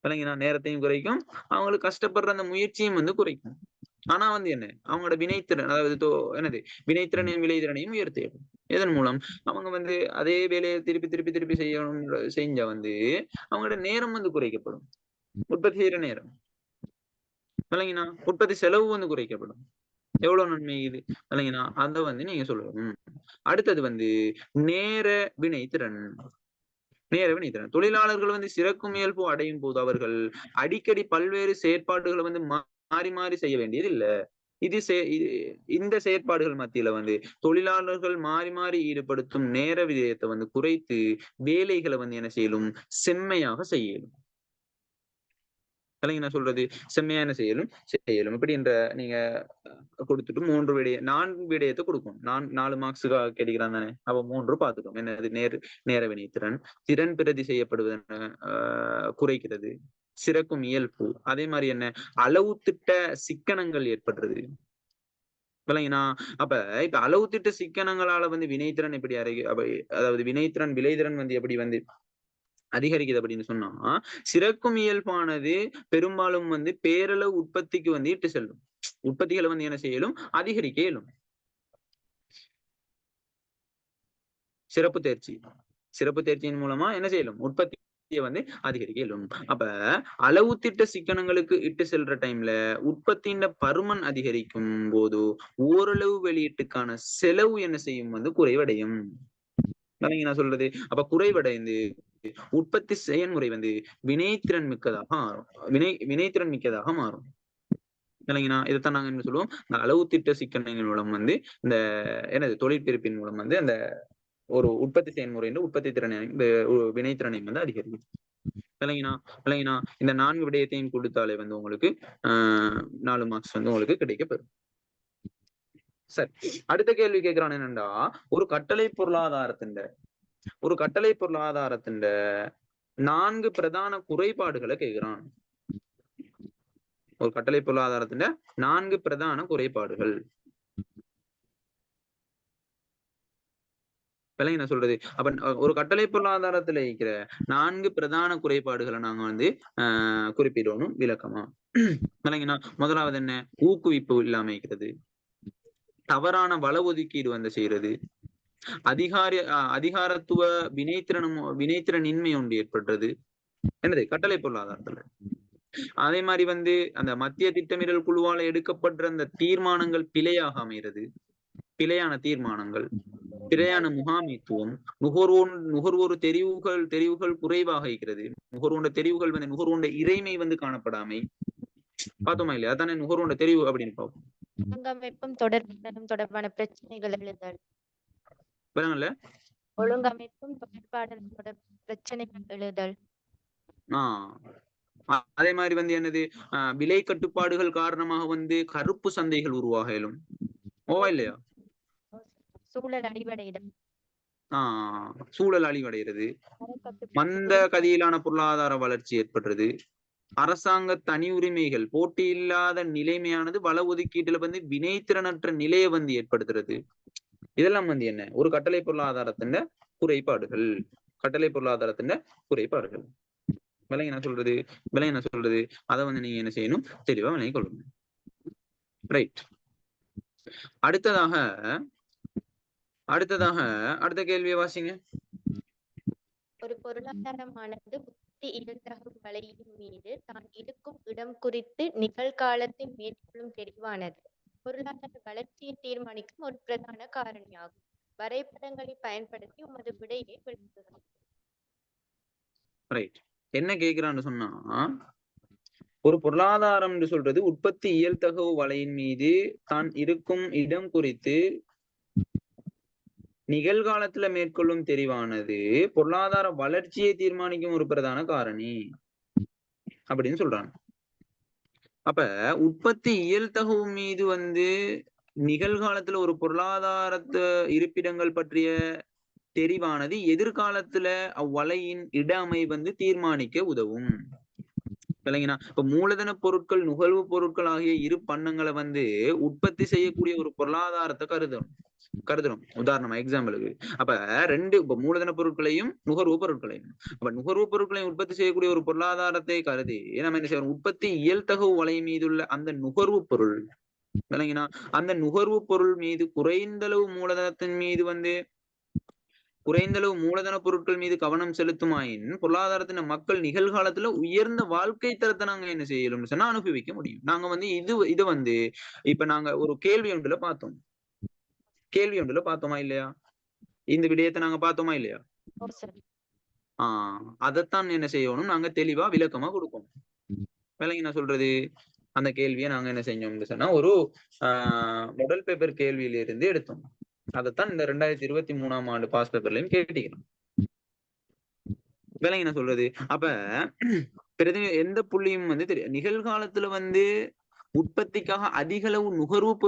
விளங்கினா? நேரத்தையும் குறைக்கும், அவங்களுக்கு கஷ்டப்படுற அந்த முயற்சியும் வந்து குறைக்கும். ஆனா வந்து என்ன, அவங்களோட வினைத்திறன், அதாவது வினைத்திறனையும் விளைதிறனையும் உயர்த்திடும். இதன் மூலம் அவங்க வந்து அதே வேலையை திருப்பி செஞ்சா வந்து அவங்களோட நேரம் வந்து குறைக்கப்படும். உற்பத்தி செய்யற நேரம். விளங்கினா? உற்பத்தி செலவு வந்து குறைக்கப்படும். எவ்வளவு நன்மை இது. விளங்கினா? அத வந்து நீங்க சொல்லணும். அடுத்தது வந்து நேர வினைத்திறன். தொழிலாளர்கள் வந்து சிறக்கும் இயல்பு அடையும் போது அவர்கள் அடிக்கடி பல்வேறு செயற்பாடுகளை வந்து மாறி செய்ய வேண்டியது இல்ல. இந்த செயற்பாடுகள் மத்தியில வந்து தொழிலாளர்கள் மாறி ஈடுபடுத்தும் நேர விதயத்தை வந்து குறைத்து வேலைகளை வந்து என்ன செய்யலும்? செம்மையாக செய்யலும். என்ன சொல்றது செம்மையா என்ன செய்யலும் இப்படி என்ற நீங்க கொடுத்துட்டு 4 விடயத்தை கொடுக்கும். 4 மார்க்ஸுக்காக கேட்கிறான் தானே, அப்ப 3 பார்த்துட்டோம். என்னது நேர வினைத்திறன், திறன் பிரதி செய்யப்படுவதென குறைக்கிறது, சிறக்கும் இயல்பு, அதே மாதிரி என்ன அளவு திட்ட சிக்கனங்கள் ஏற்படுறது. விளங்கினா அப்ப இப்ப அளவு திட்ட சிக்கனங்களால வந்து வினைத்திறன் எப்படி அதாவது விளைதிறன் வந்து எப்படி வந்து அதிகரிக்குது அப்படின்னு சொன்னா, சிறக்கும் இயல்பானது பெரும்பாலும் வந்து பேரளவு உற்பத்திக்கு வந்து இட்டு செல்லும். உற்பத்திகளை வந்து என்ன செய்யலும் அதிகரிக்க இயலும். சிறப்பு தேர்ச்சியின் மூலமா என்ன செய்யலும் உற்பத்தியை வந்து அதிகரிக்க இயலும். அப்ப அளவு திட்ட சிக்கனங்களுக்கு இட்டு செல்ற டைம்ல உற்பத்தியின் பருமன் அதிகரிக்கும் போது ஓரளவு வெளியீட்டுக்கான செலவு என்ன செய்யும் வந்து குறைவடையும். நான் சொல்றது அப்ப குறைவடைந்து உற்பத்தி செயல்முறை வந்து வினைத்திறன் மிக்கதாக மாறும். இல்லைங்கண்ணா, இதைத்தான் நாங்க என்ன சொல்லுவோம், இந்த அளவு திட்ட சிக்கனங்கள் மூலம் வந்து இந்த தொழிற்பிரிப்பின் மூலம் வந்து அந்த ஒரு உற்பத்தி செயல்முறை உற்பத்தி திறனை இந்த வினைத்திறனை வந்து அதிகரிக்கும். இல்லைங்கண்ணா இந்த 4 விடயத்தையும் கொடுத்தாலே வந்து உங்களுக்கு 4 மார்க்ஸ் வந்து உங்களுக்கு கிடைக்கப்பெறும். சரி, அடுத்த கேள்வி கேட்கிறான் என்னண்டா, ஒரு கட்டளை பொருளாதாரத்தின் 4 பிரதான குறைபாடுகளை கேட்கிறான். ஒரு கட்டளை பொருளாதாரத்தின் 4 பிரதான குறைபாடுகள். என்ன சொல்றது அப்ப ஒரு கட்டளை பொருளாதாரத்துல இருக்கிற 4 பிரதான குறைபாடுகளை நாங்க வந்து குறிப்பிடணும் விளக்கமா. முதலாவது என்ன, ஊக்குவிப்பு இல்லாம இருக்கிறது, தவறான வள ஒதுக்கீடு வந்து செய்யறது, அதிகாரத்துவ வினைத்திறனின்மை ஒன்று ஏற்படுறது என்னது கட்டளை பொருளாதாரத்துல. அதே மாதிரி வந்து அந்த மத்திய திட்டமிடல் குழுவால எடுக்கப்படுற அந்த தீர்மானங்கள் பிழையாக அமைகிறது, பிழையான தீர்மானங்கள், பிழையான முகாமைத்துவம், நுகர்வோர் தெரிவுகள் குறைவாக இருக்கிறது, நுகர்வோண்ட தெரிவுகள் வந்து நுகர்வோண்ட இறைமை வந்து காணப்படாமை. பார்த்தோமா இல்லையா, அதானே நுகர்வோண்ட தெரிவு அப்படின்னு பார்ப்போம். ஒழுங்கமைப்பும் தொடர்பான பிரச்சனைகள் எழுதல். ஒழுங்கமைப்பும் தொடர்பான பிரச்சனைகள் எழுதல். அதே மாதிரி வந்து என்னது விலை கட்டுப்பாடுகள் காரணமாக வந்து கருப்பு சந்தைகள் உருவாக இயலும். ஓவா இல்லையா, சூழல் அழிவடைகிறது, மந்த கதியிலான பொருளாதார வளர்ச்சி ஏற்படுறது, அரசாங்க தனி உரிமைகள், போட்டி இல்லாத நிலைமையானது வள ஒதுக்கீட்டுல வந்து வினைத்திறனற்ற நிலையை வந்து ஏற்படுத்துறது. இதெல்லாம் வந்து என்ன ஒரு கட்டளை பொருளாதாரத்தின் குறைபாடுகள். விலை என்ன சொல்றது அதை வந்து நீங்க என்ன செய்யணும், தெளிவா விளங்கி கொள்ளணும். ரைட், அடுத்ததாக அடுத்த கேள்வியை வாசிங்க. ஒரு பொருளாதாரமானது உற்பத்தி இயல்தகு வலையின் மீது தான் இருக்கும் இடம் குறித்து நிகழ்காலத்தில் மேற்கொள்ளும் தெரிவானது பொருளாதார வளர்ச்சியை தீர்மானிக்கும் ஒரு பிரதான காரணியாகும். வரைபடங்களை பயன்படுத்தி உமது விடையை விளக்குகிறோம். ரைட், என்ன கேட்கிறான்னு சொன்னா, ஒரு பொருளாதாரம் என்று சொல்றது உற்பத்தி இயல்தகவு வலையின் மீது தான் இருக்கும் இடம் குறித்து நிகழ்காலத்துல மேற்கொள்ளும் தெரிவானது பொருளாதார வளர்ச்சியை தீர்மானிக்கும் ஒரு பிரதான காரணி அப்படின்னு சொல்றாங்க. அப்ப உற்பத்தி இயல்தகவு மீது வந்து நிகழ்காலத்துல ஒரு பொருளாதாரத்து இருப்பிடங்கள் பற்றிய தெரிவானது எதிர்காலத்துல அவ்வலையின் இட அமை வந்து தீர்மானிக்க உதவும். விளங்கினா, இப்ப மூலதன பொருட்கள், நுகர்வு பொருட்கள் ஆகிய இரு பண்டங்களை வந்து உற்பத்தி செய்யக்கூடிய ஒரு பொருளாதாரத்தை கருதுறோம். உதாரணமா எக்ஸாம்பிளுக்கு அப்ப இப்ப மூலதன பொருட்களையும் நுகர்வு பொருட்களையும், அப்ப நுகர்வு பொருட்களையும் உற்பத்தி செய்யக்கூடிய ஒரு பொருளாதாரத்தை கருதி நம்ம என்ன செய்யறோம், உற்பத்தி இயல்தகவு வலை மீதுள்ள அந்த நுகர்வு பொருள், விளங்கினா அந்த நுகர்வு பொருள் மீது குறைந்தளவு மூலதன பொருட்கள் மீது கவனம் செலுத்துமாயின் பொருளாதாரத்தின மக்கள் நிகழ்காலத்துல உயர்ந்த வாழ்க்கை தரத்தை நாங்க என்ன செய்யணும்னு சொன்னா அனுபவிக்க முடியும். நாங்க வந்து இது வந்து இப்ப நாங்க ஒரு கேள்வி ஒன்றுல பார்த்தோமா இல்லையா, இந்த விடயத்தை நாங்க பார்த்தோமா இல்லையா, அதைத்தான் என்ன செய்யணும், நாங்க தெளிவா விளக்கமா கொடுப்போம். விளங்கி நான் சொல்றது, அந்த கேள்வியை நாங்க என்ன செஞ்சோம்னு சொன்னா ஒரு முதல் பேப்பர் கேள்வியில இருந்து எடுத்தோம். அதைத்தான் இந்த 2023ஆம் ஆண்டு பாஸ் பேப்பர்லயும் கேட்டீங்க. விளங்கி நான் சொல்றது. அப்ப எந்த புள்ளியும் வந்து தெரியும். நிகழ்காலத்துல வந்து உற்பத்திக்காக அதிக அளவு நுகர்வுப்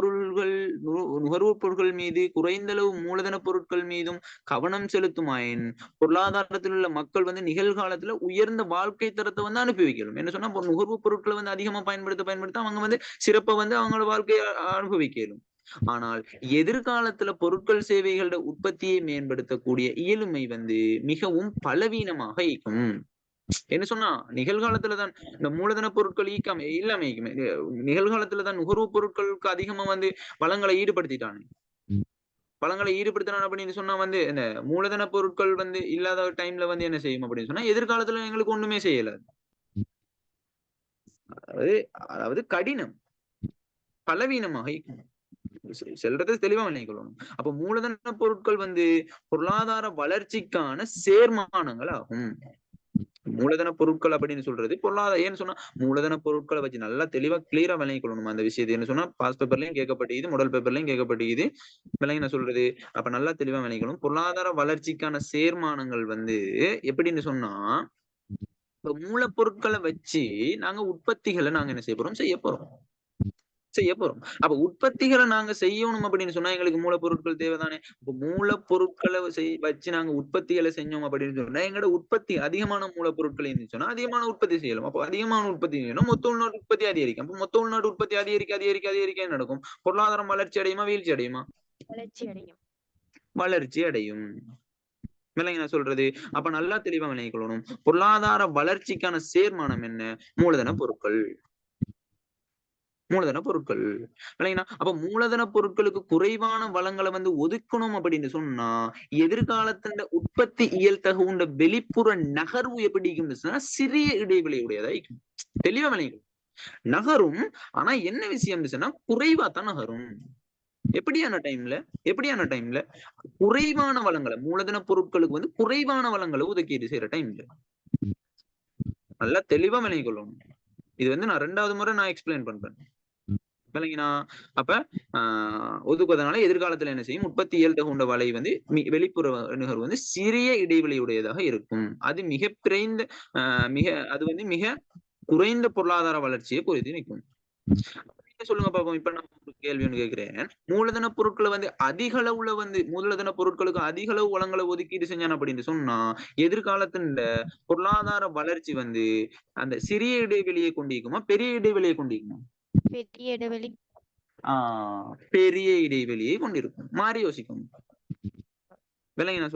பொருட்கள் மீது குறைந்த அளவு மூலதன பொருட்கள் மீதும் கவனம் செலுத்துமாயின் பொருளாதாரத்தில் உள்ள மக்கள் வந்து நிகழ்காலத்துல உயர்ந்த வாழ்க்கை தரத்தை வந்து அனுபவிக்கணும். என்ன சொன்னா நுகர்வுப் பொருட்களை வந்து அதிகமா பயன்படுத்த அவங்க வந்து சிறப்பை வந்து அவங்களோட வாழ்க்கையை அனுபவிக்கணும். ஆனால் எதிர்காலத்துல பொருட்கள் சேவைகளோட உற்பத்தியை மேம்படுத்தக்கூடிய இயலுமை வந்து மிகவும் பலவீனமாக இருக்கும். என்ன சொன்னா நிகழ்காலத்துலதான் இந்த மூலதன பொருட்கள் இல்லாம நிகழ்காலத்துலதான் நுகர்வுப் பொருட்களுக்கு அதிகமா வந்து வளங்களை ஈடுபடுத்திட்டாங்க. வளங்களை ஈடுபடுத்தினான் அப்படின்னு சொன்னா வந்து இந்த மூலதன பொருட்கள் வந்து இல்லாத டைம்ல வந்து என்ன செய்யும் அப்படின்னு சொன்னா எதிர்காலத்துல எங்களுக்கு ஒண்ணுமே செய்யல. அதாவது கடினம் பலவீனமாக செல்றதை தெளிவா நினைக்கணும். அப்ப மூலதன பொருட்கள் வந்து பொருளாதார வளர்ச்சிக்கான சேர்மானங்கள் ஆகும். மூலதன பொருட்கள் அப்படின்னு சொல்றது பொருளாதார ஏன்னு சொன்னா மூலதன பொருட்களை வச்சு நல்லா தெளிவா கிளியரா விளங்கிக்கொள்ளணும் அந்த விஷயத்தை. என்ன சொன்னா பாஸ் பேப்பர்லயும் கேட்கப்பட்டிருக்குது, மாடல் பேப்பர்லயும் கேட்கப்பட்டிருக்குது. விளங்கி என்ன சொல்றது அப்ப நல்லா தெளிவா விளங்கிக்கணும். பொருளாதார வளர்ச்சிக்கான சேர்மானங்கள் வந்து எப்படின்னு சொன்னா இப்ப மூலப்பொருட்களை வச்சு நாங்க உற்பத்திகளை நாங்க என்ன செய்ய போறோம். அப்ப உற்பத்திகளை நாங்க செய்யணும் அப்படின்னு சொன்னா எங்களுக்கு மூலப்பொருட்கள் தேவைதானே. இப்ப மூலப்பொருட்களை வச்சு நாங்க உற்பத்திகளை செஞ்சோம் அப்படின்னு சொன்னா எங்களோட உற்பத்தி அதிகமான மூலப்பொருட்கள் இருந்துச்சுன்னா அதிகமான உற்பத்தி செய்யலாம். அப்போ அதிகமான உற்பத்தி செய்யணும், மொத்த உள்நாட்டு உற்பத்தி அதிகரிக்கும். அப்ப மொத்த உள்நாட்டு உற்பத்தி அதிகரிக்க நடக்கும். பொருளாதாரம் வளர்ச்சி அடையுமா வீழ்ச்சி அடையுமா? வளர்ச்சி அடையும். விளங்கி நான் சொல்றது அப்ப நல்லா தெளிவா விளங்கிக்கொள்ளணும். பொருளாதார வளர்ச்சிக்கான சேர்மானம் என்ன? மூலதன பொருட்கள். இல்லைங்களா? அப்ப மூலதன பொருட்களுக்கு குறைவான வளங்களை வந்து ஒதுக்கணும் அப்படின்னு சொன்னா எதிர்காலத்துல உற்பத்தி இயல் தகுந்த வெளிப்புற நகர்வு எப்படி இருக்கும்னு சிறிய இடைவெளியுடையதாய்க்கும். தெளிவா விளங்கிக்கணும். நகரும், ஆனா என்ன விஷயம் சொன்னா குறைவா தான் நகரும். எப்படியான டைம்ல குறைவான வளங்களை மூலதன பொருட்களுக்கு வந்து குறைவான வளங்களை ஒதுக்கீடு செய்யற டைம்ல நல்லா தெளிவா விளங்கிக்கொள்ளணும். இது வந்து நான் 2வது முறை நான் எக்ஸ்பிளைன் பண்றேன். விளங்கினா அப்ப ஒதுக்குவதனால எதிர்காலத்துல என்ன செய்யும் உற்பத்தி இயல் தகுந்த வலை வந்து வெளிப்புற நுகர்வு வந்து சிறிய இடைவெளியுடையதாக இருக்கும். அது மிக குறைந்த பொருளாதார வளர்ச்சியை குறித்து நிற்கும். சொல்லுங்க பாப்போம். இப்ப நான் ஒரு கேள்வி ஒன்று கேட்கிறேன். மூலதன பொருட்களை வந்து அதிக அளவுல வந்து மூலதன பொருட்களுக்கு அதிக அளவு வளங்களை ஒதுக்கீடு செஞ்சான் அப்படின்னு சொன்னா எதிர்காலத்துல பொருளாதார வளர்ச்சி வந்து அந்த சிறிய இடைவெளியை கொண்டிருக்குமா பெரிய இடைவெளியை கொண்டிருக்குமா? பெரிய இடைவெளியை கொண்டிருக்கும். மாறி யோசிக்கணும். விளங்கி நான்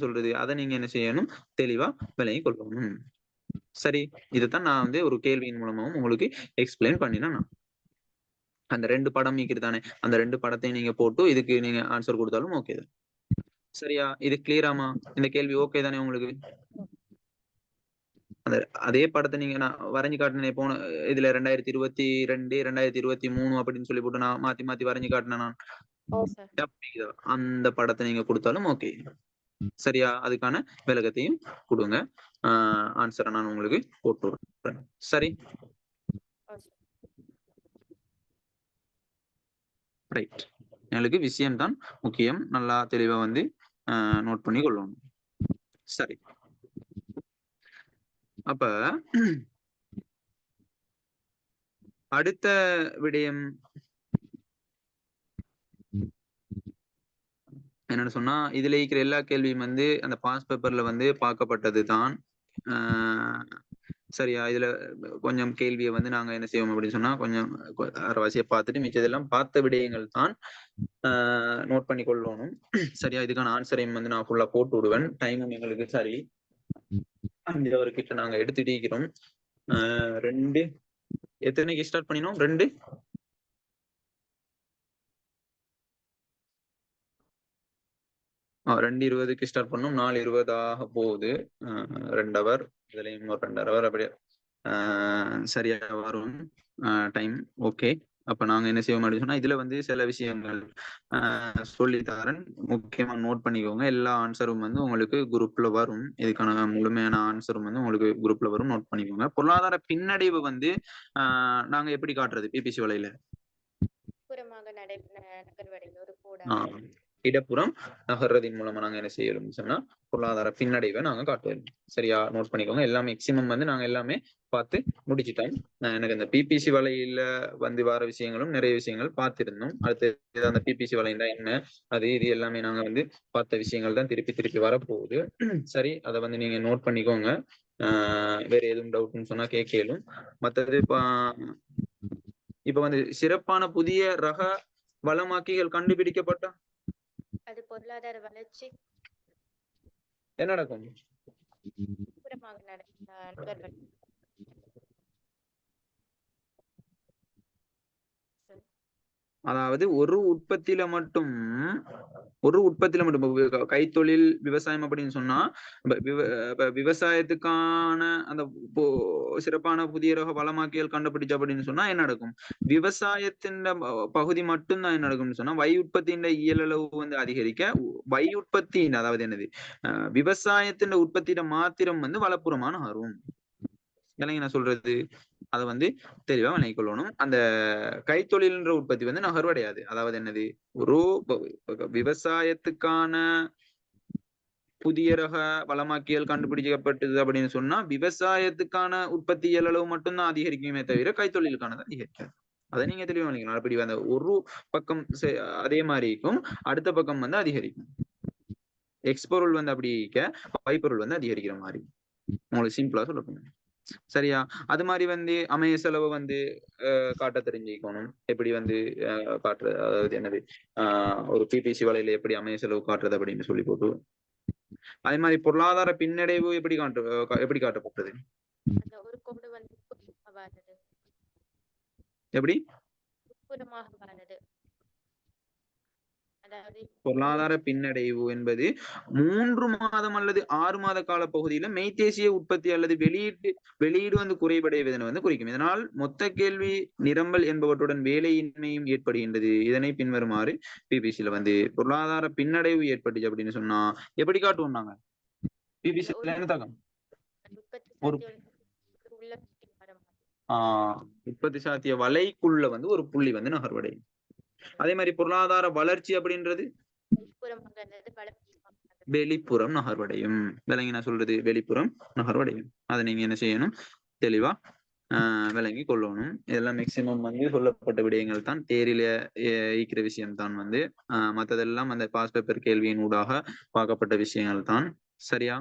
சொல்றது அதை நீங்க என்ன செய்யணும் தெளிவா விளங்கி கொள்ளணும். சரி, இதைத்தான் நான் வந்து ஒரு கேள்வியின் மூலமாவும் உங்களுக்கு எக்ஸ்பிளைன் பண்ணினா அந்த 2 படம் நீக்கிட்டு தானே அந்த 2 படத்தையும் நீங்க போட்டு இதுக்கு நீங்க ஆன்சர் கொடுத்தாலும் ஓகே தான். சரியா? இது கிளியராமா? இந்த கேள்வி ஓகே தானே உங்களுக்கு? அதே படத்தை நீங்க நான் வரைஞ்சு காட்டினேன் போன இதுல 2022 2023 அப்படின்னு சொல்லி போட்டு நான் மாத்தி வரைஞ்சு காட்டினேன் நான். அந்த படத்தை நீங்க கொடுத்தாலும் ஓகே. சரியா? அதுக்கான விளக்கத்தையும் கொடுங்க. ஆன்சரை நான் உங்களுக்கு போட்டு விடுறேன். சரி, ரைட். எங்களுக்கு விஷயம்தான் முக்கியம். நல்லா தெளிவா வந்து நோட் பண்ணி கொள்ளணும். சரி, அப்ப அடுத்த விடயம் என்னன்னு சொன்னா இதுல இருக்கிற எல்லா கேள்வியும் வந்து அந்த பாஸ் பேப்பர்ல வந்து பார்க்கப்பட்டதுதான். சரியா? இதுல கொஞ்சம் கேள்வியை வந்து நாங்க என்ன செய்வோம் அப்படின்னு சொன்னா கொஞ்சம் அரைவாசியை பார்த்துட்டு மிச்சதெல்லாம் பார்த்த விடயங்கள் தான் நோட் பண்ணி கொள்ளணும். சரியா? இதுக்கான ஆன்சரையும் வந்து நான் ஃபுல்லா போட்டு விடுவேன். டைமும் எங்களுக்கு சரி 5 hour கிட்ட நாங்க எடுத்துட்டு இருக்கிறோம். 2 எத்தனைக்கு ஸ்டார்ட் பண்ணினோம்? 2 2:20 ஸ்டார்ட் பண்ணோம். 4:20 ஆக போகுது. 2 hour இதுலயும் இன்னொரு 2 hour அப்படியே சரியா வரும் டைம். ஓகே, அப்ப நாங்க என்ன செய்வோம் அப்படின்னு சொன்னா இதுல வந்து சில விஷயங்கள் சொல்லித்தரேன். முக்கியமா நோட் பண்ணிக்கோங்க. எல்லா ஆன்சரும் வந்து உங்களுக்கு குரூப்ல வரும். இதுக்கான முழுமையான ஆன்சரும் வந்து உங்களுக்கு குரூப்ல வரும். நோட் பண்ணிக்கோங்க. பொருளாதார பின்னடைவு வந்து நாங்க எப்படி காட்டுறது பிபிசி வலையில? இடப்புறம் நகர்றதின் மூலமா நாங்க என்ன செய்யறோம்னு சொன்னா பொருளாதார பின்னடைவை நாங்க காட்டுவோம். சரியா? நோட் பண்ணிக்கோங்க. எல்லாம் மேக்சிமம் வந்து நாங்க எல்லாமே பார்த்து முடிச்சிட்டோம். எனக்கு அந்த பிபிசி வலையில வந்து வர விஷயங்களும் நிறைய விஷயங்கள் பார்த்திருந்தோம். அடுத்து அந்த பிபிசி வலைன்னா என்ன, அது இது எல்லாமே நாங்க வந்து பார்த்த விஷயங்கள் தான் திருப்பி வரப்போகுது. சரி, அதை வந்து நீங்க நோட் பண்ணிக்கோங்க. வேற எதுவும் டவுட்னு சொன்னா கேட்கலும். மற்றது இப்ப வந்து சிறப்பான புதிய ரக வளமாக்கிகள் கண்டுபிடிக்கப்பட்டா அது பொருளாதார வளர்ச்சி என்ன நடக்கும்? நுகர்வு. அதாவது ஒரு உற்பத்தியில மட்டும் கைத்தொழில் விவசாயம் அப்படின்னு சொன்னா விவசாயத்துக்கான அந்த சிறப்பான புதிய ரக வளமாக்கியல் கண்டுபிடிச்சு அப்படின்னு சொன்னா என்ன நடக்கும்? விவசாயத்தின் பகுதி மட்டும்தான் என்ன நடக்கும்னு சொன்னா வை உற்பத்தியின் இயலளவு வந்து அதிகரிக்க வை உற்பத்தியின் அதாவது என்னது விவசாயத்தின் உற்பத்தியிட மாத்திரம் வந்து வலப்புறமான ஆர்வம். இல்லைங்க நான் சொல்றது அதை வந்து தெளிவா விளங்கிக் கொள்ளணும். அந்த கைத்தொழில்ன்ற உற்பத்தி வந்து நகர்வடையாது. அதாவது என்னது ஒரு விவசாயத்துக்கான புதிய ரக வளமாக்கியல் கண்டுபிடிக்கப்பட்டது அப்படின்னு சொன்னா விவசாயத்துக்கான உற்பத்தி அளவு மட்டும்தான் அதிகரிக்குமே தவிர கைத்தொழிலுக்கானது அதிகரிக்காது. அதை நீங்க தெளிவா விளங்கிக்கலாம். அப்படி அந்த ஒரு பக்கம் அதே மாதிரி இருக்கும், அடுத்த பக்கம் வந்து அதிகரிக்கும். எக்ஸ்பொருள் வந்து அப்படி பைப்பொருள் வந்து அதிகரிக்கிற மாதிரி உங்களுக்கு சிம்பிளா சொல்ல போங்க. சரியா? அது மாதிரி வந்து அமைய செலவு வந்து காட்ட தெரிஞ்சுக்கணும். எப்படி வந்து காட்டுறது, அதாவது என்னது ஒரு பிபிசி வலையில எப்படி அமைய செலவு காட்டுறது அப்படின்னு சொல்லி போட்டு, அதே மாதிரி பொருளாதார பின்னடைவு எப்படி காட்டப்பட்டது? ஒரு கோடு வந்து எப்படி பொருளாதார பின்னடைவு என்பது 3 மாதம் அல்லது 6 மாத கால பகுதியில மெய்தேசிய உற்பத்தி அல்லது வெளியீடு வந்து குறைவடைவதனை வந்து குறிக்கும். இதனால் மொத்த கேள்வி நிரம்பல் என்பவற்றுடன் வேலையின்மையும் ஏற்படுகின்றது. இதனை பின்வருமாறு பிபிசியில வந்து பொருளாதார பின்னடைவு ஏற்பட்டுச்சு அப்படின்னு சொன்னா எப்படி காட்டுவோம் நாங்க? பிபிசியில என்ன தாக்கம்? உற்பத்தி சாத்திய வலைக்குள்ள வந்து ஒரு புள்ளி வந்து நகர்வடையும். அதே மாதிரி பொருளாதார வளர்ச்சி அப்படின்றது வெளிப்புறம் நகர்வடையும். விளங்கி நான் சொல்றது வெளிப்புறம் நகர்வடையும். அதை நீங்க என்ன செய்யணும்? தெளிவா விளங்கி கொள்ளணும். இதெல்லாம் மேக்சிமம் வந்து சொல்லப்பட்ட விடயங்கள் தான். தேரில ஈக்கிற விஷயம் தான் வந்து மற்றதெல்லாம் அந்த பாஸ் பேப்பர் கேள்வியின் ஊடாக பார்க்கப்பட்ட விஷயங்கள் தான். சரியா?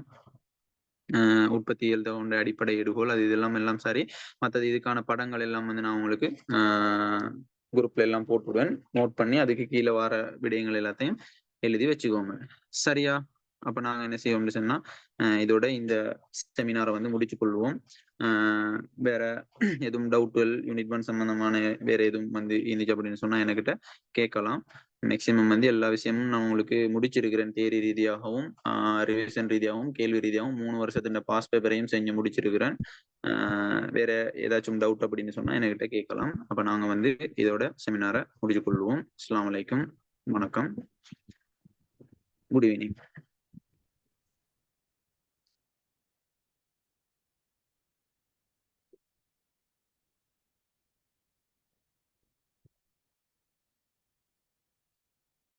உற்பத்தியில் கொண்ட அடிப்படை எடுகோல் அது இதெல்லாம் சரி. மற்றது இதுக்கான படங்கள் எல்லாம் வந்து நான் உங்களுக்கு குரூப்ல எல்லாம் போட்டுடுவேன். நோட் பண்ணி அதுக்கு கீழே வர விடயங்கள் எல்லாத்தையும் எழுதி வச்சுக்கோங்க. சரியா? அப்ப நாங்க என்ன செய்வோம்னு சொன்னா இதோட இந்த செமினாரை வந்து முடிச்சு கொள்வோம். வேற எதுவும் டவுட்கள் யூனிட் 1 சம்பந்தமான வேற எதுவும் வந்து இருந்துச்சு அப்படின்னு சொன்னா என்கிட்ட கேட்கலாம். மேக்சிமம் வந்து எல்லா விஷயமும் நான் உங்களுக்கு முடிச்சிருக்கிறேன். தியரி ரீதியாகவும் ரிவிஷன் ரீதியாகவும் கேள்வி ரீதியாகவும் 3 வருஷத்துல பாஸ் பேப்பரையும் செஞ்சு முடிச்சிருக்கிறேன். வேற ஏதாச்சும் டவுட் அப்படின்னு சொன்னா என்கிட்ட கேட்கலாம். அப்ப நாங்க வந்து இதோட செமினாரை முடிச்சு கொள்வோம். அஸ்ஸலாமு அலைக்கும், வணக்கம், குட் ஈவினிங்.